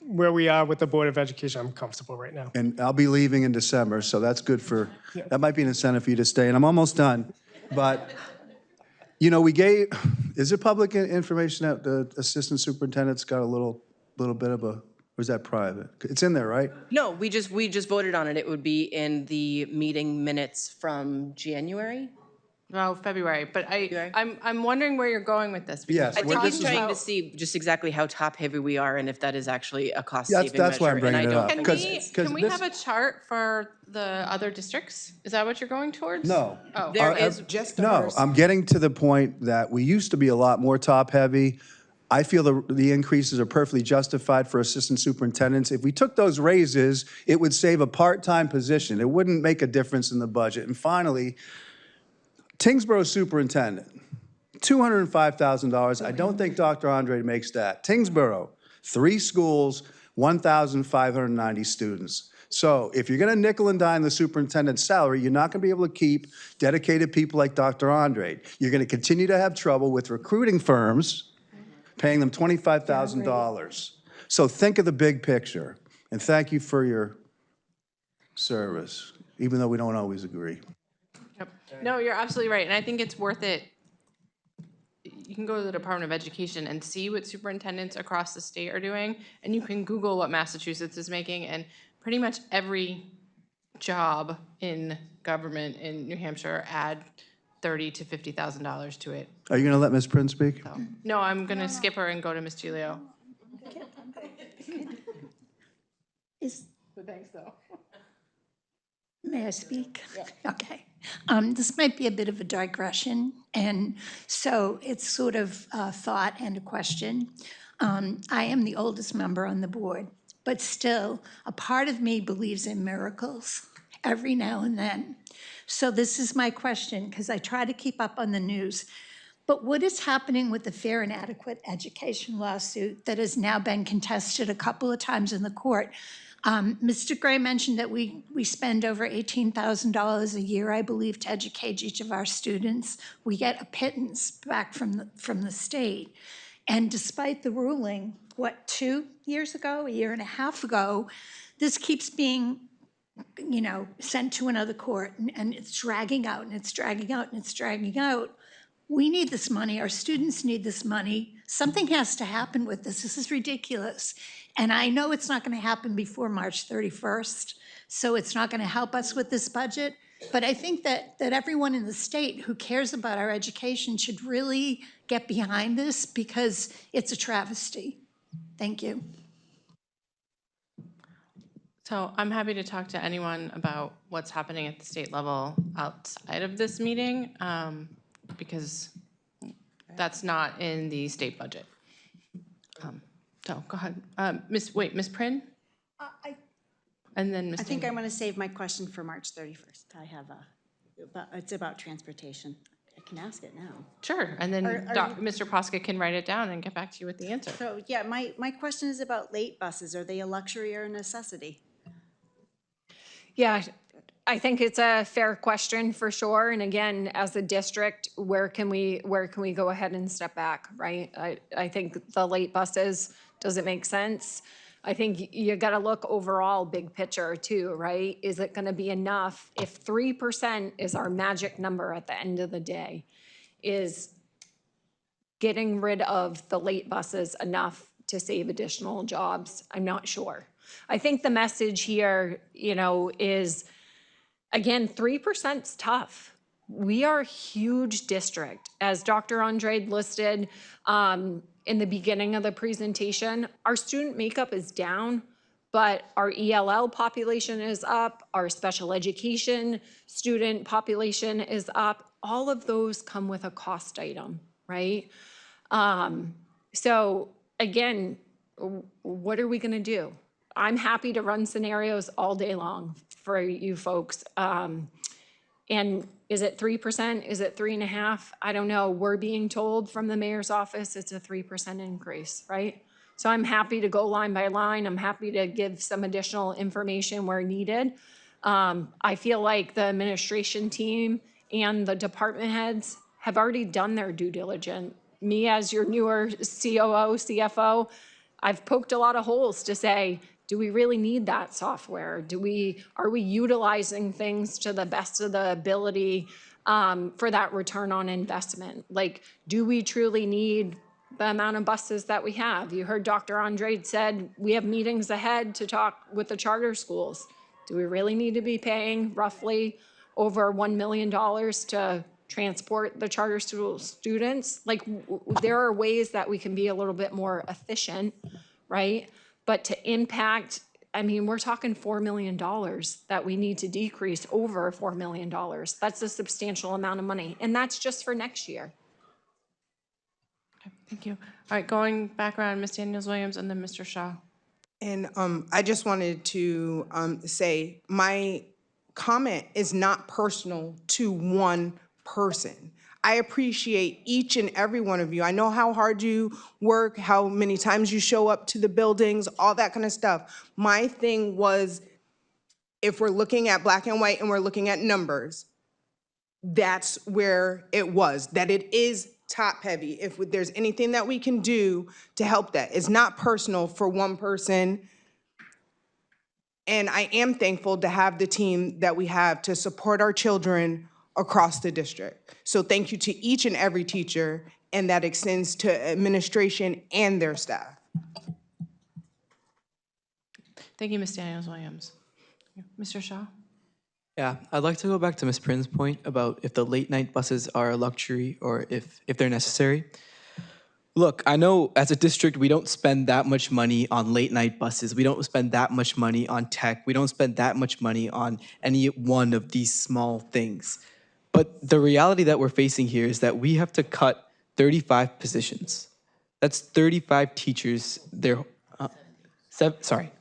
where we are with the Board of Education, I'm comfortable right now. And I'll be leaving in December, so that's good for, that might be an incentive for you to stay, and I'm almost done. But, you know, we gave, is it public information that the assistant superintendent's got a little bit of a, or is that private? It's in there, right? No, we just voted on it. It would be in the meeting minutes from January. No, February, but February? I'm wondering where you're going with this. because Yes, we're well, I'm this talking is- trying to about- see just exactly how top-heavy we are and if that is actually a cost-saving measure. That's why I'm and bringing I it don't up. Can think we, can we have a chart for the other districts? Is that what you're going towards? No. Oh. There is Just No, ours. I'm getting to the point that we used to be a lot more top-heavy. I feel the increases are perfectly justified for assistant superintendents. If we took those raises, it would save a part-time position. It wouldn't make a difference in the budget. And finally, Tingsboro superintendent, $205,000. I don't think Dr. Andre makes that. Tingsboro, 3 schools, 1,590 students. So if you're going to nickel and dime the superintendent's salary, you're not going to be able to keep dedicated people like Dr. Andre. You're going to continue to have trouble with recruiting firms paying them $25,000. So think of the big picture, and thank you for your service, even though we don't always agree. Yep. No, you're absolutely right, and I think it's worth it. You can go to the Department of Education and see what superintendents across the state are doing, and you can Google what Massachusetts is making, and pretty much every job in government in New Hampshire add $30,000 to $50,000 to it. Are you going to let Ms. Prince speak? So, no, I'm gonna skip her and go to Ms. Gilio. Thanks, though. May I speak? Okay. This might be a bit of a digression, and so it's sort of a thought and a question. I am the oldest member on the board, but still, a part of me believes in miracles every now and then. So this is my question, because I try to keep up on the news. But what is happening with the fair and adequate education lawsuit that has now been contested a couple of times in the court? Mr. Gray mentioned that we spend over $18,000 a year, I believe, to educate each of our students. We get a pittance back from the state. And despite the ruling, 2 years ago, a year and a half ago, this keeps being, sent to another court, and it's dragging out, and it's dragging out, and it's dragging out. We need this money. Our students need this money. Something has to happen with this. This is ridiculous. And I know it's not going to happen before March 31st, so it's not going to help us with this budget. But I think that everyone in the state who cares about our education should really get behind this, because it's a travesty. Thank you. So I'm happy to talk to anyone about what's happening at the state level outside of this meeting, because that's not in the state budget. So go ahead. Miss Prin? And then Ms. I think I'm going to save my question for March 31st. I have it's about transportation. I can ask it now. Sure, and then Mr. Posca can write it down and get back to you with the answer. So, yeah, my question is about late buses. Are they a luxury or a necessity? Yeah, I think it's a fair question for sure. And again, as a district, where can we go ahead and step back, right? I think the late buses, does it make sense? I think you got to look overall big picture too, right? Is it going to be enough? If 3% is our magic number at the end of the day, is getting rid of the late buses enough to save additional jobs? I'm not sure. I think the message here, is, again, 3%'s tough. We are a huge district. As Dr. Andre listed in the beginning of the presentation, our student makeup is down, but our ELL population is up, our special education student population is up. All of those come with a cost item, right? So again, what are we gonna do? I'm happy to run scenarios all day long for you folks. And is it 3%? Is it 3.5%? I don't know. We're being told from the mayor's office it's a 3% increase, right? So I'm happy to go line by line. I'm happy to give some additional information where needed. I feel like the administration team and the department heads have already done their due diligence. Me, as your newer COO, CFO, I've poked a lot of holes to say, do we really need that software? Are we utilizing things to the best of the ability for that return on investment? Like, do we truly need the amount of buses that we have? You heard Dr. Andrade said we have meetings ahead to talk with the charter schools. Do we really need to be paying roughly over $1 million to transport the charter school students? Like, there are ways that we can be a little bit more efficient, right? But to impact, I mean, we're talking $4 million that we need to decrease over $4 million. That's a substantial amount of money, and that's just for next year. Thank you. All right, going back around, Ms. Daniels-Williams and then Mr. Shaw. And I just wanted to say my comment is not personal to one person. I appreciate each and every one of you. I know how hard you work, how many times you show up to the buildings, all that kind of stuff. My thing was, if we're looking at black and white and we're looking at numbers, that's where it was, that it is top heavy. If there's anything that we can do to help that, it's not personal for one person. And I am thankful to have the team that we have to support our children across the district. So thank you to each and every teacher, and that extends to administration and their staff. Thank you, Ms. Daniels-Williams. Mr. Shaw? Yeah, I'd like to go back to Ms. Prin's point about if the late night buses are a luxury or if they're necessary. Look, I know as a district, we don't spend that much money on late night buses. We don't spend that much money on tech. We don't spend that much money on any one of these small things. But the reality that we're facing here is that we have to cut 35 positions. That's 35 teachers. 70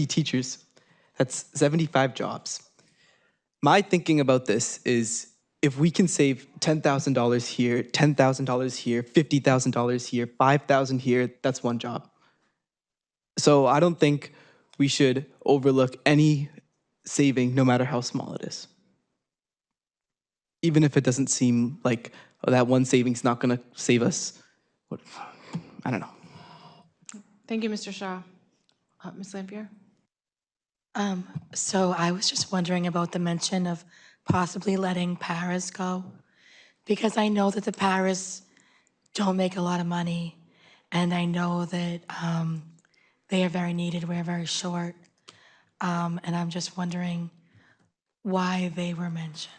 teachers. That's 75 jobs. My thinking about this is if we can save $10,000 here, $10,000 here, $50,000 here, $5,000 here, that's one job. So I don't think we should overlook any saving, no matter how small it is. Even if it doesn't seem like that one saving's not going to save us. I don't know. Thank you, Mr. Shaw. Ms. Lampier? So I was just wondering about the mention of possibly letting paras go, because I know that the paras don't make a lot of money, and I know that they are very needed. We're very short, and I'm just wondering why they were mentioned.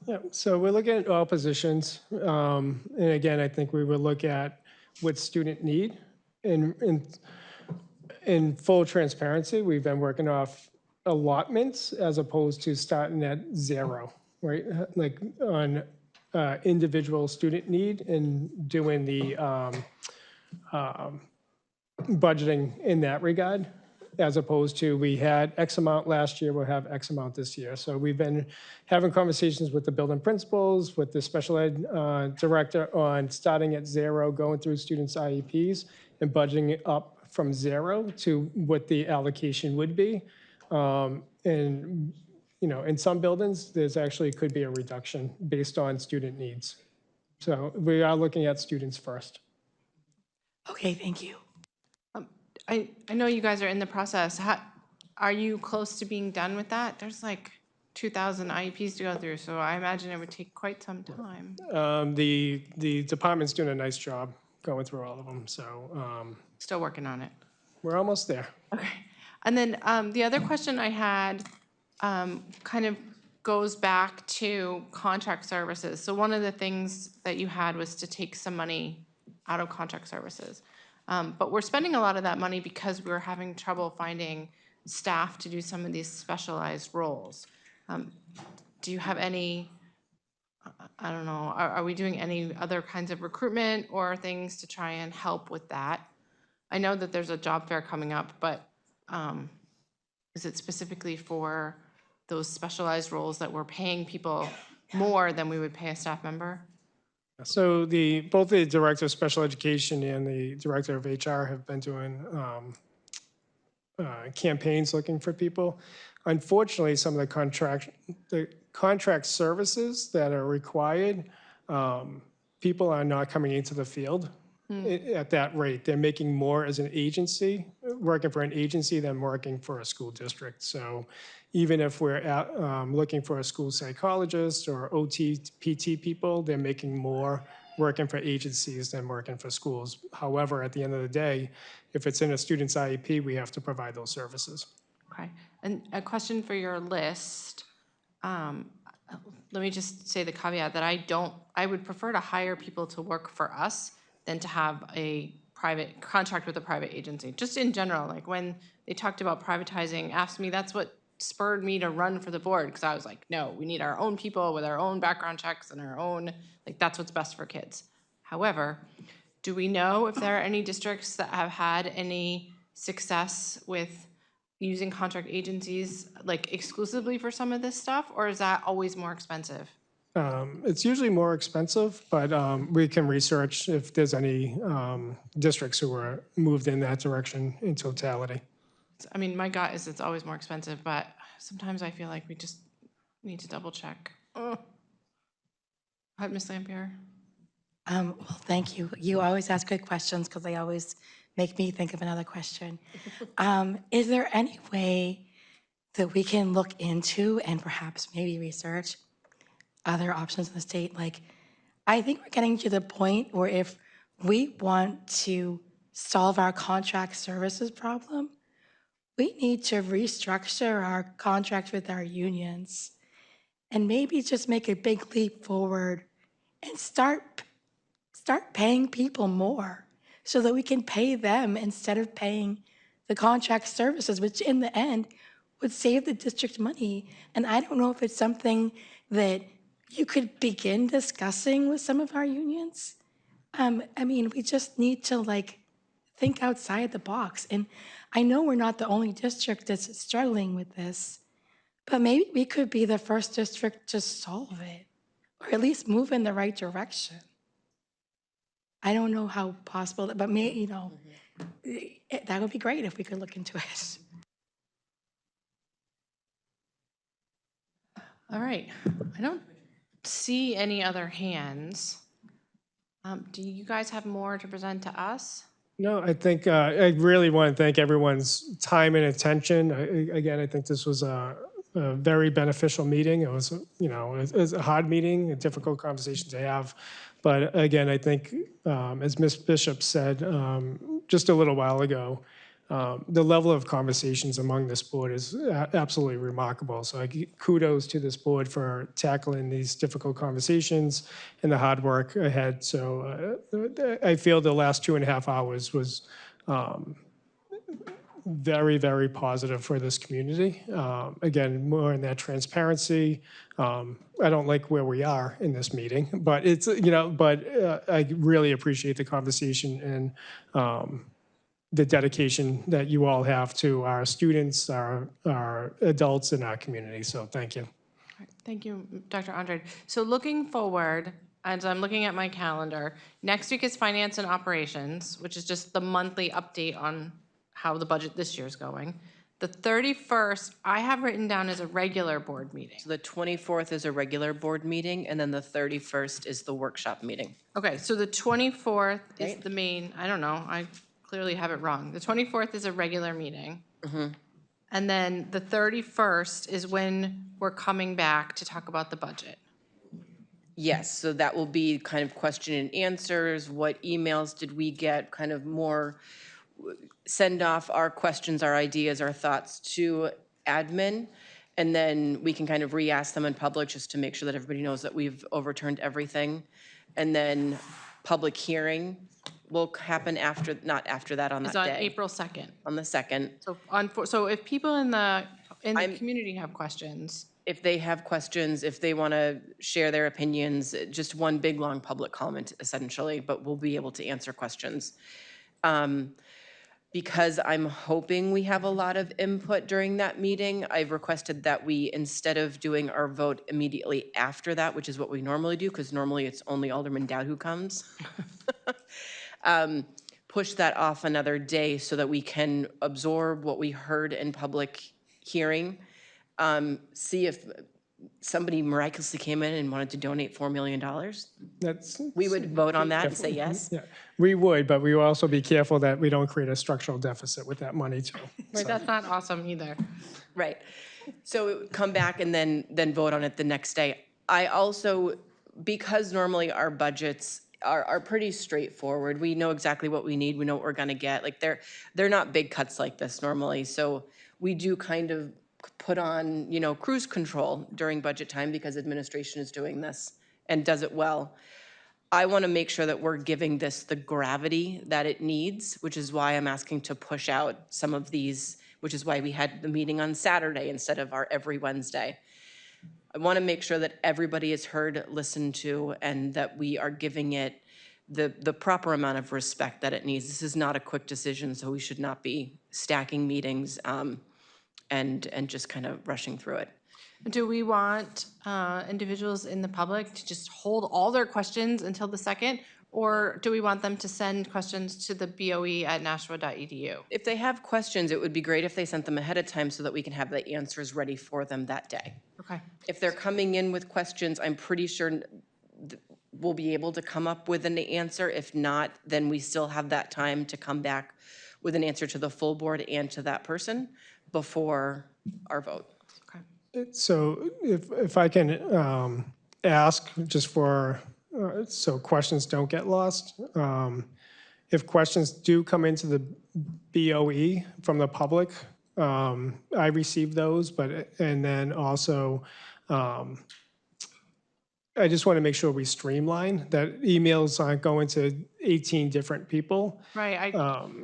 Yeah, so we're looking at all positions. And again, I think we would look at what student need. In full transparency, we've been working off allotments as opposed to starting at zero, right? Like on individual student need and doing the budgeting in that regard, as opposed to we had X amount last year, we'll have X amount this year. So we've been having conversations with the building principals, with the special ed director on starting at zero, going through students' IEPs and budgeting it up from zero to what the allocation would be. And, you know, in some buildings, there's actually could be a reduction based on student needs. So we are looking at students first. Okay, thank you. I know you guys are in the process. Are you close to being done with that? There's like 2,000 IEPs to go through, so I imagine it would take quite some time. The department's doing a nice job going through all of them, so Still working on it. we're almost there. Okay. And then the other question I had kind of goes back to contract services. So one of the things that you had was to take some money out of contract services. But we're spending a lot of that money because we're having trouble finding staff to do some of these specialized roles. Do you have any, I don't know, are we doing any other kinds of recruitment or things to try and help with that? I know that there's a job fair coming up, but is it specifically for those specialized roles that we're paying people more than we would pay a staff member? So both the Director of Special Education and the Director of HR have been doing campaigns looking for people. Unfortunately, some of the contract services that are required, people are not coming into the field at that rate. They're making more as an agency, working for an agency than working for a school district. So even if we're looking for a school psychologist or OT, PT people, they're making more working for agencies than working for schools. However, at the end of the day, if it's in a student's IEP, we have to provide those services. Okay, and a question for your list. Let me just say the caveat that I would prefer to hire people to work for us than to have a private contract with a private agency. Just in general, like when they talked about privatizing AFSCME, that's what spurred me to run for the board, because I was like, no, we need our own people with our own background checks and our own, like, that's what's best for kids. However, do we know if there are any districts that have had any success with using contract agencies, like exclusively for some of this stuff, or is that always more expensive? It's usually more expensive, but we can research if there's any districts who are moved in that direction in totality. I mean, my gut is it's always more expensive, but sometimes I feel like we just need to double check. Oh. Hi, Ms. Lampier. Well, thank you. You always ask good questions because they always make me think of another question. Is there any way that we can look into and perhaps maybe research other options in the state? Like, I think we're getting to the point where if we want to solve our contract services problem, we need to restructure our contract with our unions and maybe just make a big leap forward and start paying people more so that we can pay them instead of paying the contract services, which in the end would save the district money. And I don't know if it's something that you could begin discussing with some of our unions. I mean, we just need to think outside the box. And I know we're not the only district that's struggling with this, but maybe we could be the first district to solve it, or at least move in the right direction. I don't know how possible, but that would be great if we could look into it. All right, I don't see any other hands. Do you guys have more to present to us? No, I think I really want to thank everyone's time and attention. Again, I think this was a very beneficial meeting. It was, it was a hard meeting, a difficult conversation to have. But again, I think, as Ms. Bishop said just a little while ago, the level of conversations among this board is absolutely remarkable. So I give kudos to this board for tackling these difficult conversations and the hard work ahead. So I feel the last 2.5 hours was very, very positive for this community. Again, more in that transparency. I don't like where we are in this meeting, but it's, I really appreciate the conversation and the dedication that you all have to our students, our adults in our community. So thank you. Thank you, Dr. Andrade. So looking forward, as I'm looking at my calendar, next week is Finance and Operations, which is just the monthly update on how the budget this year is going. The 31st, I have written down as a regular board meeting. So the 24th is a regular board meeting, and then the 31st is the workshop meeting. Okay, so the 24th is the main, I don't know, I clearly have it wrong. The 24th is a regular meeting. And then the 31st is when we're coming back to talk about the budget. Yes, so that will be kind of question and answers. What emails did we get? Kind of more send off our questions, our ideas, our thoughts to admin. And then we can kind of re-ask them in public just to make sure that everybody knows that we've overturned everything. And then public hearing will happen after, not after that, on that It's on day. April 2nd. On the 2nd. So if people in the community have questions. If they have questions, if they want to share their opinions, just one big, long public comment, essentially, but we'll be able to answer questions. because I'm hoping we have a lot of input during that meeting, I've requested that we, instead of doing our vote immediately after that, which is what we normally do, because normally it's only Alderman Dowd who comes, push that off another day so that we can absorb what we heard in public hearing, see if somebody miraculously came in and wanted to donate $4 million. That's, We would vote on that and say yes. yeah, we would, but we will also be careful that we don't create a structural deficit with that money too. Right, that's not awesome either. Right. So it would come back and then vote on it the next day. I also, because normally our budgets are pretty straightforward, we know exactly what we need, we know what we're gonna get. Like they're not big cuts like this normally. So we do kind of put on, cruise control during budget time because administration is doing this and does it well. I want to make sure that we're giving this the gravity that it needs, which is why I'm asking to push out some of these, which is why we had the meeting on Saturday instead of our every Wednesday. I want to make sure that everybody is heard, listened to, and that we are giving it the proper amount of respect that it needs. This is not a quick decision, so we should not be stacking meetings and just kind of rushing through it. Do we want individuals in the public to just hold all their questions until the second? Or do we want them to send questions to the boe@nashua.edu? If they have questions, it would be great if they sent them ahead of time so that we can have the answers ready for them that day. Okay. If they're coming in with questions, I'm pretty sure we'll be able to come up with an answer. If not, then we still have that time to come back with an answer to the full board and to that person before our vote. So if I can ask, just for, so questions don't get lost, if questions do come into the BOE from the public, I receive those, and then also, I just want to make sure we streamline, that emails aren't going to 18 different people. Right,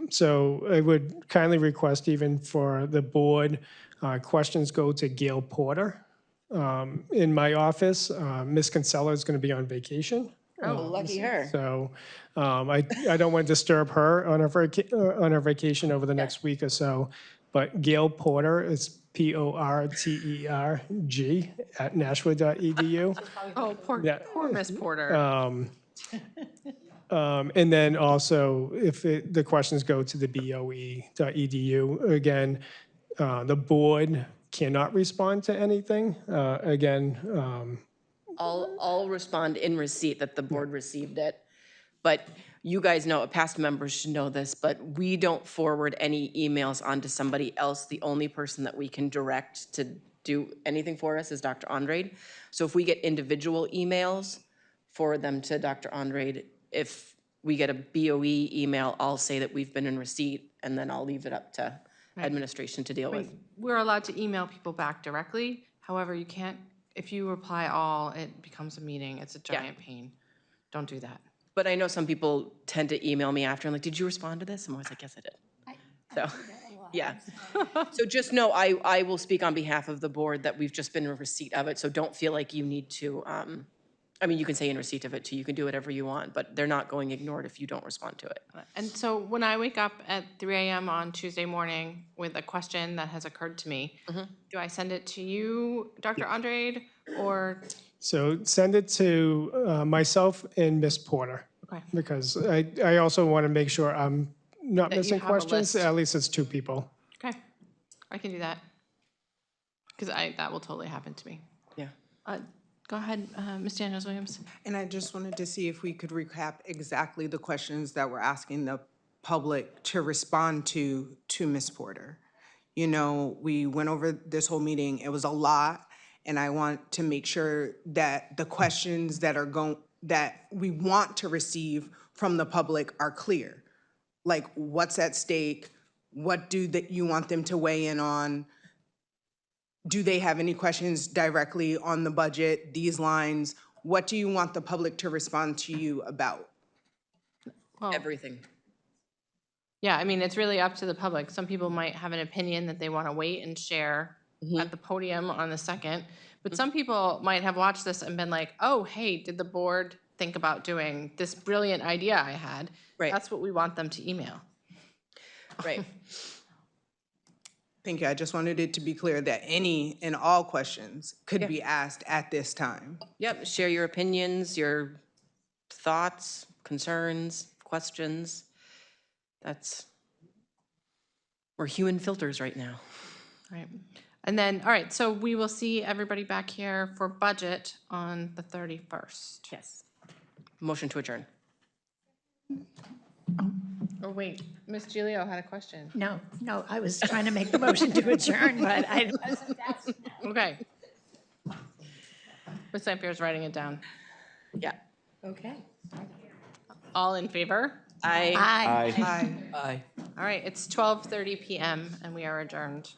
So I would kindly request, even for the board, questions go to Gail Porter. In my office, Ms. Kinsella is going to be on vacation. Oh, lucky her. So I don't want to disturb her on her vacation over the next week or so. But Gail Porter is PORTERG @nashua.edu. oh, poor Miss Porter. And then also, if the questions go to the BOE.edu, again, the board cannot respond to anything. I'll respond in receipt that the board received it. But you guys know, past members should know this, but we don't forward any emails onto somebody else. The only person that we can direct to do anything for us is Dr. Andrade. So if we get individual emails, forward them to Dr. Andrade. If we get a BOE email, I'll say that we've been in receipt, and then I'll leave it up to administration to deal with. We're allowed to email people back directly. However, you can't, if you reply all, it becomes a meeting. It's a giant pain. Don't do that. But I know some people tend to email me after and like, did you respond to this? I'm always like, yes, I did. So, yeah. So just know I will speak on behalf of the board that we've just been in receipt of it. So don't feel like you need to, you can say in receipt of it too. You can do whatever you want, but they're not going ignored if you don't respond to it. And so when I wake up at 3 a.m. on Tuesday morning with a question that has occurred to me, do I send it to you, Dr. Andrade, or? So send it to myself and Ms. Porter. Okay. Because I also want to make sure I'm not That you missing have a questions. list. At least it's 2 people. Okay, I can do that. Because that will totally happen to me. Yeah. Go ahead, Ms. Daniels-Williams. And I just wanted to see if we could recap exactly the questions that we're asking the public to respond to Ms. Porter. We went over this whole meeting. It was a lot, and I want to make sure that the questions that we want to receive from the public are clear. Like, what's at stake? What do you want them to weigh in on? Do they have any questions directly on the budget, these lines? What do you want the public to respond to you about? Well, Everything. yeah, it's really up to the public. Some people might have an opinion that they want to wait and share at the podium on the second. But some people might have watched this and been like, oh, hey, did the board think about doing this brilliant idea I had? Right. That's what we want them to email. Right. Thank you. I just wanted it to be clear that any and all questions could be asked at this time. Yep, share your opinions, your thoughts, concerns, questions. We're human filters right now. Right. And then, all right, so we will see everybody back here for budget on the 31st. Yes. Motion to adjourn. Oh, wait, Ms. Gilio had a question. No, I was trying to make the motion to adjourn, but I, Okay. Ms. St. Pierre's writing it down. Yeah. okay. All in favor? I. Aye. Aye. Aye. All right, it's 12:30 PM and we are adjourned.